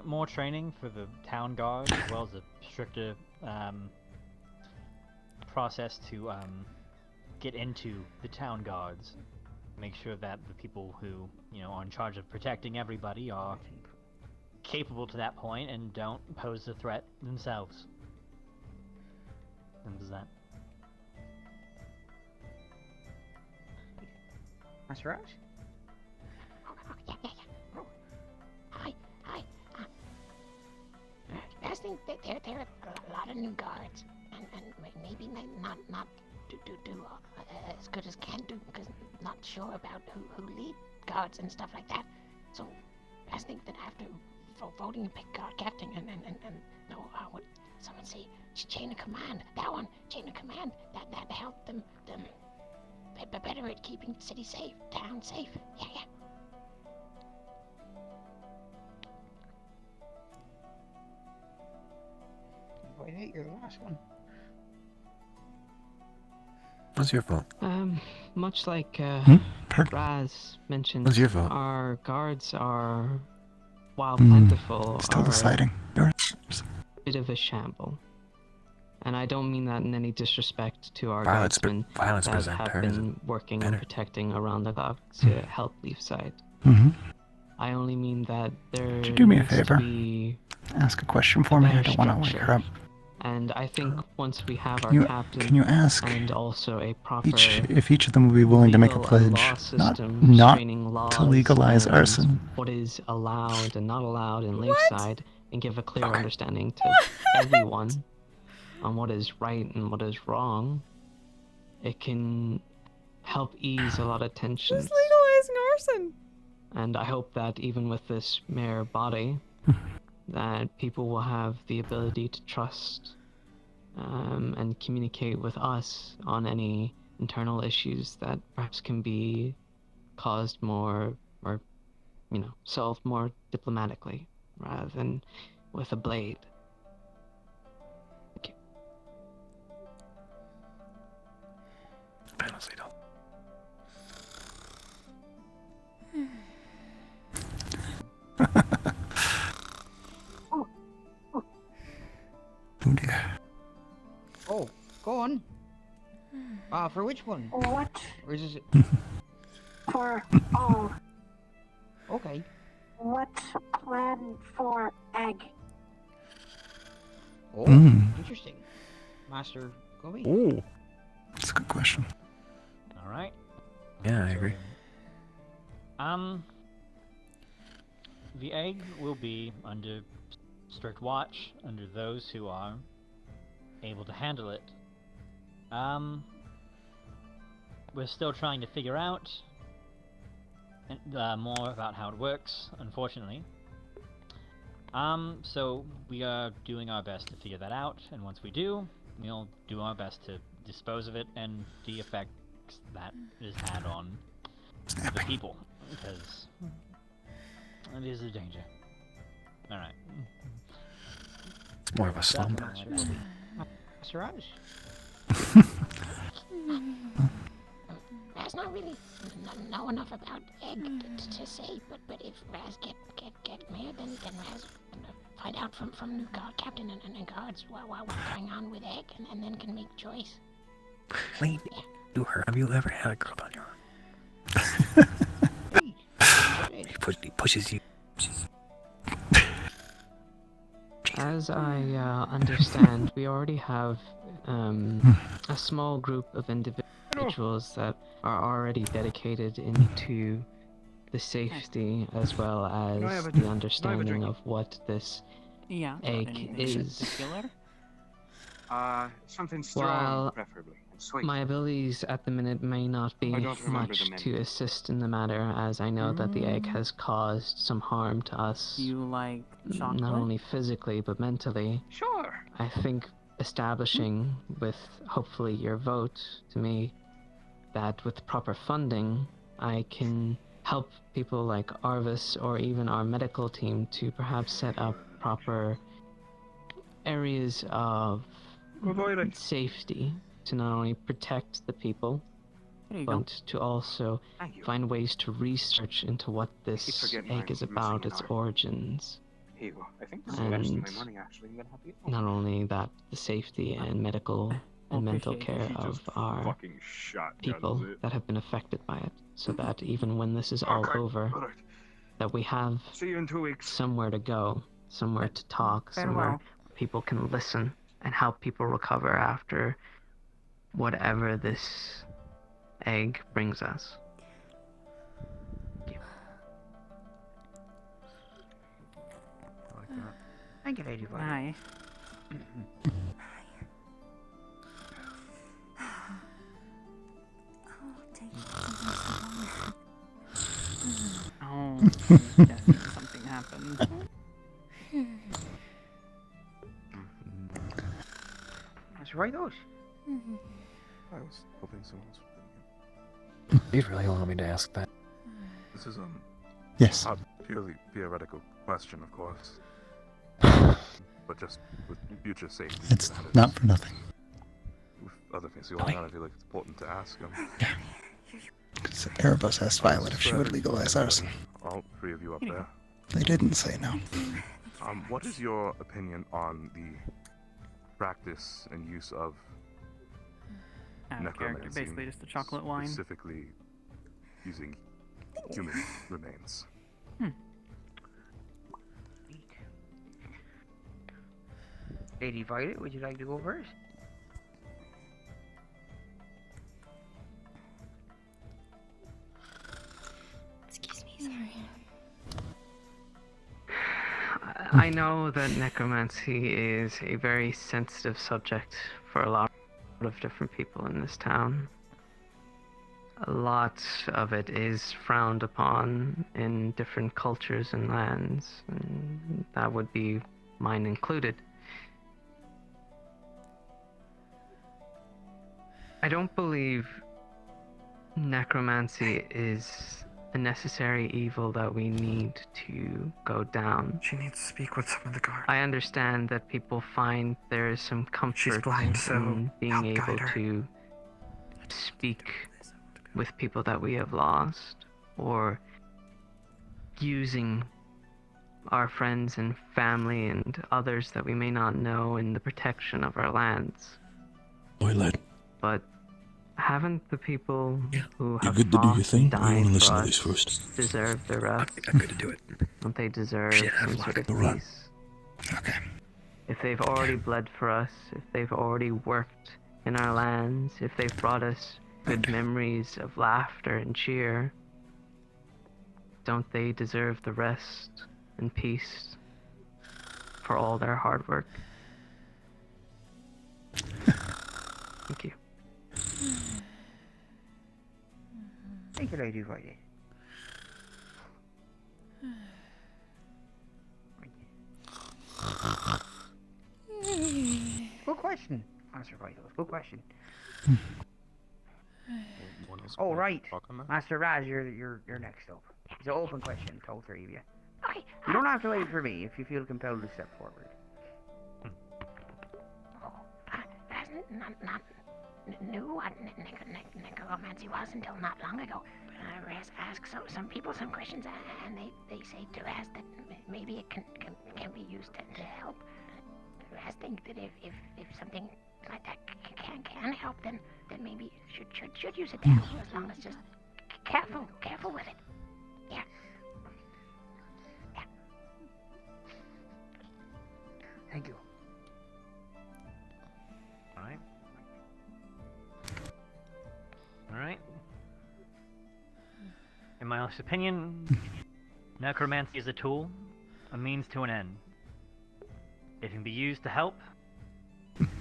More training for the town guard, as well as a stricter process to get into the town guards. Make sure that the people who are in charge of protecting everybody are capable to that point and don't pose a threat themselves. And does that? Master Raj? Hi. I think that there are a lot of new guards, and maybe not do as good as can do, because I'm not sure about who lead guards and stuff like that. So I think that after voting, pick guard captain and what someone say, chain of command. That one, chain of command. That helped them be better at keeping the city safe, town safe. Yeah. Wait, you're the last one. What's your fault? Much like Pardon? Raz mentioned, What's your fault? our guards are, while plentiful, Still are deciding. Yours. a bit of a shamble. And I don't mean that in any disrespect to our Violence guardsmen violence that present have her as been working better. and protecting around the clock to help Leafside. Mm-hmm. I only mean that there Could you do me a needs to favor? be Ask a question for me. I better don't want to wake structure. her up. And I think once we have Can our you- captain can you ask and also a proper If each of them would be willing to make a legal and pledge law not system restraining laws to legalize and arson. what is allowed and not allowed in Lakeside, and give a clear understanding to everyone on what is right and what is wrong, it can help ease a lot of tensions. Who's legalizing arson? And I hope that even with this mayor body, that people will have the ability to trust and communicate with us on any internal issues that perhaps can be caused more or, solved more diplomatically rather than with a blade. Thank you. Honestly, don't. Oh dear. For which one? What? Or is it? For all. Okay. What's plan for egg? Oh, interesting. Master Gobi. Ooh. That's a good question. All right. Yeah, I agree. The egg will be under strict watch under those who are able to handle it. We're still trying to figure out more about how it works, unfortunately. So we are doing our best to figure that out, and once we do, we'll do our best to dispose of it and the effects that it has had on the people, because it is a danger. Alright. It's more of a slump. That's right. Raz not really know enough about egg to say, but if Raz get mayor, then Raz find out from new guard captain and guards what's going on with egg, and then can make choice. Lane, you her. Have you ever had a girl on your arm? He pushes you. As I understand, we already have a small group of individuals that are already dedicated into the safety as well as the understanding of what this egg is. Something strong, While preferably, and sweet. my abilities at the minute may not be much to assist in the matter, as I know that the egg has caused some harm to us. You like chocolate? Not only physically, but mentally. Sure. I think establishing, with hopefully your vote to me, that with proper funding, I can help people like Arvis or even our medical team to perhaps set up proper areas of safety to not only protect the people, but to also find ways to research into what this egg is about, its origins. Here you go. I think this is actually my money, actually. I'm gonna have to get Not only that, the safety and medical and mental care of our people that have been affected by it, so that even when this is all over, that we have somewhere to go, somewhere to talk, somewhere people can listen and help people recover after whatever this egg brings us. Thank you, Lady Violet. Hi. Oh, definitely something happened. That's right, those. I was hoping someone else would. You'd really want me to ask that? This is Yes. a purely theoretical question, of course, but just with future safety. It's not for nothing. With other things going on, I feel like it's important to ask them. Yeah. Because Erebus asked Violet if she would legalize arson. All three of you up there. They didn't say no. What is your opinion on the practice and use of necromancy? Basically just the chocolate wine. Specifically using human remains. Lady Violet, would you like to go first? Excuse me, sorry. I know that necromancy is a very sensitive subject for a lot of different people in this town. A lot of it is frowned upon in different cultures and lands, and that would be mine included. I don't believe necromancy is a necessary evil that we need to go down. She needs to speak with some of the guards. I understand that people find there is some comfort in being able to speak with people that we have lost, or using our friends and family and others that we may not know in the protection of our lands. Toilet. But haven't the people who You're have good to do fought your thing, and or you want died to for listen to us this first? deserve the rest? I'm good to do it. Don't they deserve Shit, some sort of Alright. peace? Okay. If they've already bled for us, if they've already worked in our lands, if they've brought us good memories of laughter and cheer, don't they deserve the rest and peace for all their hard work? Thank you. Thank you, Lady Friday. Good question, Master Vital. Good question. Oh right, Master Raz, you're next up. It's an open question to all three of you. Okay. You don't have to wait for me if you feel compelled to step forward. That's not new what necromancy was until not long ago. Raz asked some people some questions, and they say to Raz that maybe it can be used to help. Raz think that if something like that can help, then maybe should use it to help, as long as just careful with it. Yeah. Thank you. Alright. In my honest opinion, necromancy is a tool, a means to an end. It can be used to help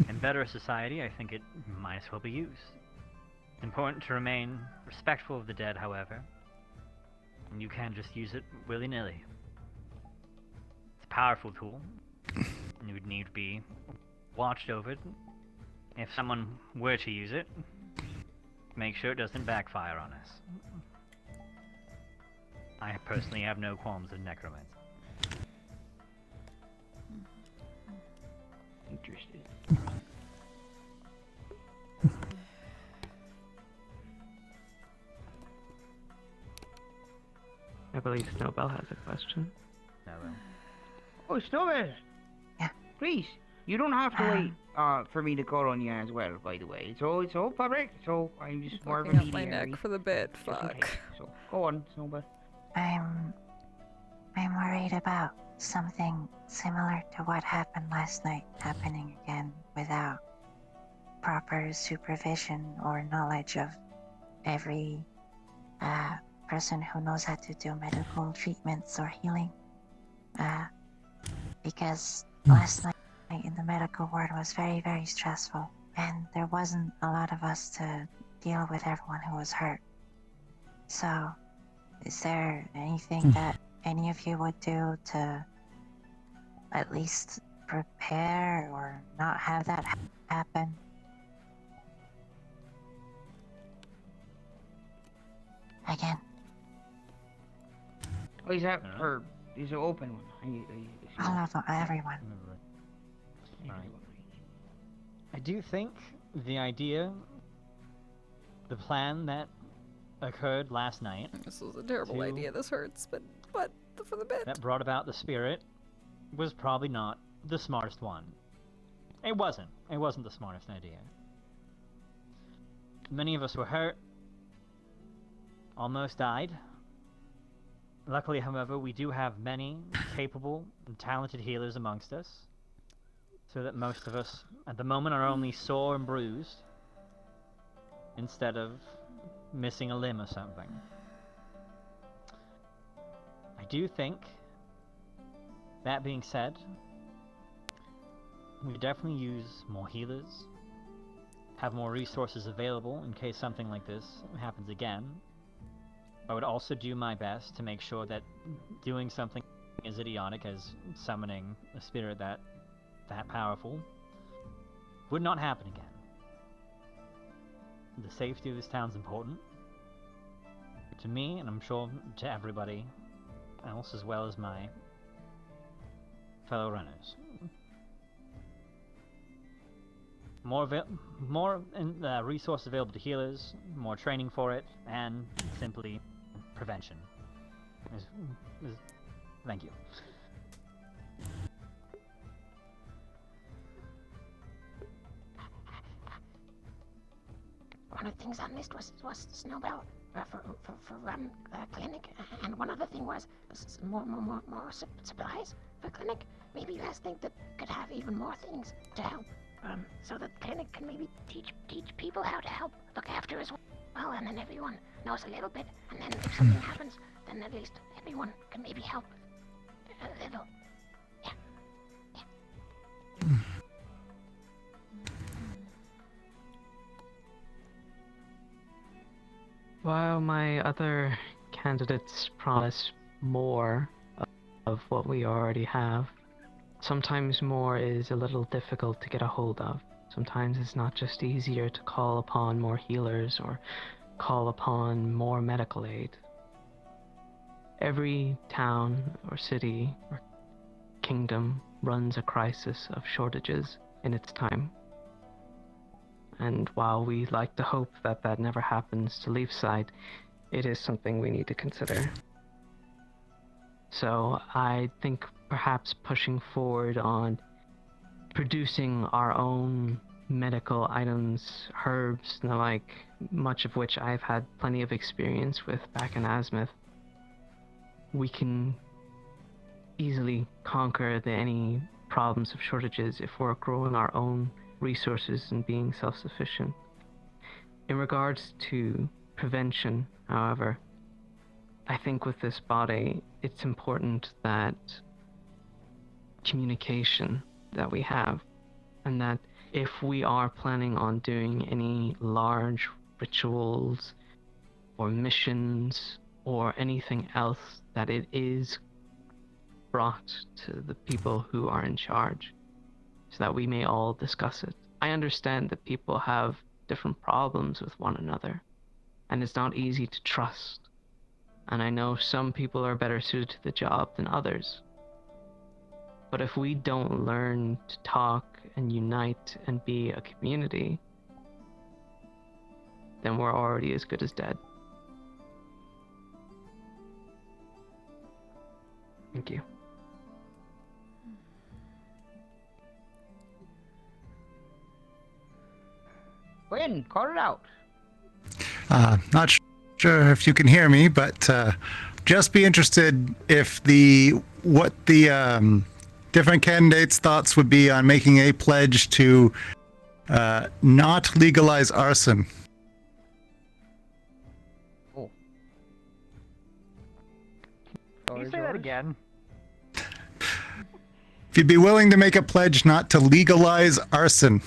and better society. I think it might as well be used. It's important to remain respectful of the dead, however, and you can't just use it willy-nilly. It's a powerful tool, and you would need to be watched over it. If someone were to use it, make sure it doesn't backfire on us. I personally have no qualms with necromancy. Interested. I believe Snowbell has a question. Oh, Snowbell! Yeah. Please, you don't have to wait for me to call on you as well, by the way. It's all public, so I'm just more of a Fucking up mediator. my neck for the bit. Fuck. So, go on, Snowbell. I'm worried about something similar to what happened last night happening again without proper supervision or knowledge of every person who knows how to do medical treatments or healing. Because last night in the medical ward was very, very stressful, and there wasn't a lot of us to deal with everyone who was hurt. So, is there anything that any of you would do to at least prepare or not have that happen? Again. Oh, is that or is it open one? All of them, everyone. I do think the idea, the plan that occurred last night. This was a terrible idea. This hurts, but for the bit. That brought about the spirit was probably not the smartest one. It wasn't. It wasn't the smartest idea. Many of us were hurt. Almost died. Luckily, however, we do have many capable and talented healers amongst us, so that most of us, at the moment, are only sore and bruised, instead of missing a limb or something. I do think, that being said, we definitely use more healers, have more resources available in case something like this happens again. I would also do my best to make sure that doing something as idiotic as summoning a spirit that powerful would not happen again. The safety of this town is important to me, and I'm sure to everybody else, as well as my fellow runners. More resources available to healers, more training for it, and simply prevention. Thank you. one of the things on the list was the snowball for clinic, and one other thing was more supplies for clinic. Maybe you guys think that could have even more things to help, so that the clinic can maybe teach people how to help look after as well, and then everyone knows a little bit, and then if something happens, then at least everyone can maybe help a little. While my other candidates promise more of what we already have, sometimes more is a little difficult to get a hold of. Sometimes it's not just easier to call upon more healers or call upon more medical aid. Every town or city or kingdom runs a crisis of shortages in its time. And while we like to hope that that never happens to Leafside, it is something we need to consider. So I think perhaps pushing forward on producing our own medical items, herbs, and the like, much of which I've had plenty of experience with back in Azimuth, we can easily conquer any problems of shortages if we're growing our own resources and being self-sufficient. In regards to prevention, however, I think with this body, it's important that communication that we have, and that if we are planning on doing any large rituals or missions or anything else, that it is brought to the people who are in charge, so that we may all discuss it. I understand that people have different problems with one another, and it's not easy to trust. And I know some people are better suited to the job than others. But if we don't learn to talk and unite and be a community, then we're already as good as dead. Thank you. Quinn, call it out. Not sure if you can hear me, but just be interested if what the different candidates' thoughts would be on making a pledge to not legalize arson. Oh. Can you say that again? If you'd be willing to make a pledge not to legalize arson.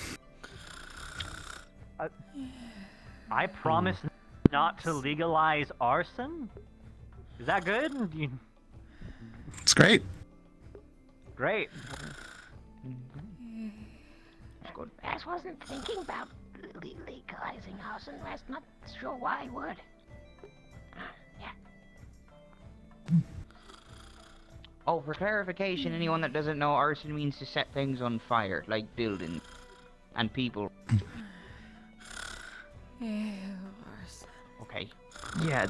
I promise not to legalize arson? Is that good? It's great. Great. I wasn't thinking about legalizing arson. I'm not sure why I would. Oh, for clarification, anyone that doesn't know, arson means to set things on fire, like buildings and people. Okay. Yeah,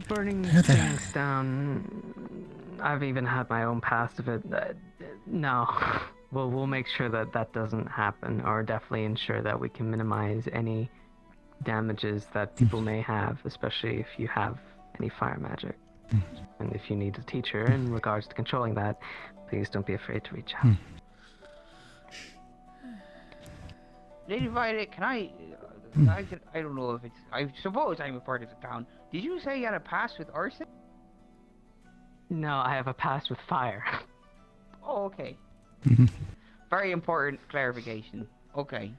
burning things down. I've even had my own past of it. No, we'll make sure that that doesn't happen, or definitely ensure that we can minimize any damages that people may have, especially if you have any fire magic. And if you need a teacher in regards to controlling that, please don't be afraid to reach out. Lady Violet, can I don't know if it's... I suppose I'm a part of the town. Did you say you had a past with arson? No, I have a past with fire. Oh, okay. Very important clarification. Okay.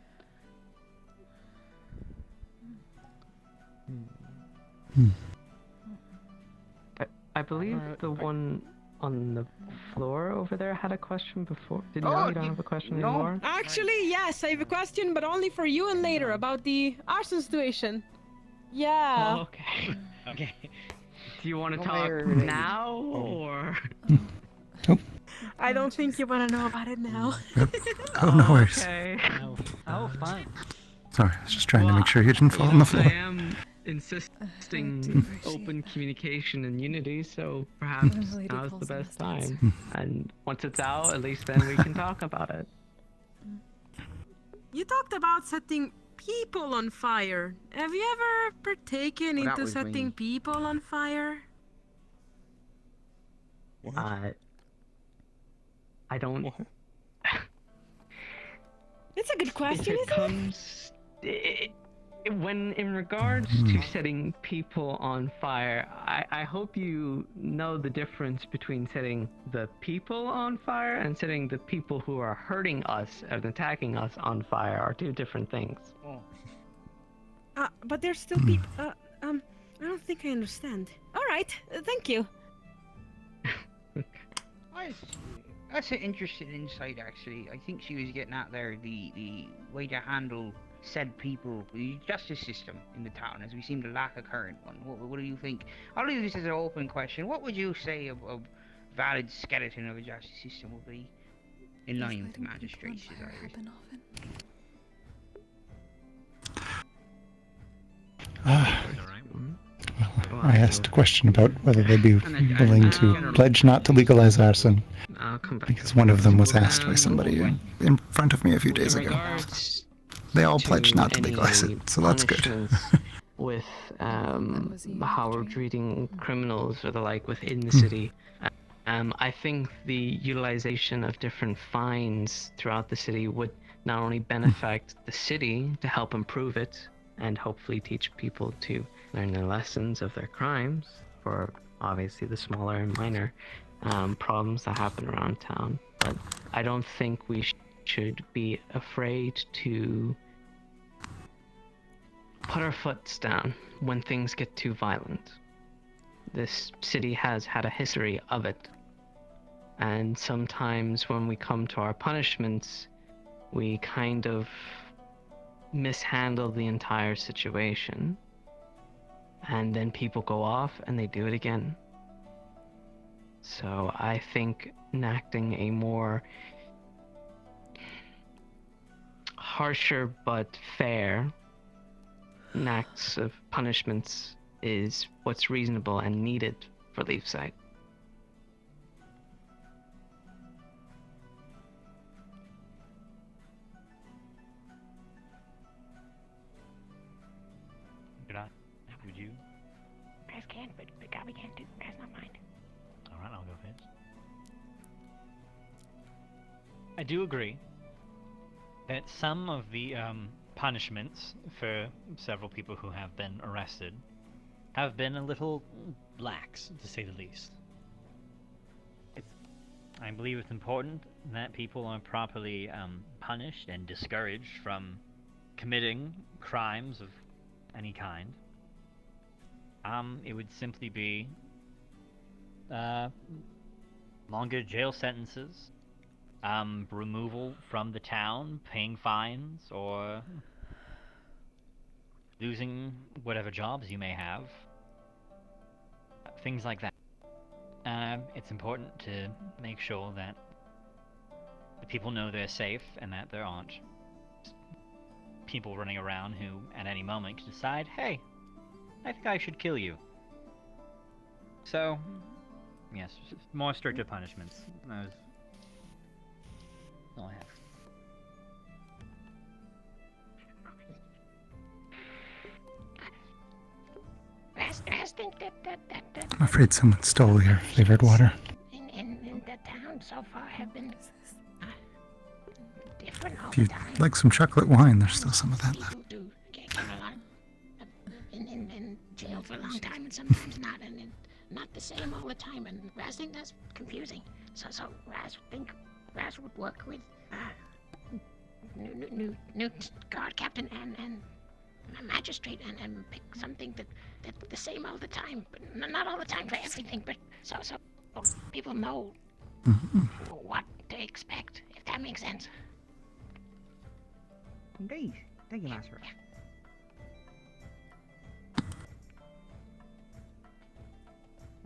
I believe the one on the floor over there had a question before. You don't have a question anymore? Actually, yes, I have a question, but only for you and later about the arson situation. Yeah. Oh, okay. Okay. Do you want to talk now or? I don't think you want to know about it now. Oh, no worries. Okay. Oh, fine. Sorry, I was just trying to make sure you didn't fall on the floor. I am insisting open communication and unity, so perhaps now's the best time. And once it's out, at least then we can talk about it. You talked about setting people on fire. Have you ever partaken Well, that into was setting me. people on fire? I don't. It's a good question, If it isn't comes, when in regards to setting people on fire, I hope you know the difference between setting the people on fire and setting the people who are hurting us and attacking us on fire are two different things. Oh. But there's still people. I don't think I understand. All right, thank you. That's an interesting insight, actually. I think she was getting at there the way to handle said people, the justice system in the town, as we seem to lack a current one. What do you think? I'll leave this as an open question. What would you say a valid skeleton of a justice system would be in line with the magistrate's desires? I asked a question about whether they'd be willing to pledge not to legalize arson. I'll come back. Because one of them was asked by somebody in front of me a few days ago. They all pledged not to legalize it, so that's good. With how we're treating criminals or the like within the city. I think the utilization of different fines throughout the city would not only benefit the city to help improve it and hopefully teach people to learn their lessons of their crimes for obviously the smaller and minor problems that happen around town, but I don't think we should be afraid to put our foots down when things get too violent. This city has had a history of it, and sometimes when we come to our punishments, we kind of mishandle the entire situation, and then people go off and they do it again. So I think enacting a more harsher but fair acts of punishments is what's reasonable and needed for Leafside. Would you? Guys can, but Gabi can't do. Guys not mind. Alright, I'll go first. I do agree that some of the punishments for several people who have been arrested have been a little lax, to say the least. I believe it's important that people are properly punished and discouraged from committing crimes of any kind. It would simply be longer jail sentences, removal from the town, paying fines, or losing whatever jobs you may have. Things like that. It's important to make sure that the people know they're safe and that there aren't people running around who at any moment can decide, hey, I think I should kill you. So, yes, more stricter punishments. That's all I have. I think that I'm afraid someone stole your flavored water. in the town so far have been different all If the you'd time. like some chocolate wine, there's still some of that left. People do get a lot in jail for a long time and sometimes not, and not the same all the time. And Raz think that's confusing. So Raz would work with new guard captain and a magistrate and pick something that's the same all the time, but not all the time for everything. But so people know what to expect, if that makes sense. Indeed. Thank you, Master.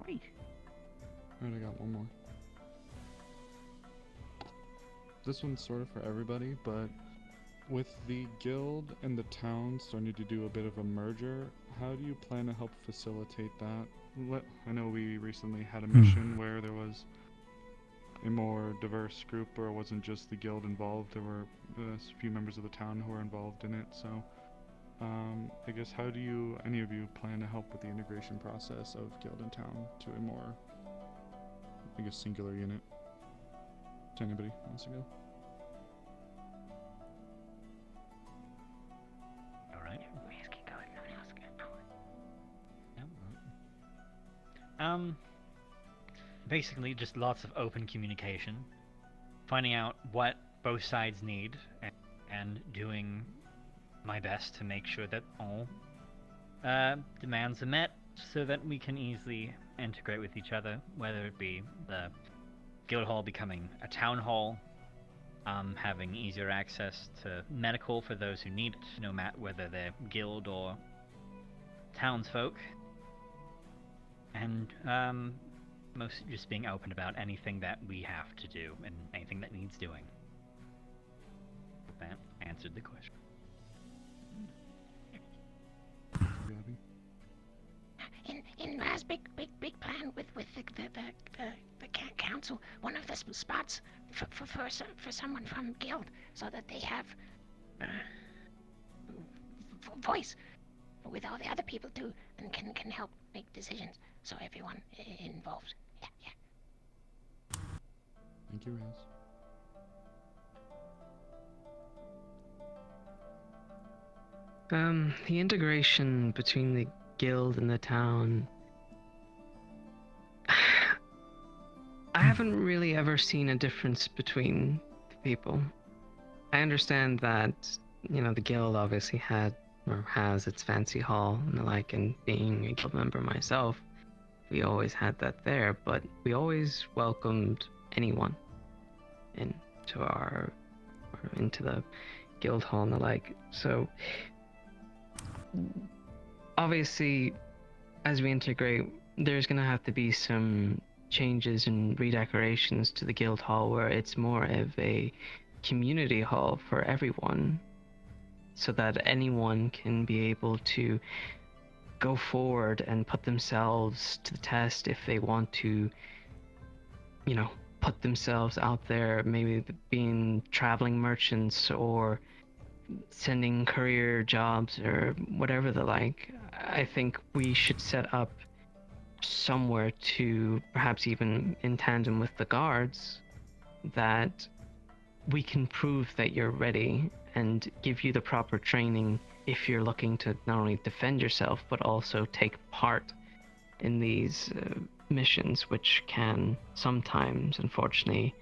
Right. Alright, I got one more. This one's sort of for everybody, but with the guild and the town starting to do a bit of a merger, how do you plan to help facilitate that? I know we recently had a mission where there was a more diverse group, or it wasn't just the guild involved, there were a few members of the town who were involved in it, so I guess how do any of you plan to help with the integration process of Guild and Town to a more, I guess, singular unit? Does anybody wants to go? Alright. Basically just lots of open communication, finding out what both sides need, and doing my best to make sure that all demands are met so that we can easily integrate with each other, whether it be the guild hall becoming a town hall, having easier access to medical for those who need it, no matter whether they're guild or townsfolk, and mostly just being open about anything that we have to do and anything that needs doing. That answered the question. In Raz's big plan with the council, one of the spots for someone from guild, so that they have voice with all the other people too, and can help make decisions. So everyone involved. Yeah. Thank you, Raz. The integration between the guild and the town. I haven't really ever seen a difference between the people. I understand that, the guild obviously had or has its fancy hall and the like, and being a guild member myself, we always had that there, but we always welcomed anyone into the guild hall and the like. So obviously, as we integrate, there's gonna have to be some changes and redecorations to the guild hall where it's more of a community hall for everyone, so that anyone can be able to go forward and put themselves to the test if they want to, put themselves out there, maybe being traveling merchants or sending courier jobs or whatever the like. I think we should set up somewhere to, perhaps even in tandem with the guards, that we can prove that you're ready and give you the proper training if you're looking to not only defend yourself but also take part in these missions, which can sometimes, unfortunately,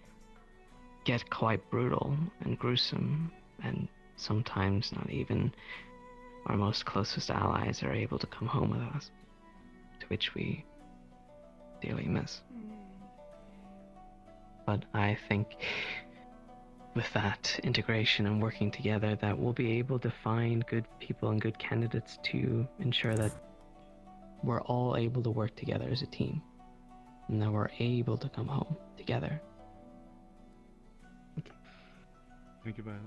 get quite brutal and gruesome, and sometimes not even our most closest allies are able to come home with us, to which we dearly miss. But I think with that integration and working together, that we'll be able to find good people and good candidates to ensure that we're all able to work together as a team, and that we're able to come home together. Thank you, Violet.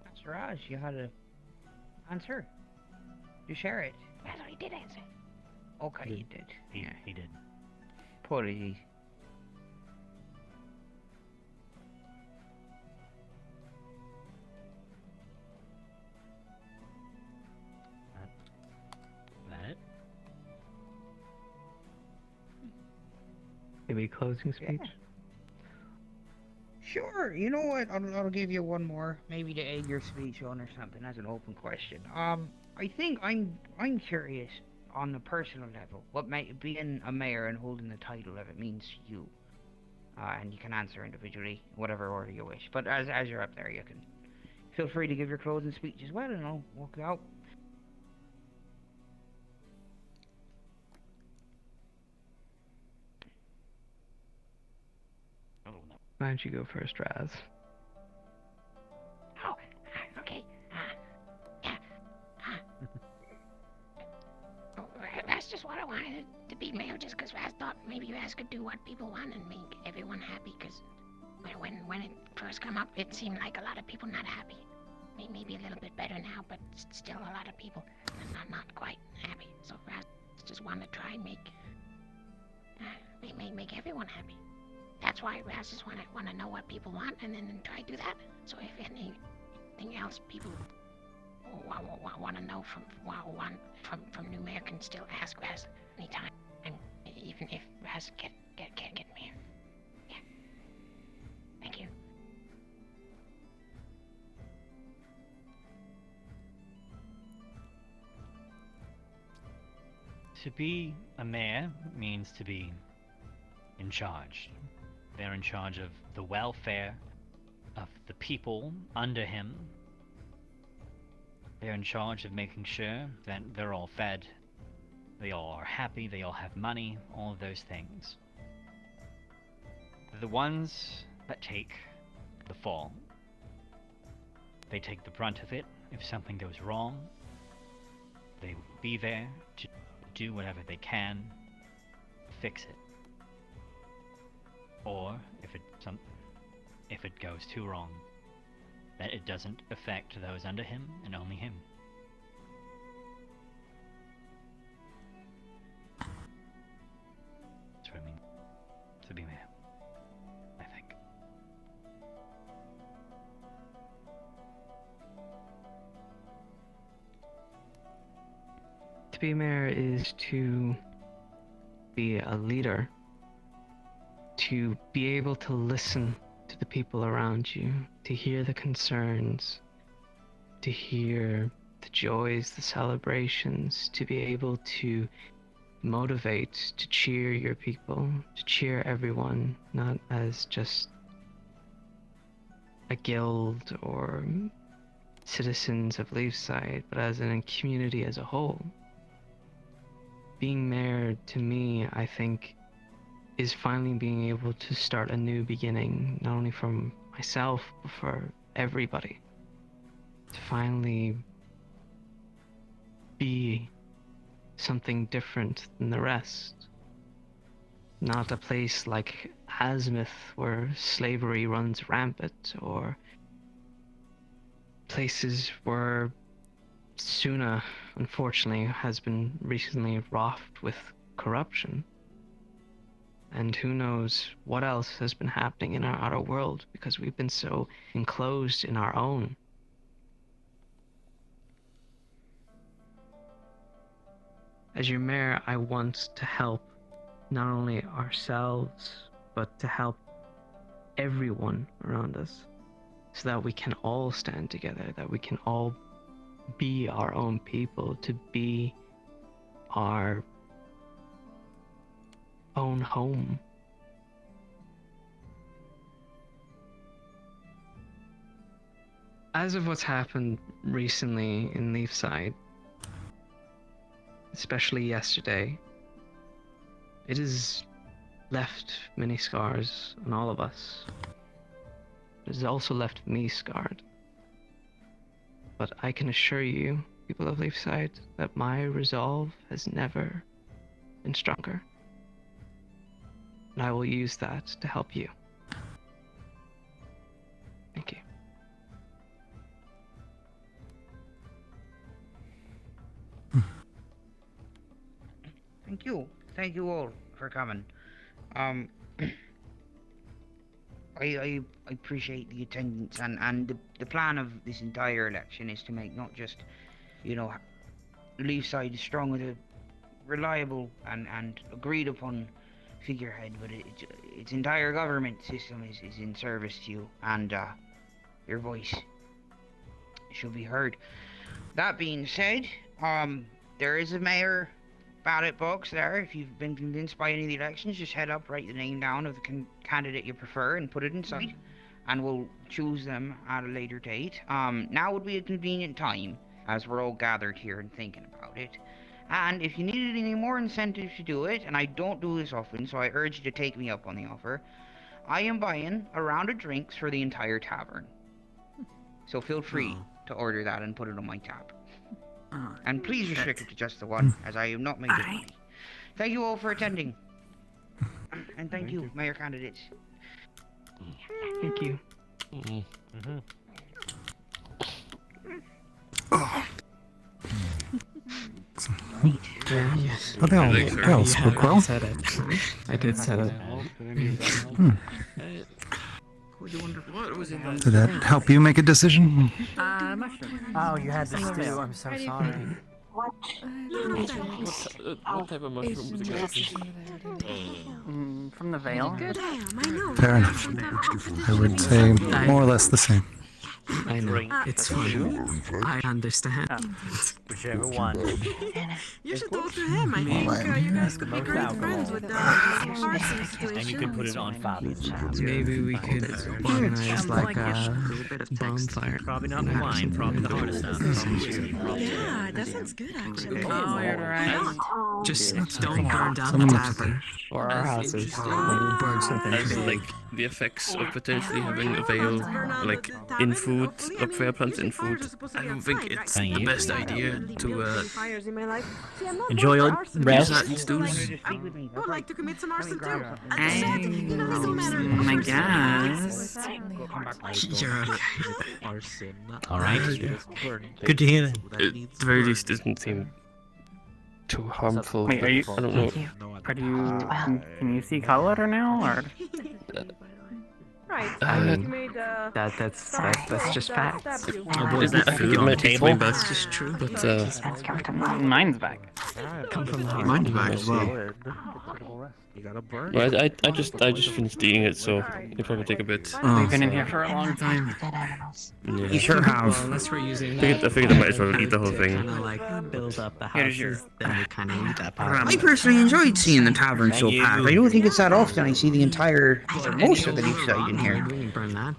That's Raj, you had an answer. You share it. I already did answer. Okay, you did. He did. Apologies. That it? Maybe closing speech? Yeah. Sure, you know what? I'll give you one more, maybe to egg your speech on or something as an open question. I think I'm curious on the personal level, what might being a mayor and holding the title of it means to you. And you can answer individually, whatever order you wish. But as you're up there, you can feel free to give your closing speech as well, and I'll walk out. Why don't you go first, Raz? Oh, okay. That's just what I wanted to be mayor, just because Raz thought maybe Raz could do what people want and make everyone happy, because when it first came up, it seemed like a lot of people not happy. Maybe a little bit better now, but still a lot of people not quite happy. So Raz just wanted to try and make everyone happy. that's why Raz just want to know what people want, and then try to do that. So if anything else people want to know from New Mayor can still ask Raz anytime, and even if Raz get Mayor. Yeah. Thank you. To be a mayor means to be in charge. They're in charge of the welfare of the people under him. They're in charge of making sure that they're all fed, they all are happy, they all have money, all of those things. They're the ones that take the fall. They take the brunt of it. If something goes wrong, they will be there to do whatever they can to fix it. Or if it goes too wrong, that it doesn't affect those under him and only him. That's what I mean to be mayor, I think. To be mayor is to be a leader, to be able to listen to the people around you, to hear the concerns, to hear the joys, the celebrations, to be able to motivate, to cheer your people, to cheer everyone, not as just a guild or citizens of Leafside, but as a community as a whole. Being mayor, to me, I think, is finally being able to start a new beginning, not only for myself, but for everybody. To finally be something different than the rest. Not a place like Azimuth where slavery runs rampant, or places where Suna, unfortunately, has been recently wrought with corruption. And who knows what else has been happening in our outer world, because we've been so enclosed in our own. As your mayor, I want to help not only ourselves, but to help everyone around us, so that we can all stand together, that we can all be our own people, to be our own home. As of what's happened recently in Leafside, especially yesterday, it has left many scars on all of us. It has also left me scarred. But I can assure you, people of Leafside, that my resolve has never been stronger. And I will use that to help you. Thank you. Thank you. Thank you all for coming. I appreciate the attendance, and the plan of this entire election is to make not just, Leafside strong with a reliable and agreed upon figurehead, but its entire government system is in service to you, and your voice should be heard. That being said, there is a mayor ballot box there. If you've been convinced by any of the elections, just head up, write the name down of the candidate you prefer, and put it inside, and we'll choose them at a later date. Now would be a convenient time, as we're all gathered here and thinking about it. And if you needed any more incentive to do it, and I don't do this often, so I urge you to take me up on the offer, I am buying a round of drinks for the entire tavern. So feel free to order that and put it on my tab. And please restrict it to just the one, as I am not making money. Thank you all for attending. And thank you, mayor candidates. Thank you. Yeah, yes. But they all spoke well. Said it. I did say it. Did that help you make a decision? Oh, you had this too. I'm so sorry. What type of mushroom was it? From the Vale. Fair enough. I would say more or less the same. I know. It's fine. I understand. Whichever one. You should talk to him. I think you guys could be great friends with the Arson situation. And you could put it on Fabian's channel. Maybe we could organize like a bonfire. Probably not mine, probably the hardest stuff. Yeah, that sounds good actually. Just don't burn down the tavern or our houses. We'll burn something. As like the effects of potentially having a veil like in food, like fire plants in food. I don't think it's the best idea to enjoy your rest. use that in stews. I would like to commit some arson too. I guess. You're okay. Alright. Good to hear. At the very least, doesn't seem too harmful. Wait, are you? I don't know. Are you? Can you see color now, or? Right. That's just facts. I think it might be coming back. It's just true. But Mine's back. Come from the Mine's back as well. You gotta burn. well, I just finished eating it, so it'll probably take a bit. We've been in here for a long time. Yeah. You sure have. Unless we're using I figured I might as well eat the whole thing. Kind of like build up the Here's your- houses, then we kind of eat that part. I personally enjoyed seeing the tavern so packed. I don't think it's that often I see the entire, or most of the new side in here. We can burn that.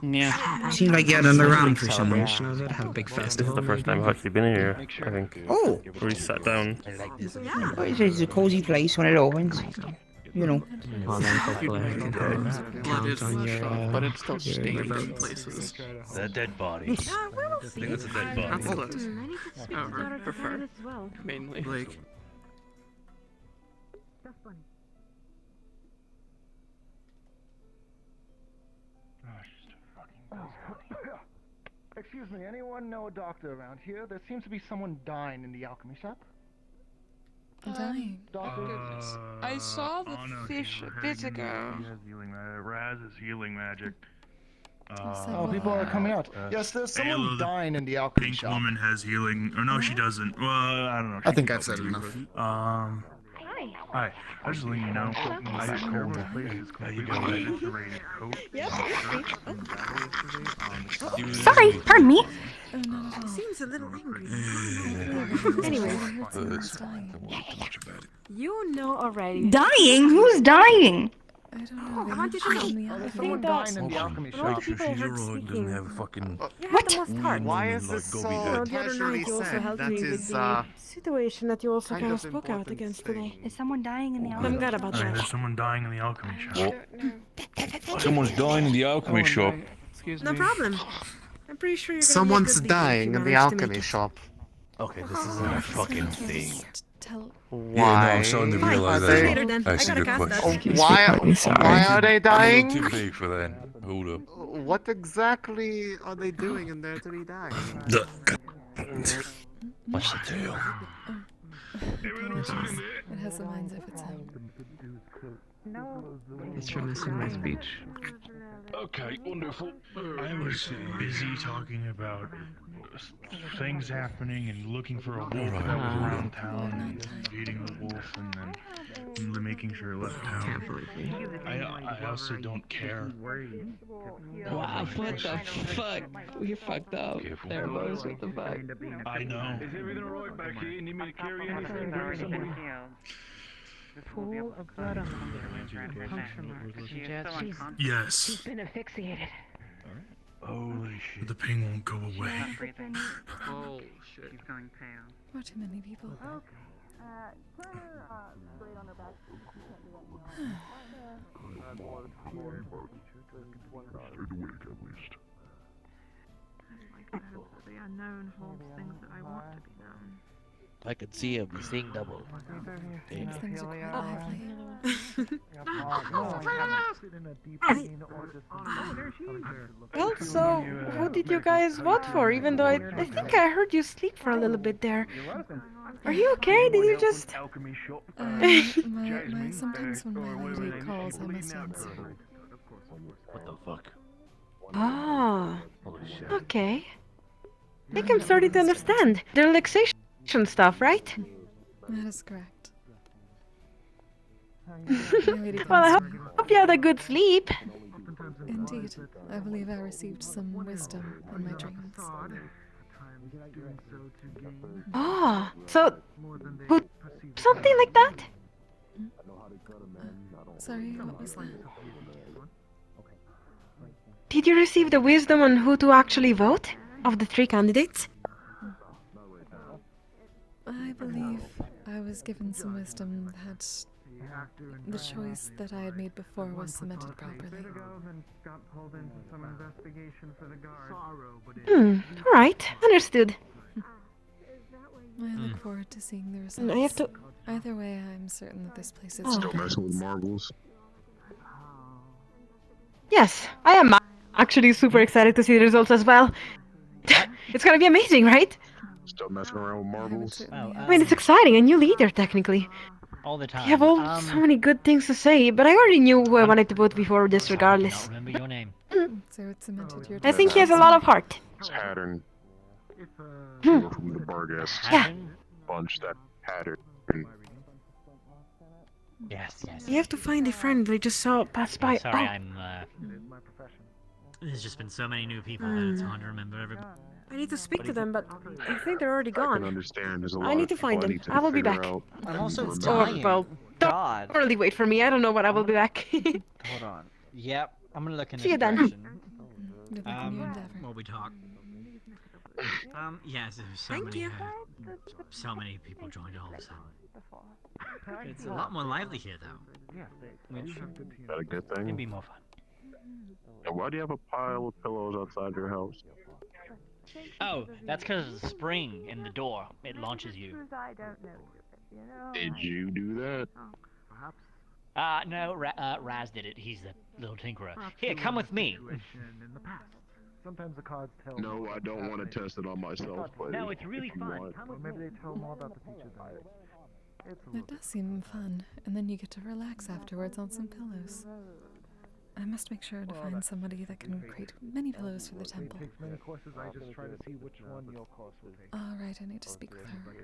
Yeah. Seemed like you had another round for some reason. Celebration of it, have a big This is festival. the first time I've actually been in here, I think. Oh, We sat down. it's a cozy place when it opens. You know. Well, then hopefully I can count on your, but it's still your stained in votes. places. The dead body. We will see. It's a dead body. That's what I need to speak I to Dr. prefer. Fred as well. Mainly. Like, Excuse me, anyone know a doctor around here? There seems to be someone dying in the alchemy shop. Dying. Doctor? I saw the fish a bit ago. Raz is healing magic. Oh, people are coming out. Yes, there's someone dying in the alchemy Pink shop. woman has healing. Or no, she doesn't. Well, I don't know. I think I've said enough. Hi. I just letting you know. I just called the place is completely ready to coat. Sorry, pardon me. Seems a little angry. Anyway, you know already. Dying? Who's dying? I don't know. I want you to know. There's someone dying in the alchemy All the shop. people I heard doesn't speaking. have a fucking. You had the most heart. Why is this Go so be dead. The other casually night you also said? helped That me with is, the situation that you also kind kind of of spoke out important against thing. today. Is someone dying in the I'm glad about There's that. someone dying in the alchemy shop. No Someone's dying in the alchemy shop. Excuse no me. problem. I'm pretty sure you're gonna Someone's be a good leader if dying you in the manage to make alchemy it. shop. Okay, this isn't a fucking thing. Tell. Why? Yeah, no, I'm starting to Fine, realize see that. you later then. I Actually, gotta good cast question. that. Why are they I'm dying? too big for that. Hold up. What exactly are they doing in there to be dying? What's the deal? It has the minds of its own. It's for missing my speech. Okay, wonderful. I was busy talking about things happening and looking for a wolf that was around town and feeding the wolf and then making sure it left Can't town. believe you. I also don't care. Wow, what the fuck? We fucked up. There goes with the fuck. I know. Is everything alright back here? Need me to carry anything? Bring somebody? Pool of blood on the puncture mark. Yes. She's been asphyxiated. Holy shit. The pain won't go away. Oh shit. She's going pale. Not too many people. The unknown holds things that I want to be known. I could see him. He's seeing double. Okay. These things are quite lively. Well, so who did you guys vote for? Even though I think I heard you sleep for a little bit there. Are you okay? Did you just? Sometimes when my lady calls, I must answer. What the fuck? Ah, okay. I think I'm starting to understand. The relaxation stuff, right? That is correct. Well, I hope you had a good sleep. Indeed. I believe I received some wisdom in my dreams. Ah, so who, something like that? Sorry, what was that? Did you receive the wisdom on who to actually vote of the 3 candidates? I believe I was given some wisdom that the choice that I had made before was cemented properly. Alright, understood. I look forward to seeing the results. I have to... Either way, I'm certain that this place is Still messing with marbles. Yes, I am actually super excited to see the results as well. It's gonna be amazing, right? Still messing around with marbles. I mean, it's exciting, a new leader, technically. All the time. You have so many good things to say, but I already knew who I wanted to vote before this regardless. I don't remember your name. So it cemented your I think he has a lot of heart. Pattern. From the Bargas bunch that pattern. Yes. You have to find a friend they just saw pass by. Sorry, there's just been so many new people that it's hard to remember everybody. I need to speak to them, but I think they're already I can gone. understand. There's a lot I need to find them. I will be back. I'm also Or, dying. well, don't really wait for me. I don't know when I will be back. Hold on. Yep, I'm gonna look in See you this then. direction. While we talk. Yes, there's so many people joined all of a sudden. It's a lot more lively here, though. Which Is that a good thing? can be more fun. And why do you have a pile of pillows outside your house? Oh, that's because of the spring in the door. It launches you. Did you do that? No, Raz did it. He's the little tinkerer. Here, come with me. Sometimes the cards tell. No, I don't want to test it on myself. But No, it's really if you fun. want. Come with Maybe me. they tell more about the future than It does seem fun, and then you get to relax afterwards on some pillows. I must make sure to find somebody that can create many pillows for the temple. takes many courses. I just try to see which one your course will take. All right, I need to speak with her. I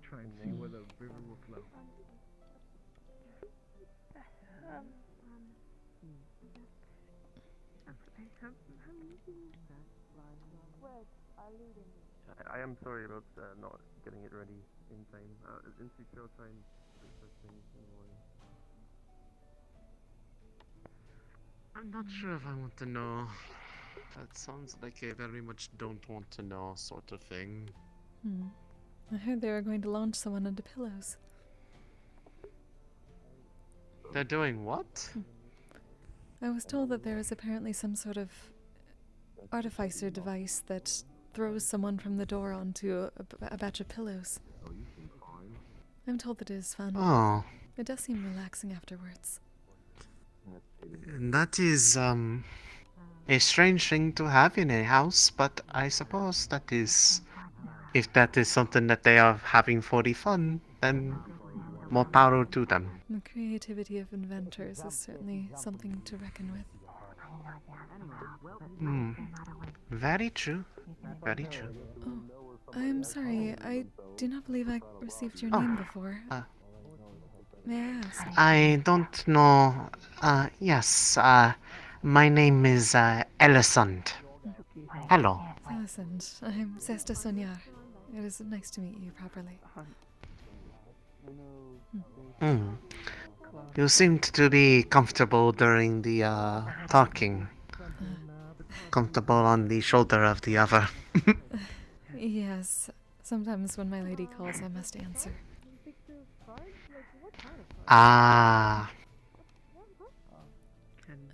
try and see where the river will flow. I am sorry about not getting it ready in time. Into showtime. I'm not sure if I want to know. That sounds like a very much don't want to know sort of thing. I heard they were going to launch someone into pillows. They're doing what? I was told that there is apparently some sort of artificer device that throws someone from the door onto a batch of pillows. I'm told that it is fun. Oh. It does seem relaxing afterwards. That is, a strange thing to have in a house, but I suppose that is... If that is something that they are having for the fun, then more power to them. The creativity of inventors is certainly something to reckon with. Very true. Very true. Oh, I'm sorry. I do not believe I received your name before. May I ask? I don't know. Yes, my name is, Elisand. Hello. Alicent, I'm Sesta Sonyar. It is nice to meet you properly. You seemed to be comfortable during the, talking. Comfortable on the shoulder of the other. Yes, sometimes when my lady calls, I must answer. Ah.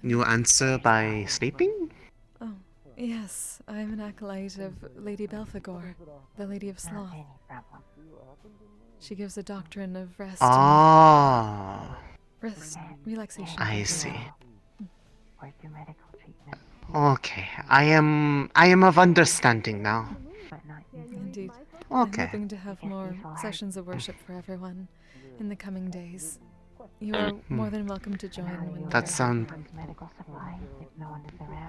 You answer by sleeping? Oh, Yes, I'm an acolyte of Lady Belphegor, the Lady of Sloth. She gives a doctrine of rest Ah, rest, relaxation. I for see. everyone. Okay, I am of understanding now. Indeed. Okay. I'm hoping to have more sessions of worship for everyone in the coming days. You are more than welcome to join when That you're- sounds.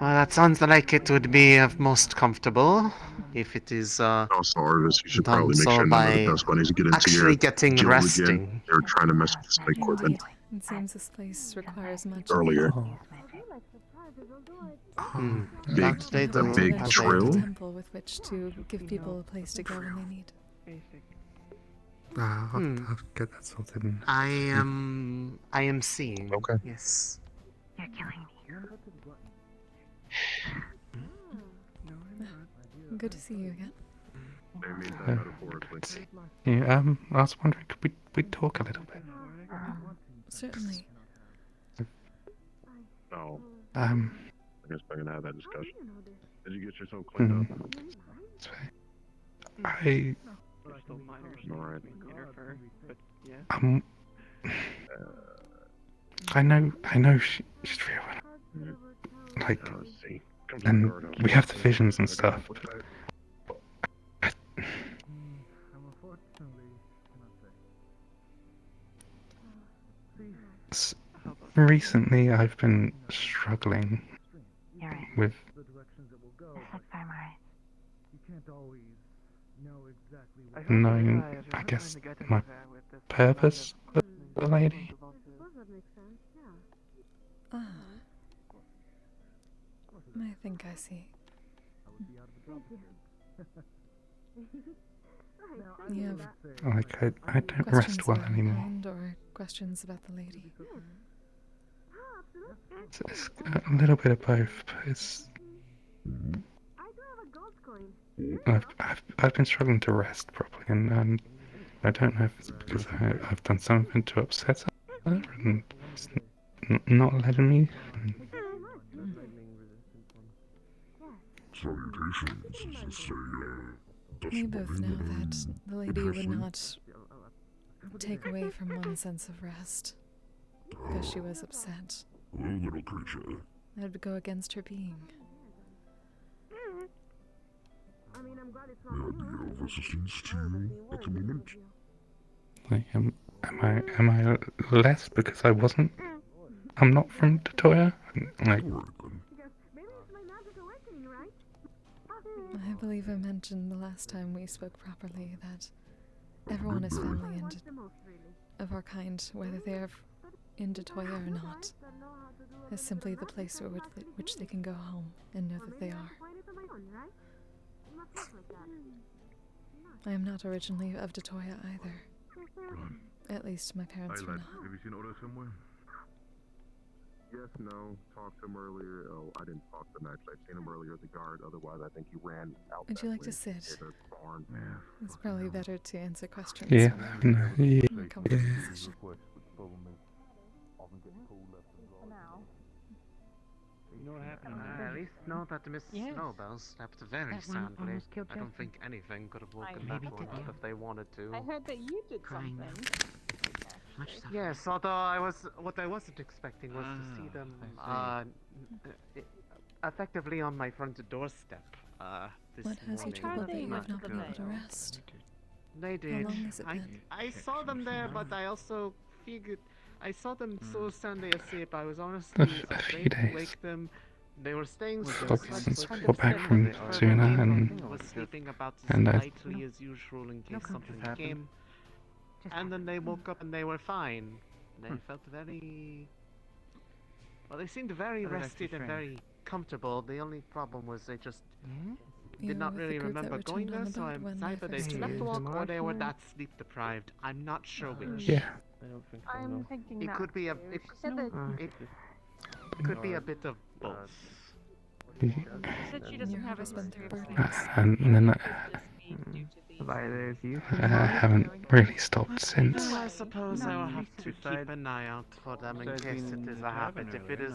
Well, that sounds like it would be most comfortable if it is Also, Arvis, you should done probably make so sure none of by the dust bunnies get into your actually getting guild resting. again. They were trying to mess with the snake equipment Indeed. It seems this place requires much earlier. Big, I a hope to big eventually have a trill. temple with which to give people a place to go when they need. I'll get that sorted. And I am seeing. Okay. Yes. You're killing me. Good to see you again. yeah, I was wondering, could we talk a little bit? Certainly. Oh. I guess we're gonna have that discussion. Did you get yourself cleaned up? Alright. I know she's real. Like, and we have the visions and stuff. Recently, I've been struggling with knowing, I guess, my purpose as a lady. Ah. I think I see. You have Like, I don't questions rest well about anymore. kind or questions about the lady? It's a little bit of both, but it's. I've been struggling to rest properly, and I don't know if it's because I've done something to upset her and it's not letting me. We both know that the lady would not take away from one sense of rest because she was upset. Hello, little creature. That would go against her being. May I be of assistance to you at the moment? Like, am I less because I'm not from Detoya? Like, I believe I mentioned the last time we spoke properly that everyone is family and of our kind, whether they are in Detoya or not, is simply the place which they can go home and know that they are. I am not originally of Detoya either. At least my parents were not. Have you seen Oda somewhere? Yes, no. Talked to him earlier. Oh, I didn't talk to him actually. I've seen him earlier at the guard. Otherwise, I think he ran out. Would you like to sit? It's probably better to answer questions. yeah, from no, a yeah, comfortable yeah. position. You know what happened? I at least know that Miss Snowbell slept very That one soundly. almost killed I don't Jeffrey. think anything could have woken Maybe that one did up you? if they wanted to. I heard that you did something. Yes, although what I wasn't expecting was to see them effectively on my front doorstep this What has you morning. troubled that you have not been able to rest? They How did. long has it been? I saw them there, but I also figured I saw them so soundly asleep. I was honestly A few afraid to days. wake them. They were staying so Probably much since so we got back from further Tuna away and was sleeping about as and lightly as usual in case something came. And then they woke up and they were fine. They felt very. Well, they seemed very That was actually rested and strange. very comfortable. The only problem was they just You did were not with the really group that remember going returned on there, the so boat when it's they either they first slept arrived. walk or they were that sleep deprived. I'm not sure which. Yeah. I don't think I'm thinking It that could be a. too. It She said that it could be a bit of both. she said she doesn't have a history of sleep. and then I I haven't really stopped since. Well, I suppose I will have to keep an eye out for them in case it is a habit. If it is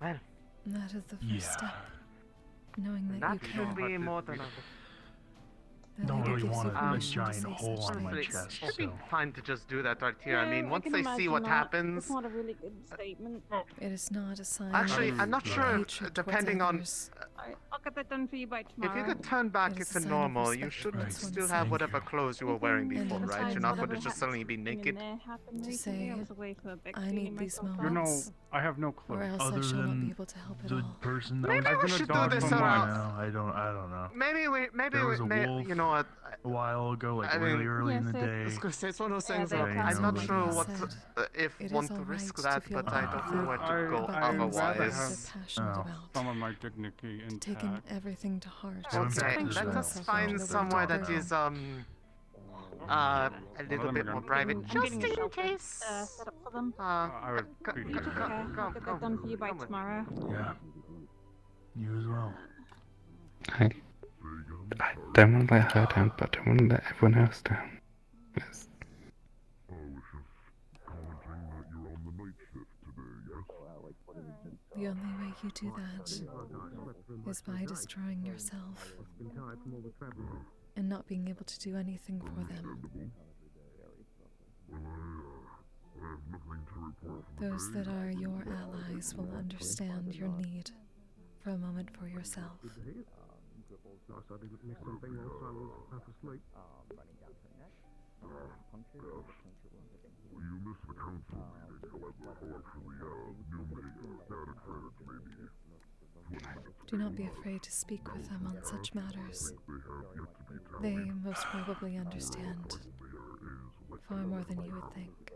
Well, That is the first step. Knowing that that you should care. be more than enough. don't really want a permission to giant say hole such on my things. chest, It'd be so. fine to just do that right here. I Yeah, mean, once can they see imagine what that. happens. It's not a really good statement. It is not a sign Actually, of I'm not sure if, hatred towards depending on. others. Alright, I'll get that done for you by If tomorrow. you could turn back It is a into sign of normal, you respect should towards still oneself. have whatever clothes you were wearing And before, in right? times You're not whatever going to just suddenly be naked. To say, I was away for a big I need these moments. You know, I have no clue. Or else I Other shall not be than able to help at the all. person that Maybe was we should do dog this for around. No, I don't know. Maybe There was a wolf you know what? a while ago, like I mean, really early in the day. I was gonna say it's one of those things. Yeah, I'm not you know, sure like what said, if it one is to all risk right that, to feel but I don't know where to go about things that otherwise. you're passionate about. some of my dignity intact. Taking everything to heart. Okay, and let us pushing find yourself somewhere into that the is a little bit more private, just in case. Set up for them. I would appreciate Okay, I'll get that done for you by tomorrow. Yeah. You as well. I don't want to let her down, but I don't want to let everyone else down. Yes. The only way you do that is by destroying yourself and not being able to do anything for them. Those that are your allies will understand your need for a moment for yourself. Do not be afraid to speak with them on such matters. They most probably understand far more than you would think.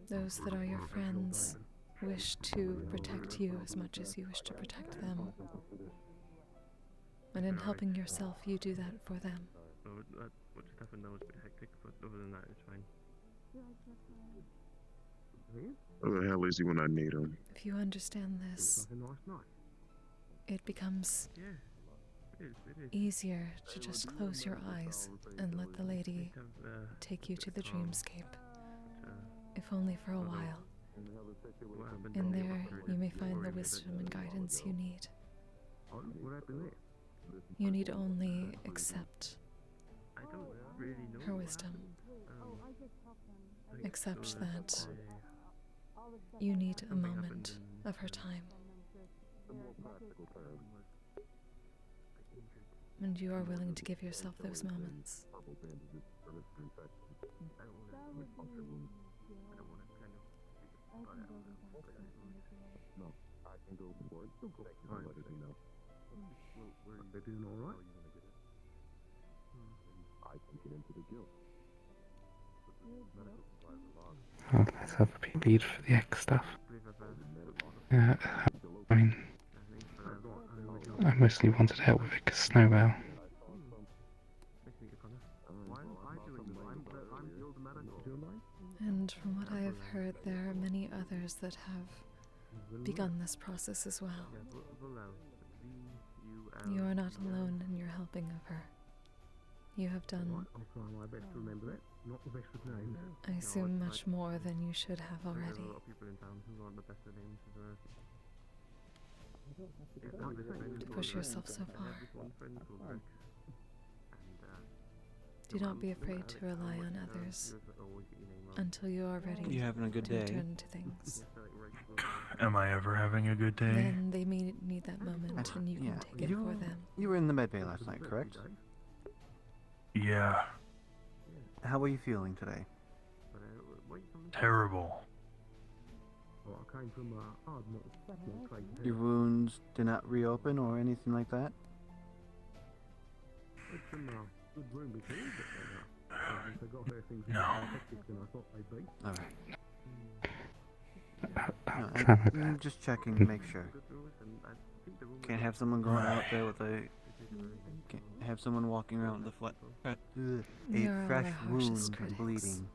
Those that are your friends wish to protect you as much as you wish to protect them. And in helping yourself, you do that for them. What just happened now was a bit hectic, but other than that, it's fine. Where the hell is he when I need him? If you understand this, it becomes easier to just close your eyes and let the lady take you to the dreamscape, if only for a while. In there, you may find the wisdom and guidance you need. You need only accept her wisdom. Accept that you need a moment of her time. And you are willing to give yourself those moments. They're doing all right. I can get into the guild. Oh, let's have a lead for the X stuff. I mean, I mostly wanted help with it because Snowbell. And from what I have heard, there are many others that have begun this process as well. You are not alone in your helping of her. You have done, I assume, much more than you should have already. To push yourself so far. Do not be afraid to rely on others until you are ready You having a good to day? return to things. Am I ever having a good day? Then they may need that moment and you can take it for them. You were in the medbay last night, correct? Yeah. How are you feeling today? Terrible. Your wounds did not reopen or anything like that? No. Alright. I'm just checking to make sure. Can't have someone going out there with a... Can't have someone walking around with a You're fresh our wound harshest and critics. bleeding.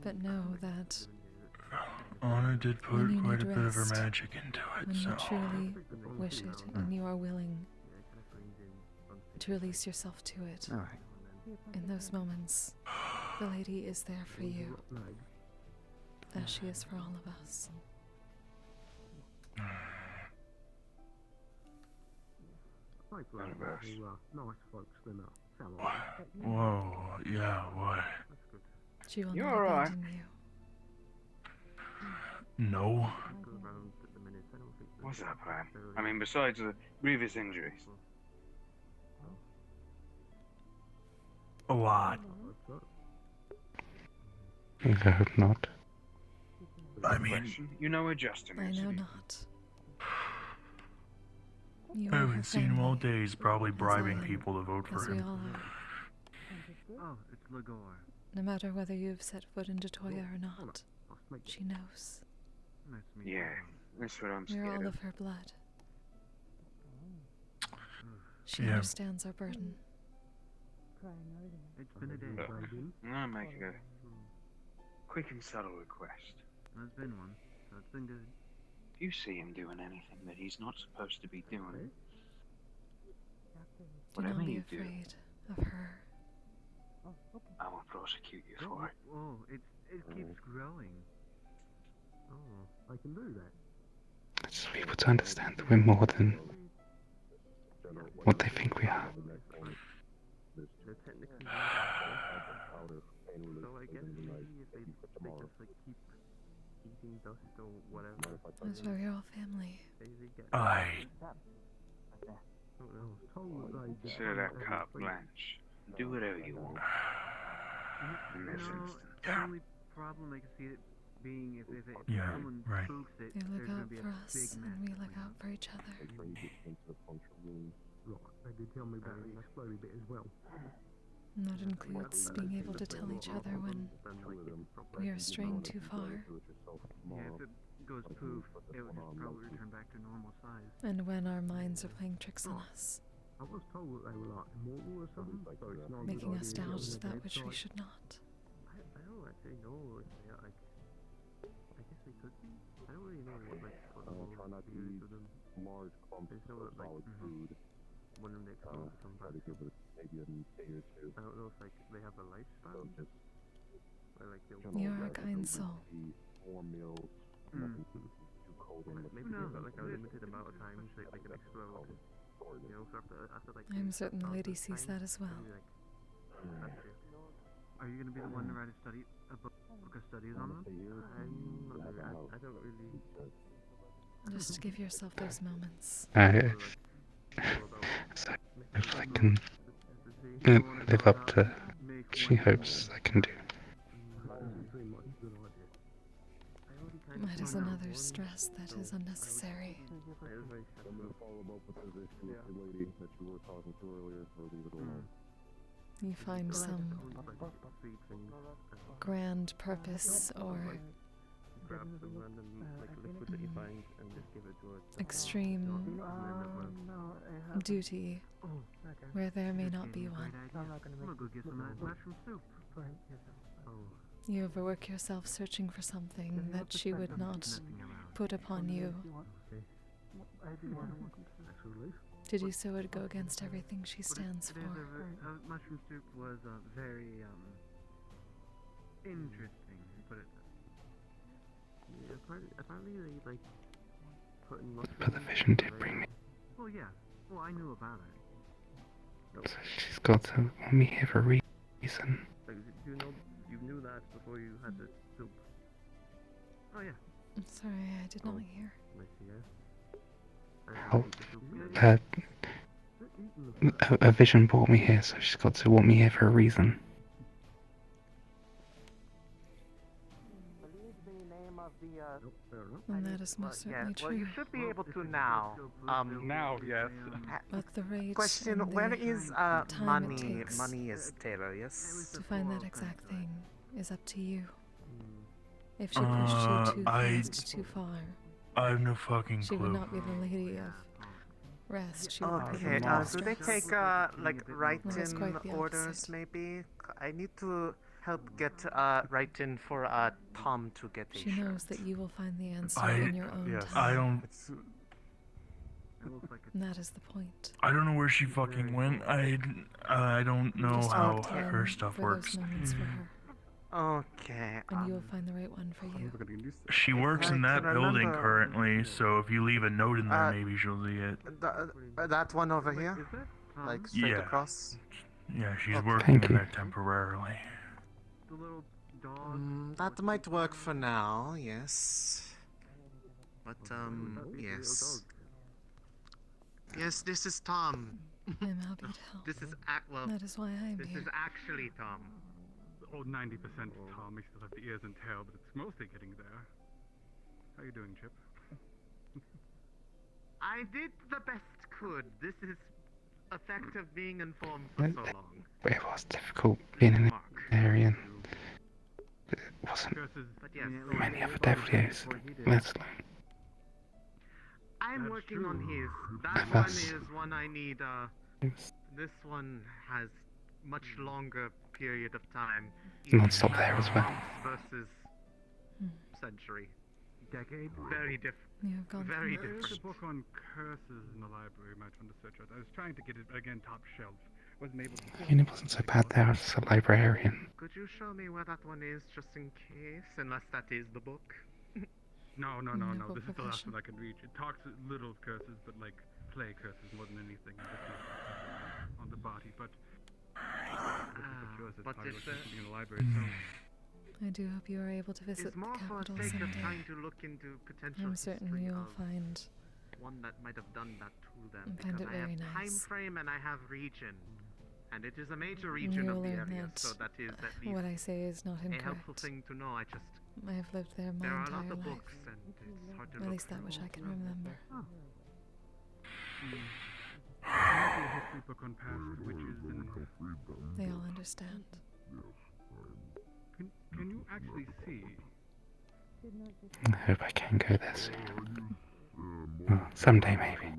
But know that Anna did put when you quite need a bit of her rest, magic into it, when so... you truly wish it and you are willing to release yourself to it, in those moments, the lady is there for you. as she is for all of us. Whoa, yeah, what? She will You're not alright. abandon you. No. What's that plan? I mean, besides the grievous injuries. A lot. I hope not. I mean, You know where Justin I is. know not. You I are her haven't seen him all family, day. He's probably bribing am, people to vote for as we him. all are. Oh, it's Lagor. No matter whether you've set foot into Toya or not, she knows. Nice to meet you. Yeah, that's what I'm We're scared all of. of her blood. She Yeah. understands our burden. It's been a day. I'm gonna make a quick and subtle request. There's been one, so it's been good. If you see him doing anything that he's not supposed to be doing, Do whatever not be you do, afraid of her. I will prosecute you for it. Oh, it keeps growing. Oh, I can do that. I just want people to understand that we're more than what they think we are. They're technically so I guess maybe if they just like keep eating dust or whatever. That's why we're all family. They get Consider that carte blanche. Do whatever you want. In this instance. The only problem I can see it being if Yeah, someone right. spooks it, They look there's gonna out be for a us, big and mess. we look out for each other. And that includes being able to tell each other when we are straying too far, Yeah, if it goes poof, it would just probably return back to normal size. and when our minds are playing tricks on us, I was told that they were like immortal or something, so it's not a making good us idea doubt to that dead, which so we should not. I don't actually know if they like. I guess they could be. I don't really know what like what the whole theories of them. Large clumps There's no of like solid food. when them they come back. Try to give it maybe a day or two. I don't know if like they have a lifespan. Or like they'll You are a kind soul. Warm meals, nothing too cold or much. Maybe they've got like a limited amount of time so they can explode. You know, so after like. I am certain the lady sees that as well. Are you gonna be the one to write a book of studies on them? I don't really. Just give yourself those moments. So if I can live up to what she hopes I can do. That is another stress that is unnecessary. I'm gonna follow up with this issue with the lady that you were talking to earlier, or leave it alone. You find some grand purpose or Grab some random like liquid that you find and just give it to her. extreme duty where there may not be one. I'm gonna go get some mushroom soup. Oh. You overwork yourself searching for something that she would not put upon you. To do so would go against everything she stands for. Mushroom soup was very interesting. Put it. Yeah, apparently they like putting But the vision did bring me. Well, yeah. Well, I knew about it. So she's got to want me here for a reason. Like, you knew that before you had the soup. Oh yeah. I'm sorry, I did not hear. How a vision brought me here, so she's got to want me here for a reason. And that is most certainly Well, you true. should be able to now. Now, yes. But the rage Question: and where the is time it money? takes Money is Taylor, yes. to find that exact thing is up to you. If she pushed you too fast, too far, I have no fucking she would clue. not be the lady of rest. She would put you Okay, into do they stress. take like write-in quite the orders opposite. maybe? I need to help get write-in for Tom to get a She shirt. knows that you will find the answer in your own I time. don't. And that is the point. I don't know where she fucking went. I don't know Just how make time her stuff for works. those moments for her. Okay. And you will find the right one for you. She works in that building currently, so if you leave a note in there, Uh, maybe she'll see it. That one over here? Like straight Yeah. across? Yeah, she's Okay. working in there temporarily. That might work for now, yes. But, yes. Yes, this is Tom. I'm happy to help. This is That is why I am this here. is actually Tom. Oh, 90% Tom. I still have the ears and tail, but it's mostly getting there. How you doing, Chip? I did the best could. This is effect of being informed for so long. It was difficult being in the area. It wasn't But yes, many other Devliers. Leslie. I'm working on his. That one is one I need, this one has much longer period of time. Non-stop there as well. Versus century. Decade? Very different. You have gone Very through There's a different. book on curses in the library you might want to search out. I was trying to get it again top shelf. Wasn't able to. I mean, it wasn't so bad there. I was just a librarian. Could you show me where that one is, just in case? Unless that is the book. No. Noble This is the last profession. one I can reach. It talks a little of curses, but like play curses more than anything. On the body, but. But it's in the library. So. I do hope you are able to visit It's the more for capital the sake of someday. trying to look into potential I'm certain history you will of find one that might have done that to them. and find Because it I have very time nice. frame and I have region, and it is a major And region you of will the learn area, that so that is at least what I say is not a helpful incorrect. thing to know. I just I have lived there my there are a entire lot of life. books, and it's hard to Or at look least that which I can remember. Maybe a history book on past witches and. They all understand. Can you actually see? I hope I can go there soon. Well, someday maybe.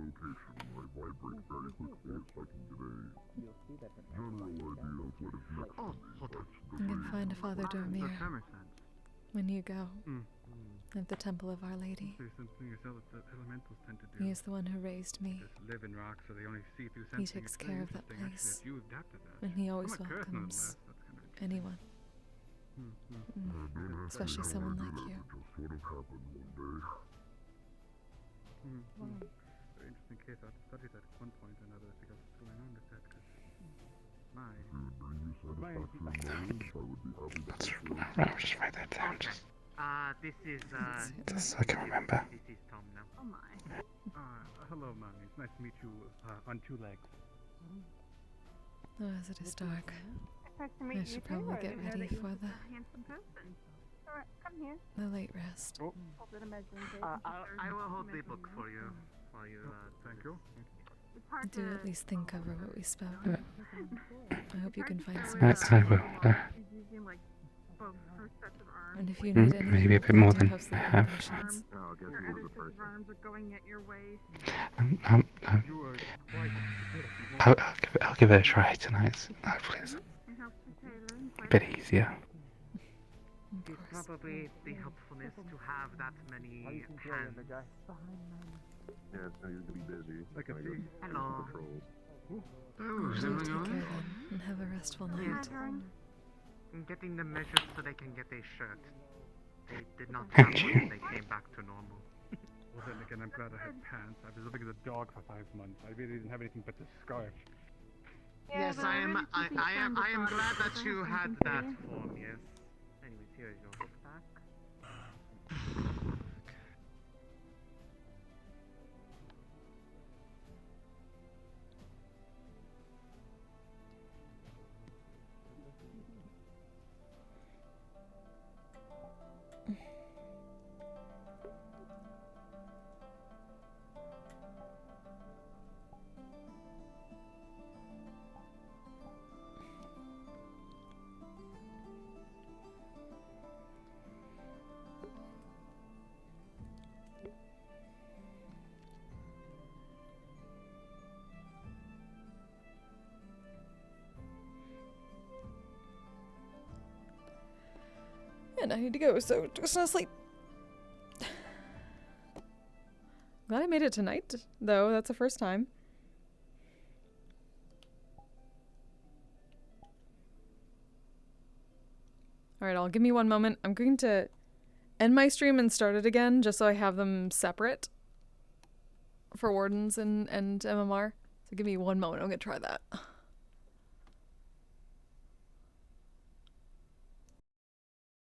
Oh, hold on. You can find a Father Dormir when you go at the Temple of Our Lady. There's something yourself that elementals tend to do. He is the one who raised me. Just live in rocks, so they only see through He sensing. takes It's really care of that interesting, actually, place. that you adapted that. And he always From a curse, welcomes nonetheless. That's kind of interesting. anyone. Especially someone like you. Very interesting case. I had to study that at one point or another to figure out what's going on with that. Cause I'll just write that down. Just This is so I can remember. This is Tom now. Oh my. hello, Mommy. It's nice to meet you on two legs. Oh, as it is dark. Nice to I meet you should too. probably I get didn't know ready that you for were the a handsome person. Alright, come here. late rest. Oh. Hold it a measuring tape. I will hold the book for you while you. Thank you. It's hard Do to at least think over what we spoke. I hope you can find some I rest. will. He's using like both her sets of arms. And if you need anything, Maybe a bit more do than have I sleeping have. potions. Your other sets of arms are going at your waist. I'll give it a try tonight. Hopefully it's It helps you tailor and a bit easier. It's probably the helpfulness to have that many hands. Yeah, it's going to be busy. I can see. Hello. Do take care then, and have a restful night. I'm getting them measured so they can get a shirt. They did not have one when they came back to normal. Well, then again, I'm glad I had pants. I was living as a dog for 5 months. I really didn't have anything but the scarf. Yes, I am glad that you had that form, yes. Anyways, here is your book back. And I need to go, so just not sleep. Glad I made it tonight, though. That's the first time. Alright, I'll give me one moment. I'm going to end my stream and start it again just so I have them separate for Wardens and MMR. So give me one moment. I'm going to try that.